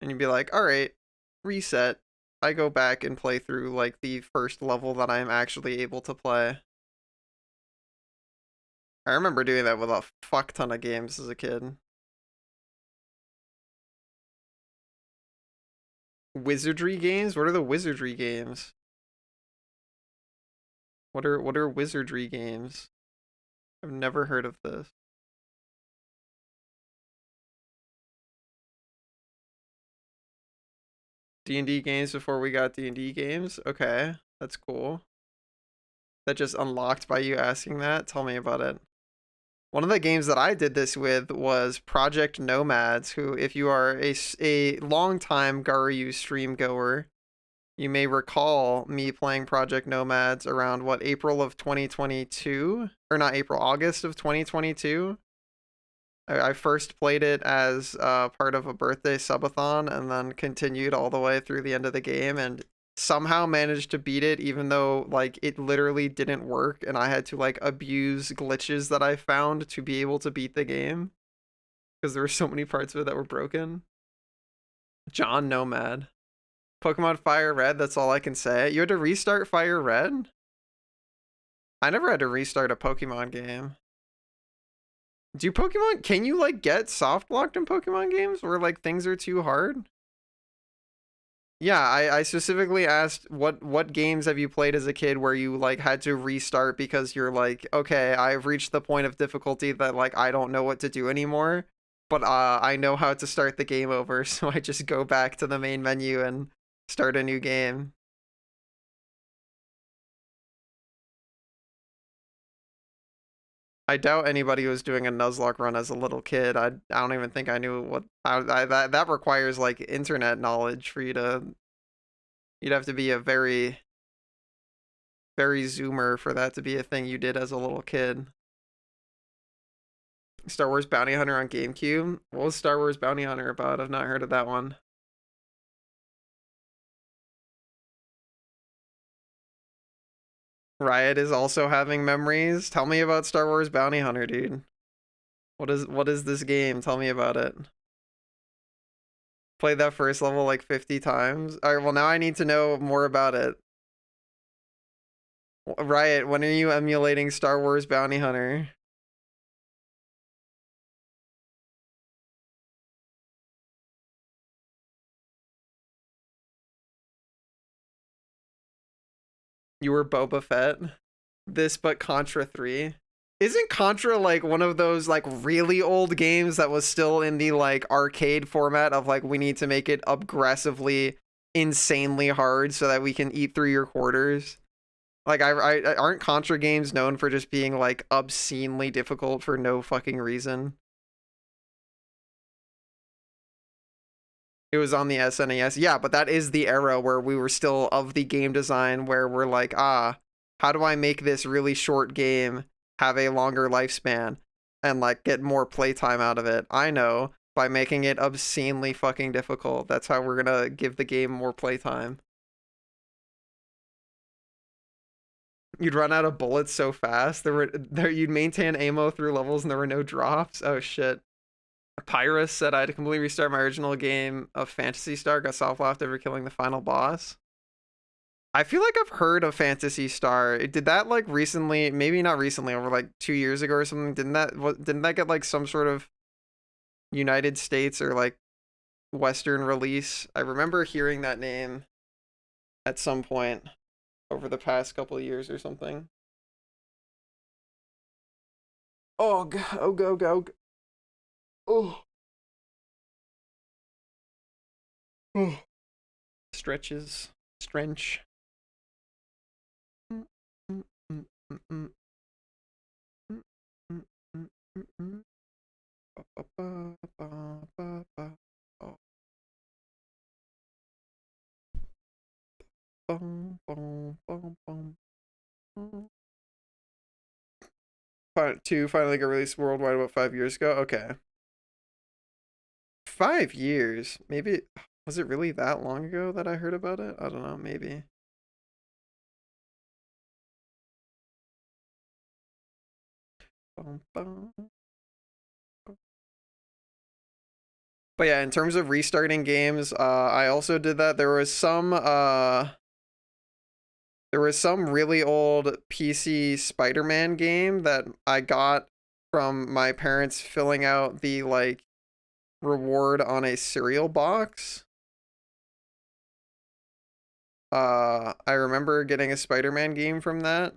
And you'd be like, all right, reset. I go back and play through like the first level that I'm actually able to play. I remember doing that with a fuck ton of games as a kid. Wizardry games? What are the wizardry games? What are wizardry games? I've never heard of this. D&D games before we got D&D games? Okay, that's cool. That just unlocked by you asking that? Tell me about it. One of the games that I did this with was Project Nomads, who, if you are a long-time Garyu stream goer, you may recall me playing Project Nomads around, what, April of 2022? Or not April, August of 2022? I first played it as part of a birthday subathon and then continued all the way through the end of the game and somehow managed to beat it even though like it literally didn't work and I had to like abuse glitches that I found to be able to beat the game because there were so many parts of it that were broken. John Nomad. Pokemon Fire Red, that's all I can say. You had to restart Fire Red? I never had to restart a Pokemon game. Do Pokemon, can you like get soft locked in Pokemon games where like things are too hard? Yeah, I specifically asked what games have you played as a kid where you like had to restart because you're like, okay, I've reached the point of difficulty that like I don't know what to do anymore, but I know how to start the game over, so I just go back to the main menu and start a new game. I doubt anybody was doing a Nuzlocke run as a little kid. I don't even think I knew what that requires like internet knowledge for you to. You'd have to be a very zoomer for that to be a thing you did as a little kid. Star Wars Bounty Hunter on GameCube. What was Star Wars Bounty Hunter about? I've not heard of that one. Riot is also having memories. Tell me about Star Wars Bounty Hunter, dude. What is this game? Tell me about it. Played that first level like 50 times. All right, well now I need to know more about it. Riot, when are you emulating Star Wars Bounty Hunter? You were Boba Fett. This but Contra 3. Isn't Contra like one of those like really old games that was still in the like arcade format of like we need to make it aggressively insanely hard so that we can eat through your quarters? Like I aren't Contra games known for just being like obscenely difficult for no fucking reason? It was on the SNES. Yeah, but that is the era where we were still of the game design where we're like, how do I make this really short game have a longer lifespan and like get more playtime out of it? I know, by making it obscenely fucking difficult. That's how we're gonna give the game more playtime. You'd run out of bullets so fast. You'd maintain ammo through levels and there were no drops. Oh shit. Pyrus said I had to completely restart my original game of Phantasy Star, got soft locked over killing the final boss. I feel like I've heard of Phantasy Star. Did that like recently, maybe not recently, over like 2 years ago or something? Didn't that get like some sort of United States or like Western release? I remember hearing that name at some point over the past couple of years or something. Oh, oh, go, go. Oh. Oh. Stretches. Strench. Part 2 finally got released worldwide about 5 years ago. Okay. 5 years? Maybe, was it really that long ago that I heard about it? I don't know, maybe. Bum, bum. But yeah, in terms of restarting games, I also did that. There was some really old PC Spider-Man game that I got from my parents filling out the like reward on a cereal box. I remember getting a Spider-Man game from that.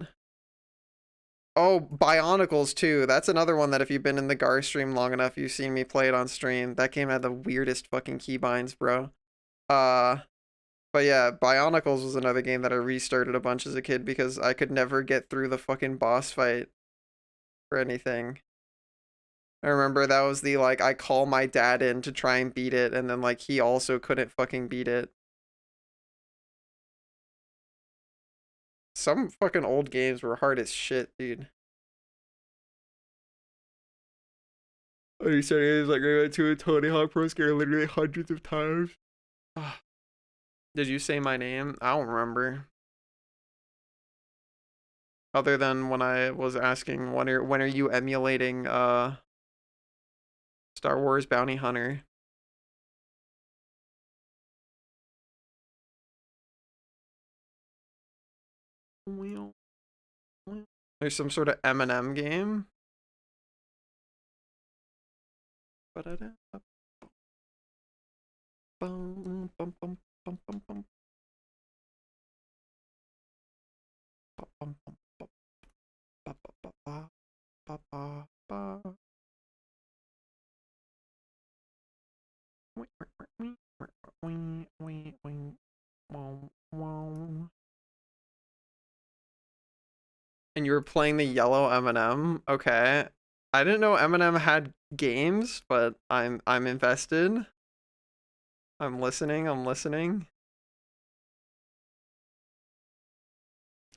Oh, Bionicles too. That's another one that if you've been in the Gar stream long enough, you've seen me play it on stream. That game had the weirdest fucking keybinds, bro. Uh, but yeah, Bionicles was another game that I restarted a bunch as a kid because I could never get through the fucking boss fight for anything. I remember that was the like I call my dad in to try and beat it, and then like he also couldn't fucking beat it. Some fucking old games were hard as shit, dude. I restarted like I went to a Tony Hawk Pro Skater literally hundreds of times. Did you say my name? I don't remember. Other than when I was asking when are you emulating Star Wars Bounty Hunter? There's some sort of Eminem game. And you were playing the yellow Eminem. Okay. I didn't know Eminem had games, but I'm invested. I'm listening.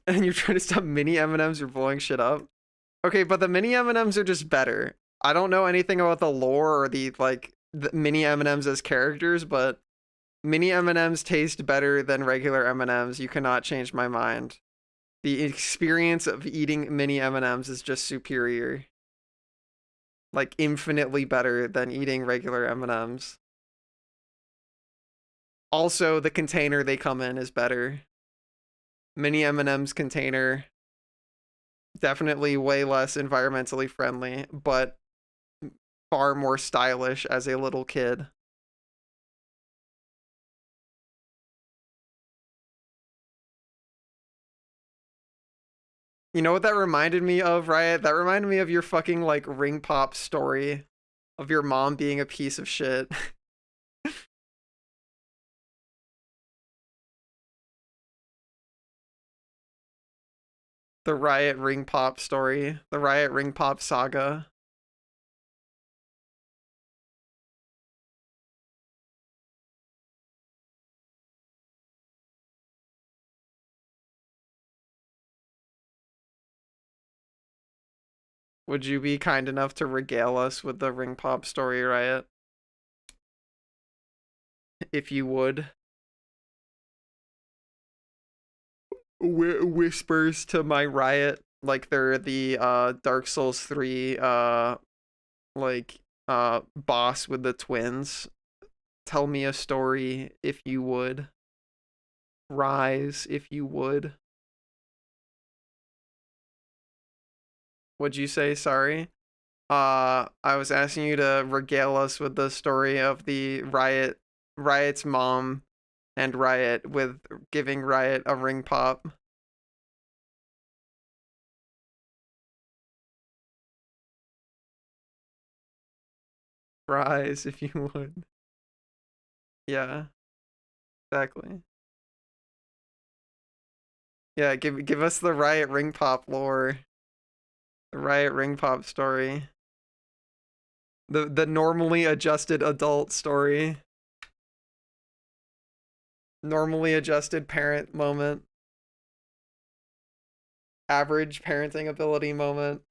And you're trying to stop mini M&Ms, you're blowing shit up. Okay, but the mini M&Ms are just better. I don't know anything about the lore or the like the mini M&Ms as characters, but mini M&Ms taste better than regular M&Ms. You cannot change my mind. The experience of eating mini M&Ms is just superior. Like infinitely better than eating regular M&Ms. Also, the container they come in is better. Mini M&Ms container, definitely way less environmentally friendly, but far more stylish as a little kid. You know what that reminded me of, Riot? That reminded me of your fucking like ring pop story of your mom being a piece of shit. The Riot ring pop story, the Riot ring pop saga. Would you be kind enough to regale us with the ring pop story, Riot? If you would. Whispers to my Riot like they're the Dark Souls 3 like boss with the twins. Tell me a story if you would. Rise if you would. What'd you say? Sorry. I was asking you to regale us with the story of the Riot's mom and Riot with giving Riot a ring pop. Rise if you would. Yeah, exactly. Yeah, give us the Riot ring pop lore. The Riot ring pop story. The normally adjusted adult story. Normally adjusted parent moment. Average parenting ability moment.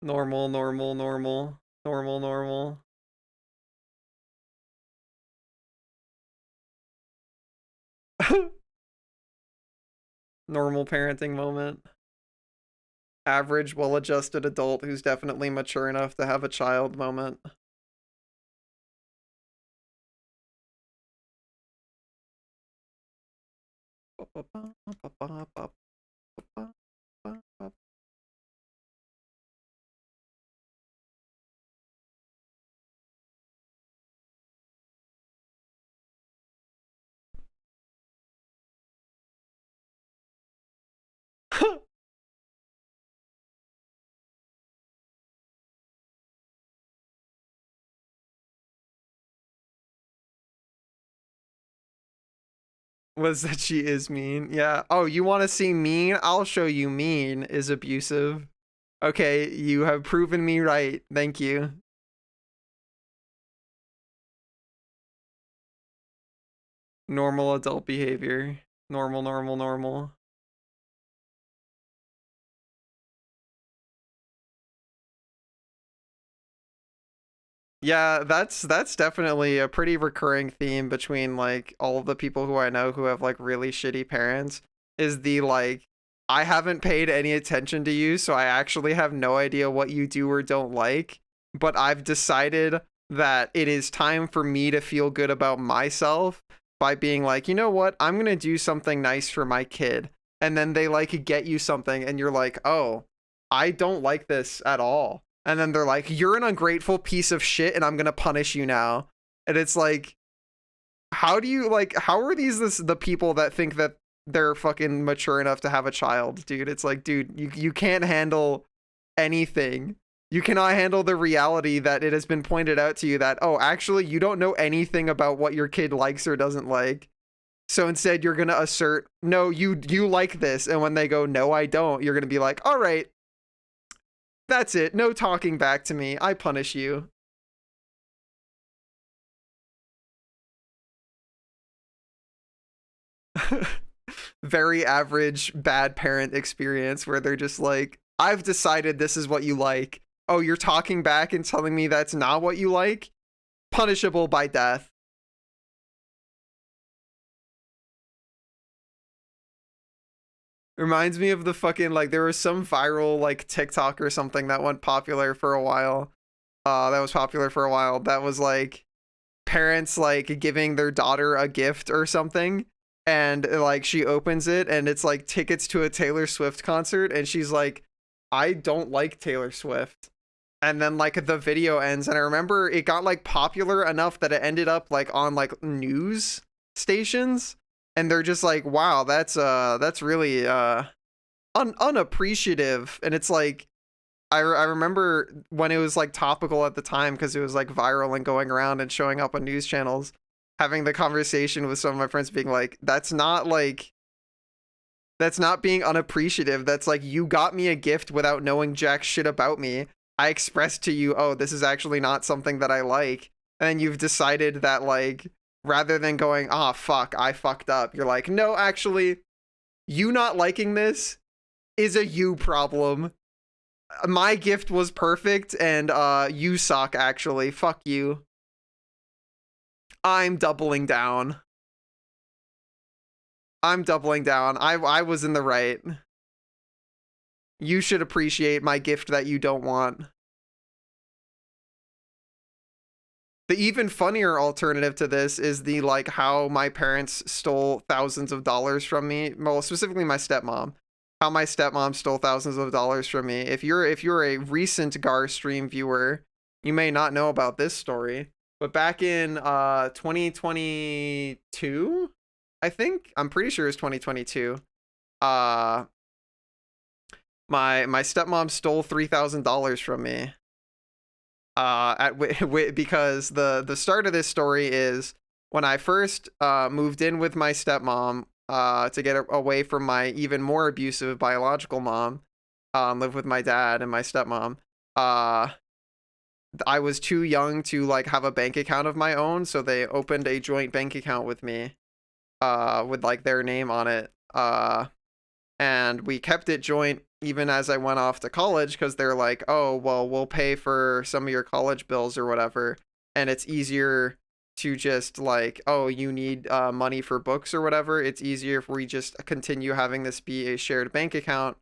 Normal, normal, normal, normal, normal. Normal parenting moment. Average, well-adjusted adult who's definitely mature enough to have a child moment. Was that she is mean? Yeah. Oh, you want to see mean? I'll show you mean is abusive. Okay, you have proven me right. Thank you. Normal adult behavior. Normal, normal, normal. Yeah, that's definitely a pretty recurring theme between like all of the people who I know who have like really shitty parents is the like I haven't paid any attention to you, so I actually have no idea what you do or don't like, but I've decided that it is time for me to feel good about myself by being like, "You know what? I'm going to do something nice for my kid." And then they like get you something and you're like, "Oh, I don't like this at all." And then they're like, "You're an ungrateful piece of shit and I'm going to punish you now." And it's like, how do you like how are the people that think that they're fucking mature enough to have a child, dude? It's like, dude, you can't handle anything. You cannot handle the reality that it has been pointed out to you that, oh, actually you don't know anything about what your kid likes or doesn't like. So instead you're going to assert, "No, you like this." And when they go, "No, I don't," you're going to be like, "All right, that's it. No talking back to me. I punish you." Very average bad parent experience where they're just like, "I've decided this is what you like. Oh, you're talking back and telling me that's not what you like? Punishable by death." Reminds me of the fucking like there was some viral like TikTok or something that went popular for a while. That was popular for a while. That was like parents like giving their daughter a gift or something, and like she opens it and it's like tickets to a Taylor Swift concert and she's like, "I don't like Taylor Swift." And then like the video ends and I remember it got like popular enough that it ended up like on like news stations, and they're just like, "Wow, that's really unappreciative." And it's like I remember when it was like topical at the time because it was like viral and going around and showing up on news channels, having the conversation with some of my friends being like, that's not being unappreciative. That's like, you got me a gift without knowing jack shit about me. I expressed to you, "Oh, this is actually not something that I like." And you've decided that like rather than going, "Ah, fuck, I fucked up," you're like, "No, actually, you not liking this is a you problem. My gift was perfect and you suck actually. Fuck you. I'm doubling down. I'm doubling down. I was in the right. You should appreciate my gift that you don't want." The even funnier alternative to this is the like how my parents stole thousands of dollars from me. Well, specifically my stepmom. How my stepmom stole thousands of dollars from me. If you're a recent Gar stream viewer, you may not know about this story. But back in 2022, I think, I'm pretty sure it's 2022. Uh my stepmom stole $3,000 from me. Because the start of this story is when I first moved in with my stepmom to get away from my even more abusive biological mom, live with my dad and my stepmom. I was too young to like have a bank account of my own, so they opened a joint bank account with me, with like their name on it. And we kept it joint even as I went off to college because they're like, oh, well, we'll pay for some of your college bills or whatever. And it's easier to just like, oh, you need money for books or whatever. It's easier if we just continue having this be a shared bank account,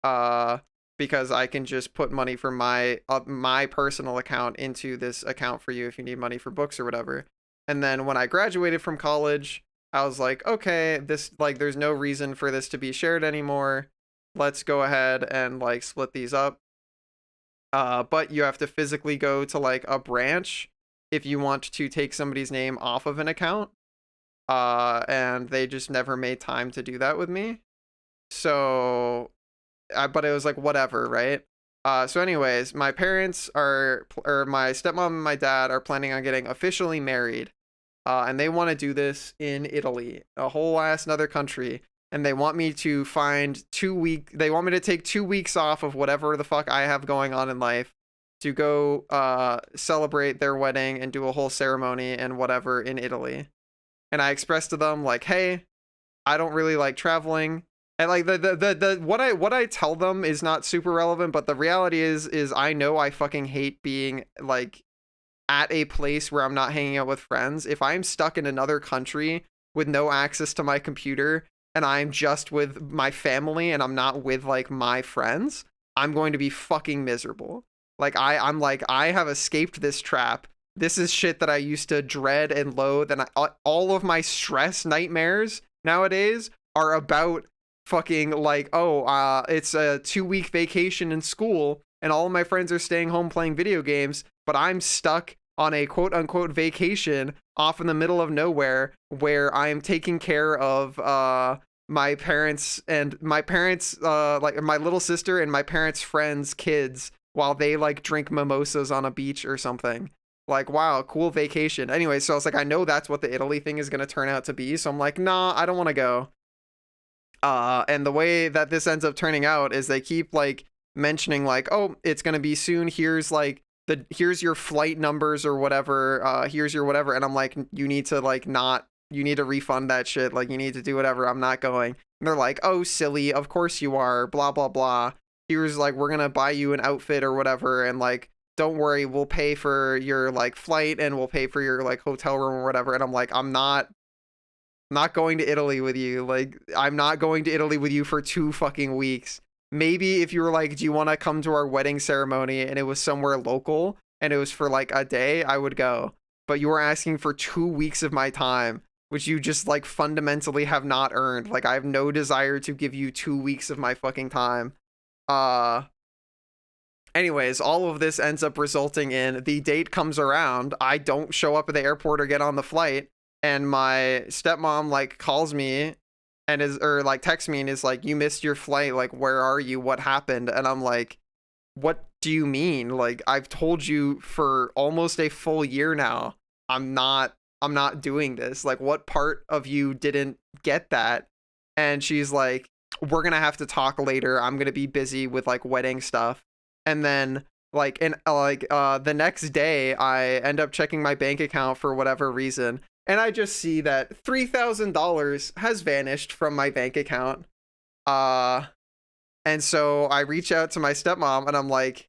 because I can just put money from my personal account into this account for you if you need money for books or whatever. And then when I graduated from college, I was like, okay, this like there's no reason for this to be shared anymore. Let's go ahead and like split these up. But you have to physically go to like a branch if you want to take somebody's name off of an account. And they just never made time to do that with me. So, but it was like, whatever, right? So anyways, my parents or my stepmom and my dad are planning on getting officially married. And they want to do this in Italy, a whole ass another country. And they want me to they want me to take 2 weeks off of whatever the fuck I have going on in life to go celebrate their wedding and do a whole ceremony and whatever in Italy. And I expressed to them like, hey, I don't really like traveling. And like what I tell them is not super relevant, but the reality is I know I fucking hate being like at a place where I'm not hanging out with friends. If I'm stuck in another country with no access to my computer and I'm just with my family and I'm not with like my friends, I'm going to be fucking miserable. Like I'm like, I have escaped this trap. This is shit that I used to dread and loathe, and all of my stress nightmares nowadays are about fucking like, oh, it's a 2-week vacation in school and all of my friends are staying home playing video games, but I'm stuck on a quote unquote vacation off in the middle of nowhere where I am taking care of my parents like my little sister and my parents' friends' kids while they like drink mimosas on a beach or something. Like, wow, cool vacation. Anyway, so I was like, I know that's what the Italy thing is going to turn out to be. So I'm like, nah, I don't want to go. And the way that this ends up turning out is they keep like mentioning like, oh, it's going to be soon. Here's like here's your flight numbers or whatever. Here's your whatever. And I'm like, you need to refund that shit. Like, you need to do whatever. I'm not going. And they're like, oh, silly. Of course you are. Blah, blah, blah. Here's like, we're going to buy you an outfit or whatever. And like, don't worry, we'll pay for your like flight and we'll pay for your like hotel room or whatever. And I'm like, I'm not going to Italy with you. Like, I'm not going to Italy with you for 2 fucking weeks. Maybe if you were like, do you want to come to our wedding ceremony and it was somewhere local and it was for like a day, I would go. But you were asking for 2 weeks of my time, which you just like fundamentally have not earned. Like, I have no desire to give you 2 weeks of my fucking time. Anyways, all of this ends up resulting in the date comes around. I don't show up at the airport or get on the flight. And my stepmom like calls me and texts me and is like, you missed your flight. Like, where are you? What happened? And I'm like, what do you mean? Like, I've told you for almost a full year now, I'm not doing this. Like, what part of you didn't get that? And she's like, we're going to have to talk later. I'm going to be busy with like wedding stuff. And then the next day I end up checking my bank account for whatever reason. And I just see that $3,000 has vanished from my bank account. And so I reach out to my stepmom and I'm like,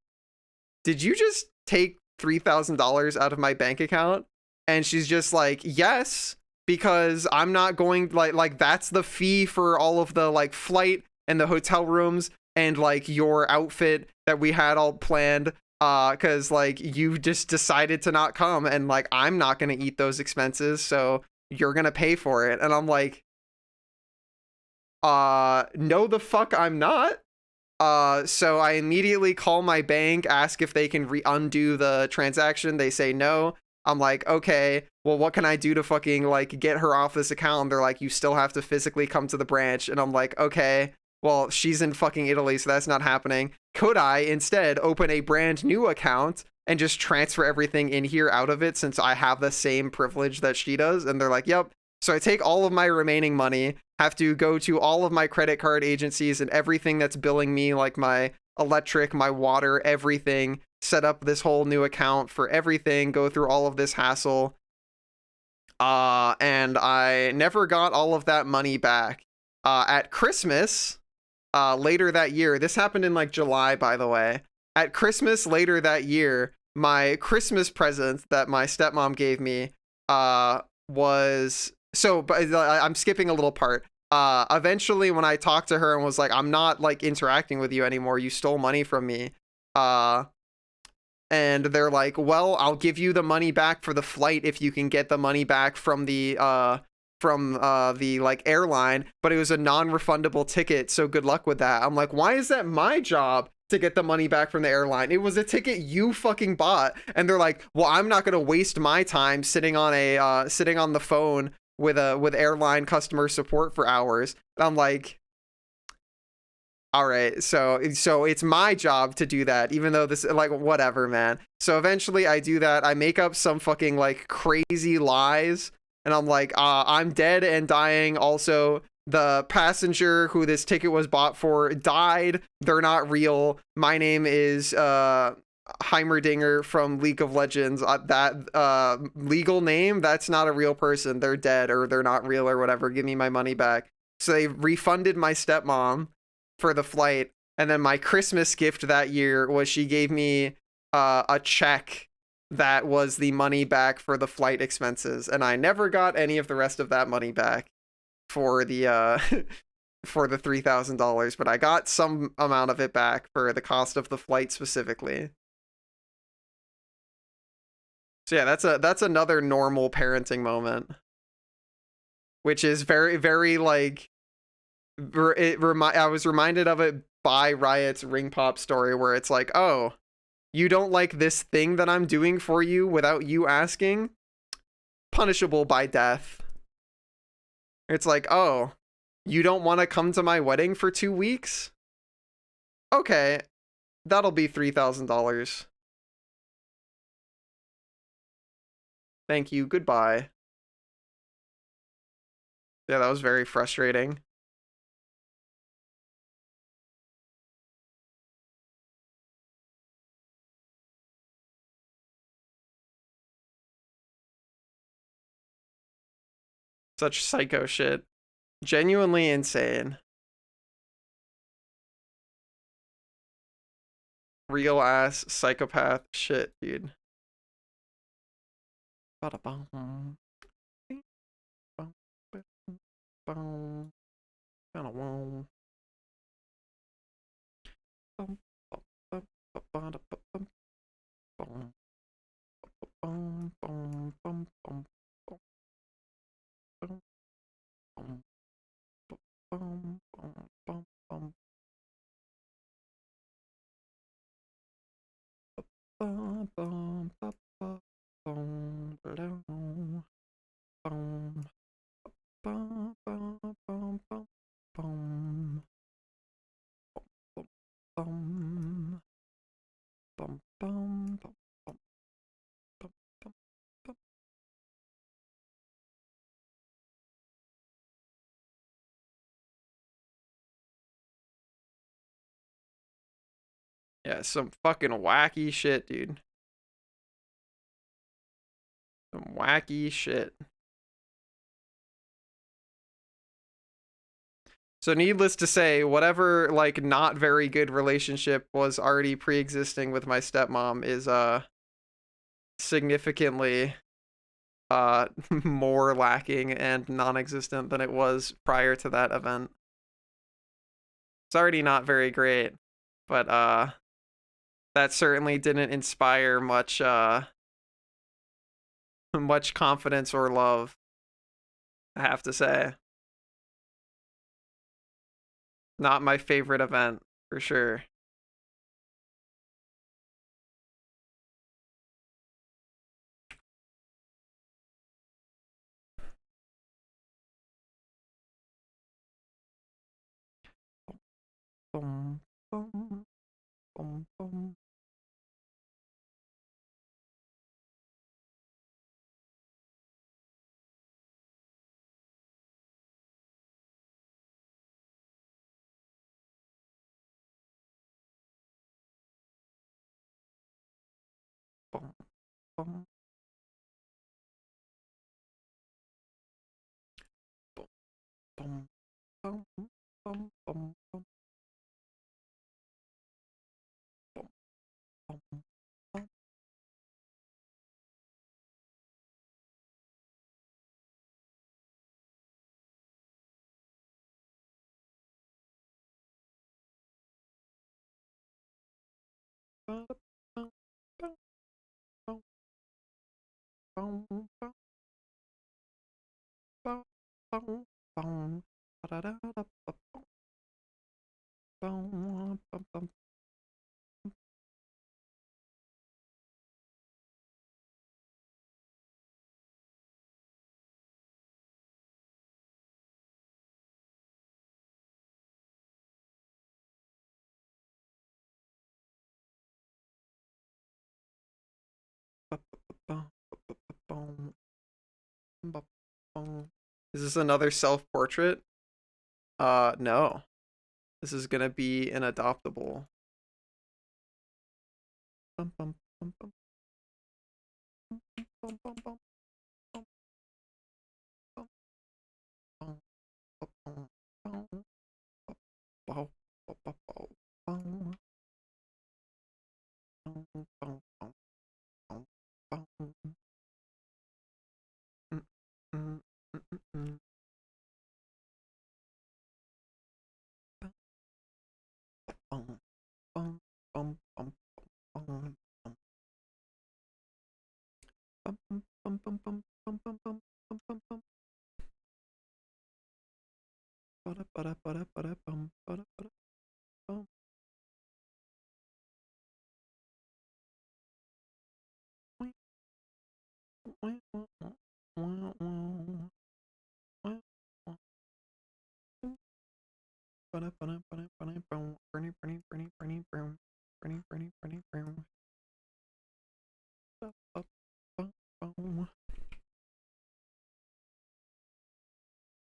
did you just take $3,000 out of my bank account? And she's just like, yes, because I'm not going like that's the fee for all of the like flight and the hotel rooms and like your outfit that we had all planned. Cause like you just decided to not come and like I'm not gonna eat those expenses, so you're gonna pay for it. And I'm like, no the fuck I'm not. So I immediately call my bank, ask if they can undo the transaction. They say no. I'm like, okay, well, what can I do to fucking like get her off this account? They're like, you still have to physically come to the branch. And I'm like, okay, well, she's in fucking Italy, so that's not happening. Could I instead open a brand new account and just transfer everything in here out of it since I have the same privilege that she does. And they're like, yep. So I take all of my remaining money, have to go to all of my credit card agencies and everything that's billing me, like my electric, my water, everything, set up this whole new account for everything, go through all of this hassle. And I never got all of that money back. At Christmas, later that year, this happened in like July, by the way. At Christmas later that year, my Christmas present that my stepmom gave me was so. But I'm skipping a little part. Eventually, when I talked to her and was like, "I'm not like interacting with you anymore. You stole money from me." And they're like, "Well, I'll give you the money back for the flight if you can get the money back from the like airline, but it was a non-refundable ticket, so good luck with that." I'm like, "Why is that my job to get the money back from the airline? It was a ticket you fucking bought." And they're like, "Well, I'm not going to waste my time sitting on the phone with airline customer support for hours." And I'm like, all right, so it's my job to do that, even though this, like, whatever, man. So eventually I do that. I make up some fucking like crazy lies, and I'm like, I'm dead and dying. Also, the passenger who this ticket was bought for died. They're not real. My name is Heimerdinger from League of Legends. That legal name, that's not a real person. They're dead, or they're not real, or whatever. Give me my money back. So they refunded my stepmom for the flight, and then my Christmas gift that year was she gave me a check that was the money back for the flight expenses, and I never got any of the rest of that money back for the for the $3,000, but I got some amount of it back for the cost of the flight specifically. So yeah, that's another normal parenting moment, which is very, very like I was reminded of it by Riot's Ring Pop story, where it's like, "Oh, you don't like this thing that I'm doing for you without you asking? Punishable by death." It's like, "Oh, you don't want to come to my wedding for 2 weeks? Okay, that'll be $3,000. Thank you, goodbye." Yeah, that was very frustrating. Such psycho shit. Genuinely insane. Real ass psychopath shit, dude. Ba-da-bum. Bum, ba-dum, bum, ba-da-wum. Bum, bum, bum, ba-ba-da-ba-bum, bum, bum, bum, bum, bum, bum, bum, bum, bum, bum, bum, bum, ba-bum, ba-ba, bum, ba-dum, bum, ba-ba, bum, bum, bum, bum, bum, bum, bum, bum, bum, bum. Yeah, some fucking wacky shit, dude. Some wacky shit. So needless to say, whatever like not very good relationship was already pre-existing with my stepmom is significantly more lacking and non-existent than it was prior to that event. It's already not very great, but that certainly didn't inspire much much confidence or love, I have to say. Not my favorite event for sure. Boom, boom, boom, boom. bum, bum, bum, bum, bum, bum, bum, bum, bum. Ba-da-bum, bum, bum, bum, bum, bum, bum, bum, ba-da-da-da-ba-bum, bum, bum, bum. Is this another self-portrait? No. This is gonna be an adoptable. Bum, bum, bum, bum, bum, bum, bum, bum, bum, bum, bum, bum, bow, bow, bow, bow, bow, bow, bow, bow, bow, bow. Mm, mm, mm, mm, bum, bum, bum, bum, bum, bum, bum, bum, bum, bum, bum, bum, bum, bum, bum, bum, bum. Ba-da, ba-da, ba-da, ba-da, bum, ba-da, ba-da, bum. I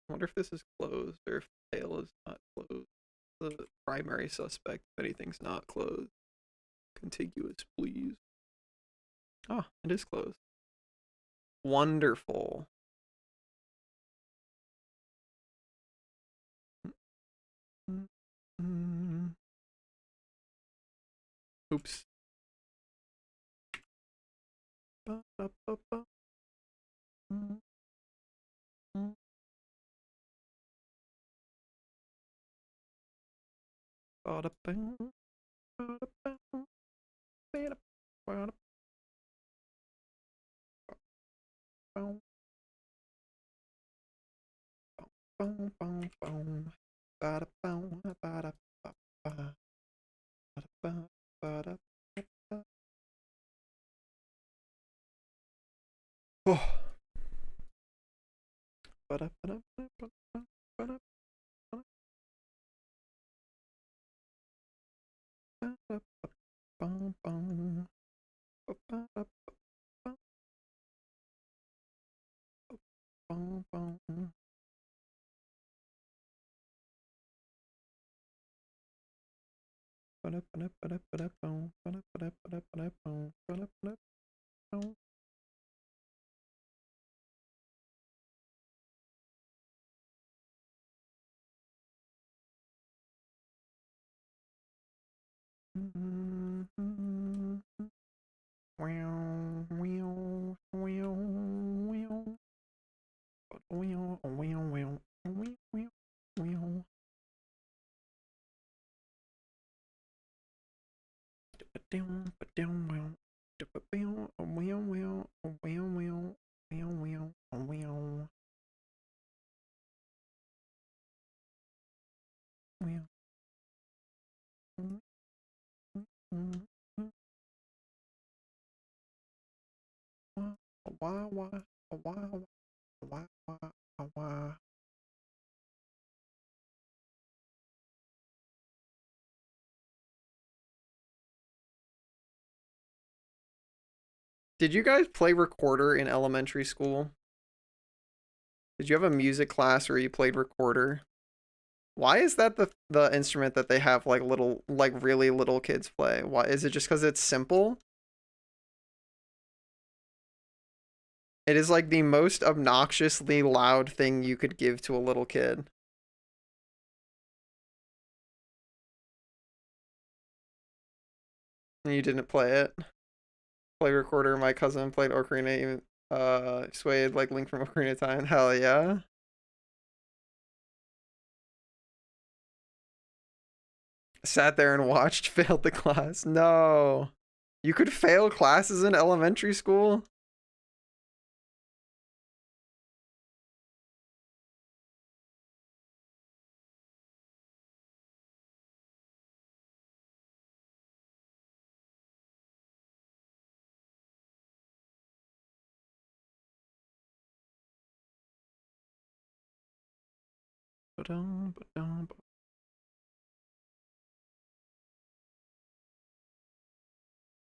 wonder if this is closed or if the tail is not closed. The primary suspect, if anything's not closed. Contiguous, please. Oh, it is closed. Wonderful. Oops. Oh. Did you guys play recorder in elementary school? Did you have a music class where you played recorder? Why is that the instrument that they have like really little kids play? Why is it just because it's simple? It is like the most obnoxiously loud thing you could give to a little kid. And you didn't play it. Play recorder, my cousin played Ocarina, even Swayed like Link from Ocarina of Time. Hell yeah. Sat there and watched, failed the class. No. You could fail classes in elementary school?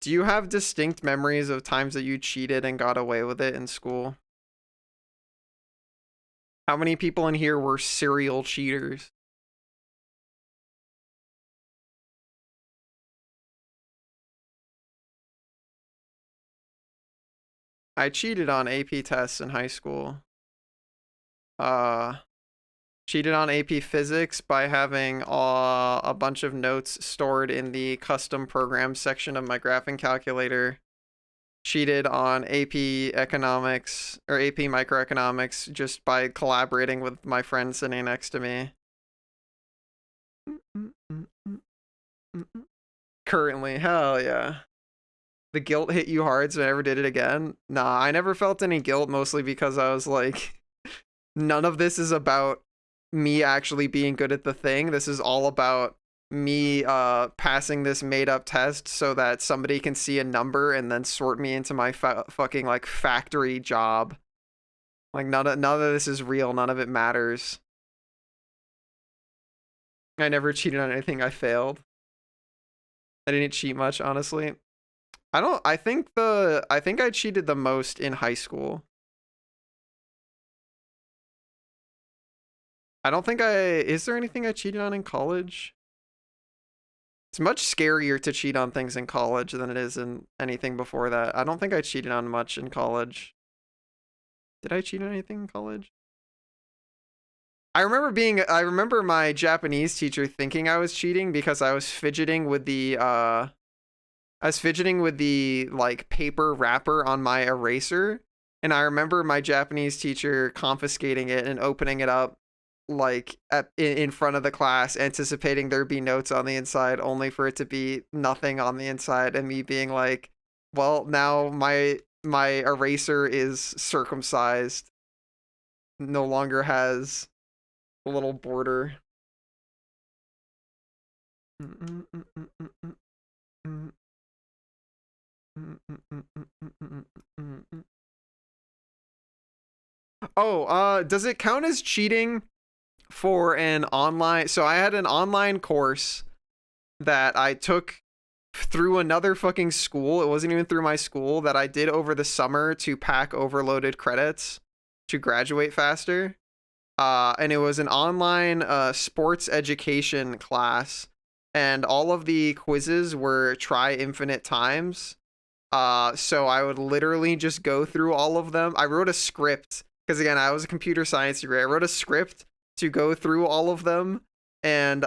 Do you have distinct memories of times that you cheated and got away with it in school? How many people in here were serial cheaters? I cheated on AP tests in high school. Cheated on AP Physics by having a bunch of notes stored in the custom programs section of my graphing calculator. Cheated on AP Economics or AP Microeconomics just by collaborating with my friend sitting next to me. Currently, hell yeah. The guilt hit you hard, so I never did it again. Nah, I never felt any guilt, mostly because I was like, none of this is about me actually being good at the thing. This is all about me passing this made up test so that somebody can see a number and then sort me into my fucking like factory job. Like none of this is real. None of it matters. I never cheated on anything. I failed. I didn't cheat much, honestly. I think I cheated the most in high school. I don't think is there anything I cheated on in college? It's much scarier to cheat on things in college than it is in anything before that. I don't think I cheated on much in college. Did I cheat on anything in college? I remember my Japanese teacher thinking I was cheating because I was fidgeting with the like paper wrapper on my eraser, and I remember my Japanese teacher confiscating it and opening it up like in front of the class, anticipating there'd be notes on the inside, only for it to be nothing on the inside, and me being like, well, now my eraser is circumcised, no longer has a little border. Oh, does it count as cheating for an online? So I had an online course that I took through another fucking school. It wasn't even through my school, that I did over the summer to pack overloaded credits to graduate faster. And it was an online sports education class, and all of the quizzes were try infinite times. So I would literally just go through all of them. I wrote a script because, again, I was a computer science degree. I wrote a script to go through all of them and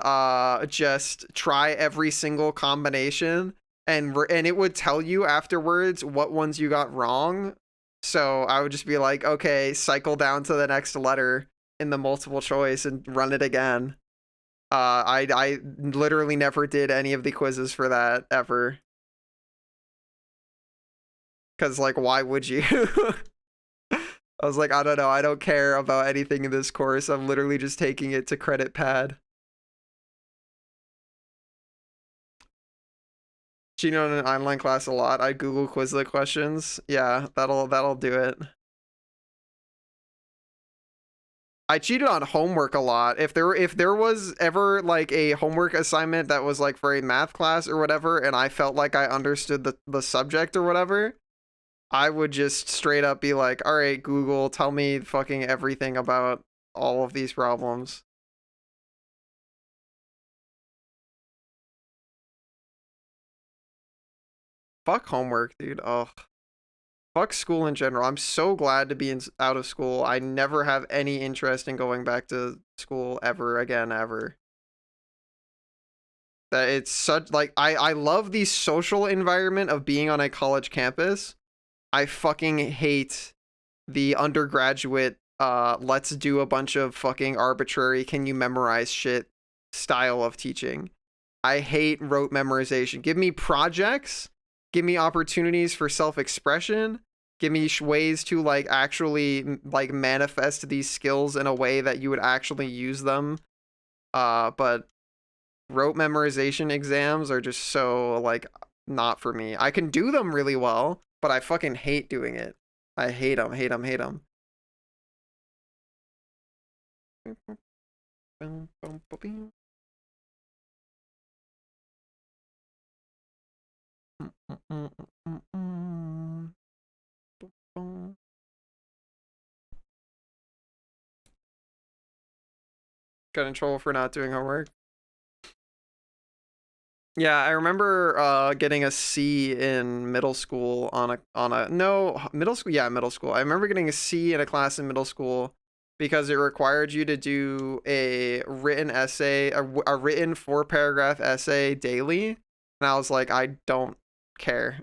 just try every single combination, and it would tell you afterwards what ones you got wrong. So I would just be like, okay, cycle down to the next letter in the multiple choice and run it again. I literally never did any of the quizzes for that ever. Cause like, why would you? I was like, I don't know. I don't care about anything in this course. I'm literally just taking it to credit pad. Cheating on an online class a lot. I Google Quizlet questions. Yeah, that'll do it. I cheated on homework a lot. If there was ever like a homework assignment that was like for a math class or whatever, and I felt like I understood the subject or whatever, I would just straight up be like, all right, Google, tell me fucking everything about all of these problems. Fuck homework, dude. Oh, fuck school in general. I'm so glad to be out of school. I never have any interest in going back to school ever again, ever. That it's such like I love the social environment of being on a college campus. I fucking hate the undergraduate let's do a bunch of fucking arbitrary can you memorize shit style of teaching. I hate rote memorization. Give me projects, give me opportunities for self-expression, give me ways to like actually like manifest these skills in a way that you would actually use them. But rote memorization exams are just so like not for me. I can do them really well, but I fucking hate doing it. I hate them, hate them, hate them. Got in trouble for not doing homework. Yeah, I remember getting a C in middle school on a no middle school. Yeah, middle school. I remember getting a C in a class in middle school because it required you to do a written essay, a written 4-paragraph essay daily, and I was like, I don't care.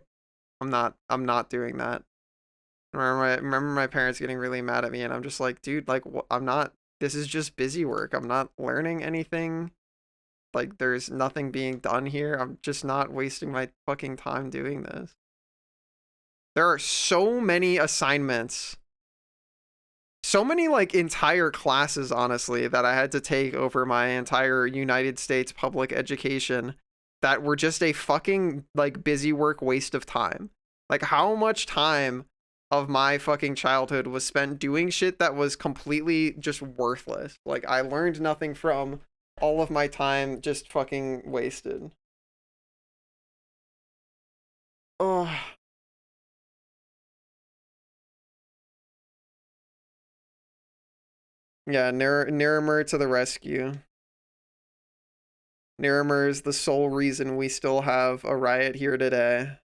I'm not doing that. Remember my parents getting really mad at me, and I'm just like, dude, like I'm not. This is just busy work. I'm not learning anything. Like, there's nothing being done here. I'm just not wasting my fucking time doing this. There are so many assignments, so many, like, entire classes, honestly, that I had to take over my entire United States public education that were just a fucking, like, busy work waste of time. Like, how much time of my fucking childhood was spent doing shit that was completely just worthless? Like, I learned nothing from all of my time just fucking wasted. Oh. Yeah, Nirimer to the rescue. Nirimer is the sole reason we still have a riot here today.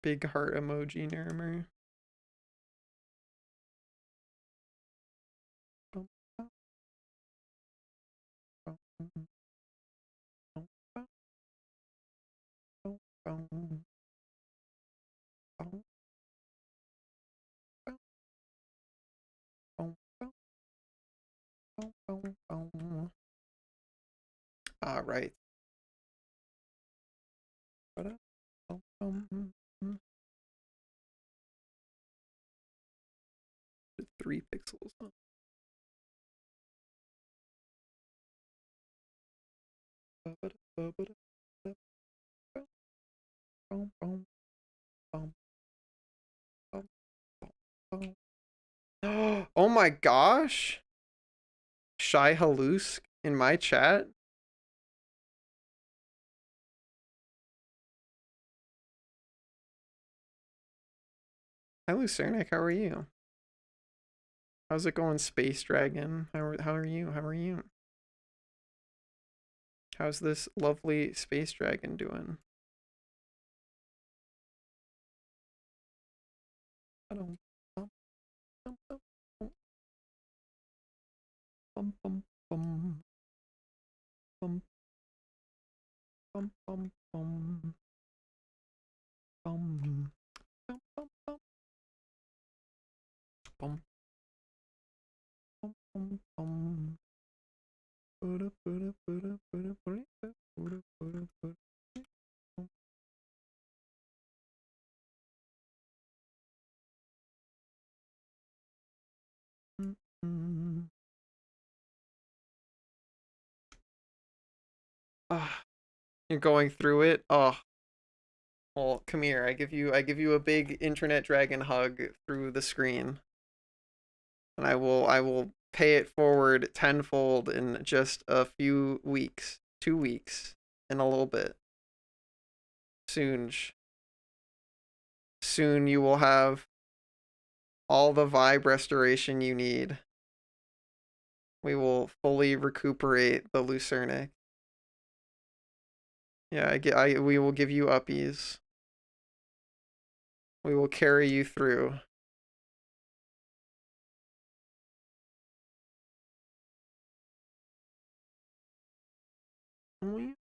Big heart emoji, Nirimer. All right. 3 pixels. Oh my gosh. Shy Hallusk in my chat. Hi Lucernic, how are you? How's it going, Space Dragon? How are you? How are you? How's this lovely Space Dragon doing? bum. Ah, you're going through it. Oh, well, come here. I give you a big internet dragon hug through the screen, and I will pay it forward tenfold in just a few weeks, 2 weeks, in a little bit. Soon, soon you will have all the vibe restoration you need. We will fully recuperate the Lucernic. Yeah, we will give you uppies. We will carry you through. I'm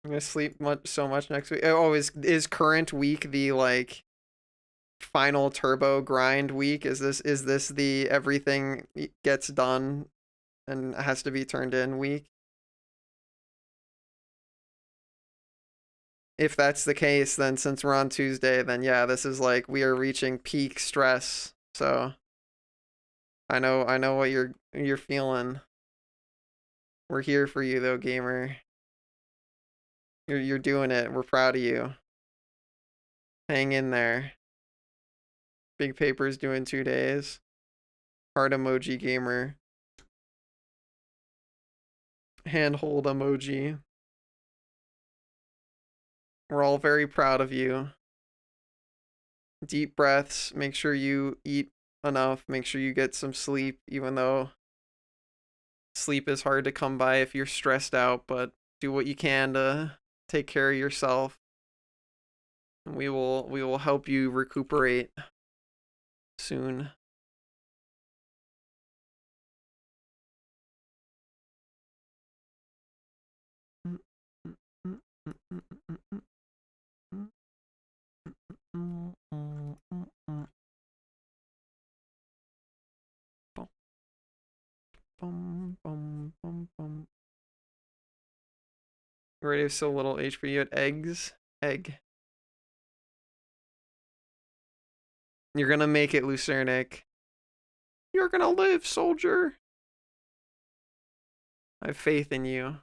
gonna sleep so much next week. Oh, is current week the like final turbo grind week? Is this the everything gets done and has to be turned in week? If that's the case, then since we're on Tuesday, then yeah, this is like we are reaching peak stress. So I know what you're feeling. We're here for you though, gamer. You're doing it. We're proud of you. Hang in there. Big Paper's doing 2 days. Heart emoji gamer. Handhold emoji. We're all very proud of you. Deep breaths. Make sure you eat enough. Make sure you get some sleep, even though sleep is hard to come by if you're stressed out, but do what you can to take care of yourself. And we will help you recuperate soon. Ready to so little HP. You had eggs. Egg. You're gonna make it, Lucernic. You're gonna live, soldier. I have faith in you.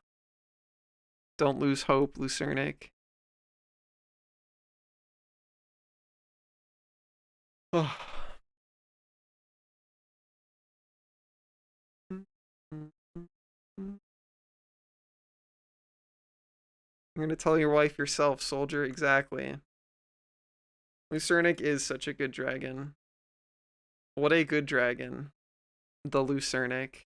Don't lose hope, Lucernic. Oh. I'm gonna tell your wife yourself, soldier. Exactly. Lucernic is such a good dragon. What a good dragon. The Lucernic.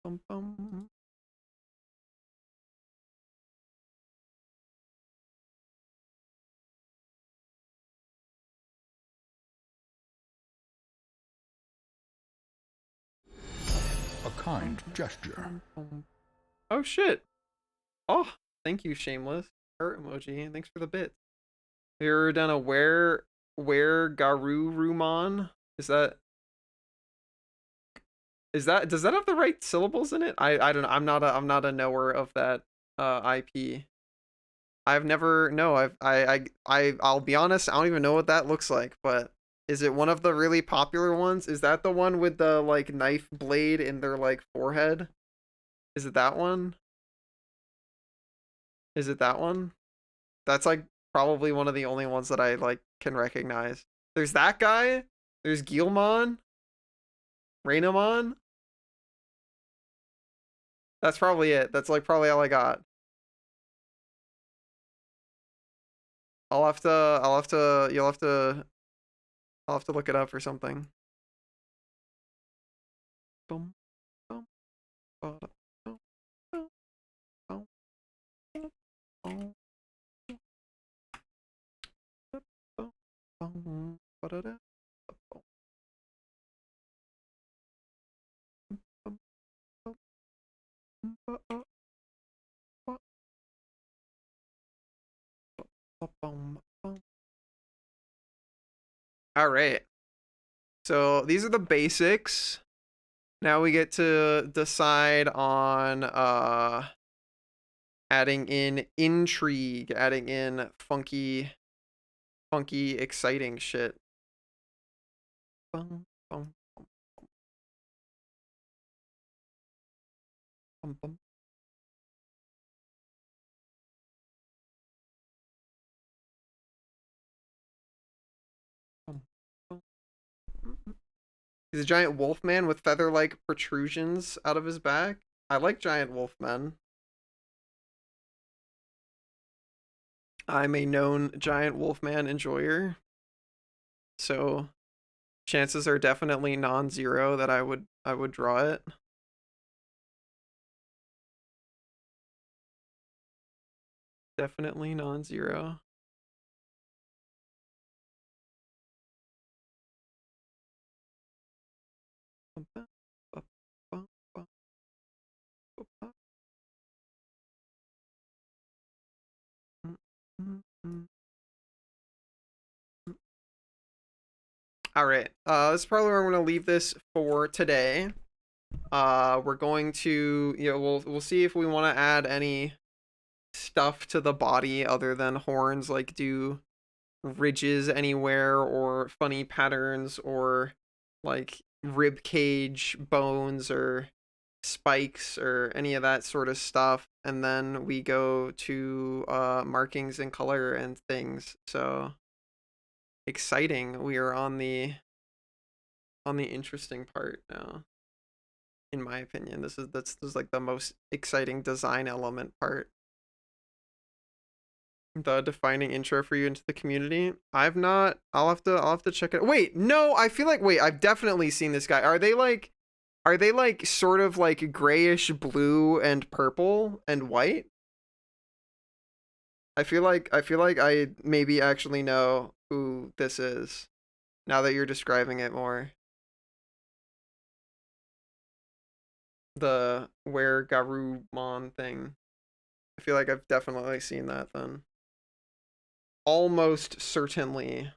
Bum, bum, bum. A kind gesture. Oh shit. Oh, thank you, Shameless. Heart emoji. Thanks for the bit. Have you ever done a where Garurumon? Is that does that have the right syllables in it? I don't know. I'm not a knower of that IP. I've never no, I'll be honest, I don't even know what that looks like, but is it one of the really popular ones? Is that the one with the like knife blade in their like forehead? Is it that one? Is it that one? That's like probably one of the only ones that I like can recognize. There's that guy. There's Gilmon, Rainamon. That's probably it. That's like probably all I got. I'll have to look it up or something. Bum, bum, bada, bum, bum, bum, bum, bum, bum, bum. Ba-da-da. All right. So these are the basics. Now we get to decide on adding in intrigue, adding in funky, exciting shit. Bum, bum, bum, bum, bum. He's a giant wolf man with feather-like protrusions out of his back. I like giant wolf men. I'm a known giant wolf man enjoyer. So chances are definitely non-zero that I would draw it. Definitely non-zero. All right. This is probably where I'm going to leave this for today. We're going to, we'll see if we want to add any stuff to the body other than horns, like do ridges anywhere or funny patterns or like rib cage bones or spikes or any of that sort of stuff, and then we go to markings and color and things. So exciting. We are on the interesting part now, in my opinion. This is like the most exciting design element part. The defining intro for you into the community. I'll have to check it. Wait, no, I feel like I've definitely seen this guy. Are they like sort of like grayish blue and purple and white? I feel like I maybe actually know who this is now that you're describing it more. The Where Garurumon thing. I feel like I've definitely seen that then. Almost certainly.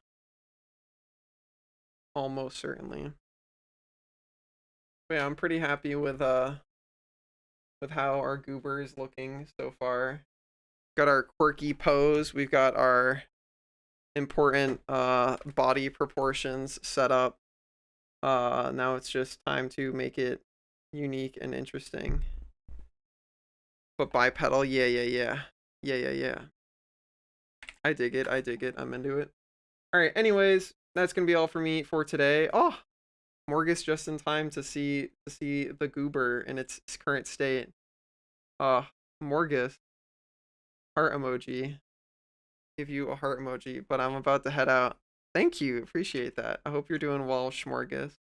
Almost certainly. But yeah, I'm pretty happy with how our goober is looking so far. Got our quirky pose, we've got our important body proportions set up. Now it's just time to make it unique and interesting. But bipedal, yeah. I dig it. I'm into it. All right, anyways, that's gonna be all for me for today. Oh, Morgus just in time to see the goober in its current state. Morgus, heart emoji. Give you a heart emoji, but I'm about to head out. Thank you, appreciate that. I hope you're doing well, Schmorgus.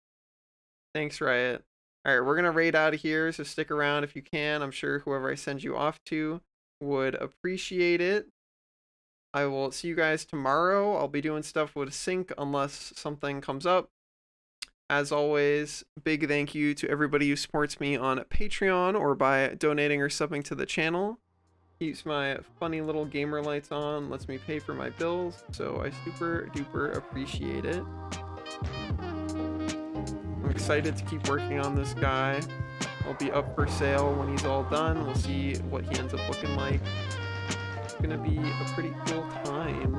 Thanks, Riot. All right, we're gonna raid out of here, so stick around if you can. I'm sure whoever I send you off to would appreciate it. I will see you guys tomorrow. I'll be doing stuff with Sync unless something comes up. As always, big thank you to everybody who supports me on Patreon or by donating or subbing to the channel. Keeps my funny little gamer lights on, lets me pay for my bills, so I super duper appreciate it. I'm excited to keep working on this guy. I'll be up for sale when he's all done. We'll see what he ends up looking like. It's gonna be a pretty cool time.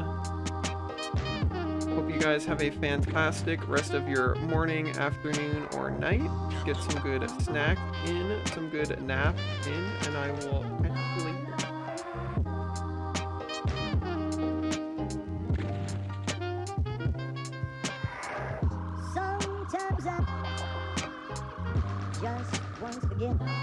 Hope you guys have a fantastic rest of your morning, afternoon, or night. Get some good snack in, some good nap in, and I will catch you later. Sometimes I just want to forget.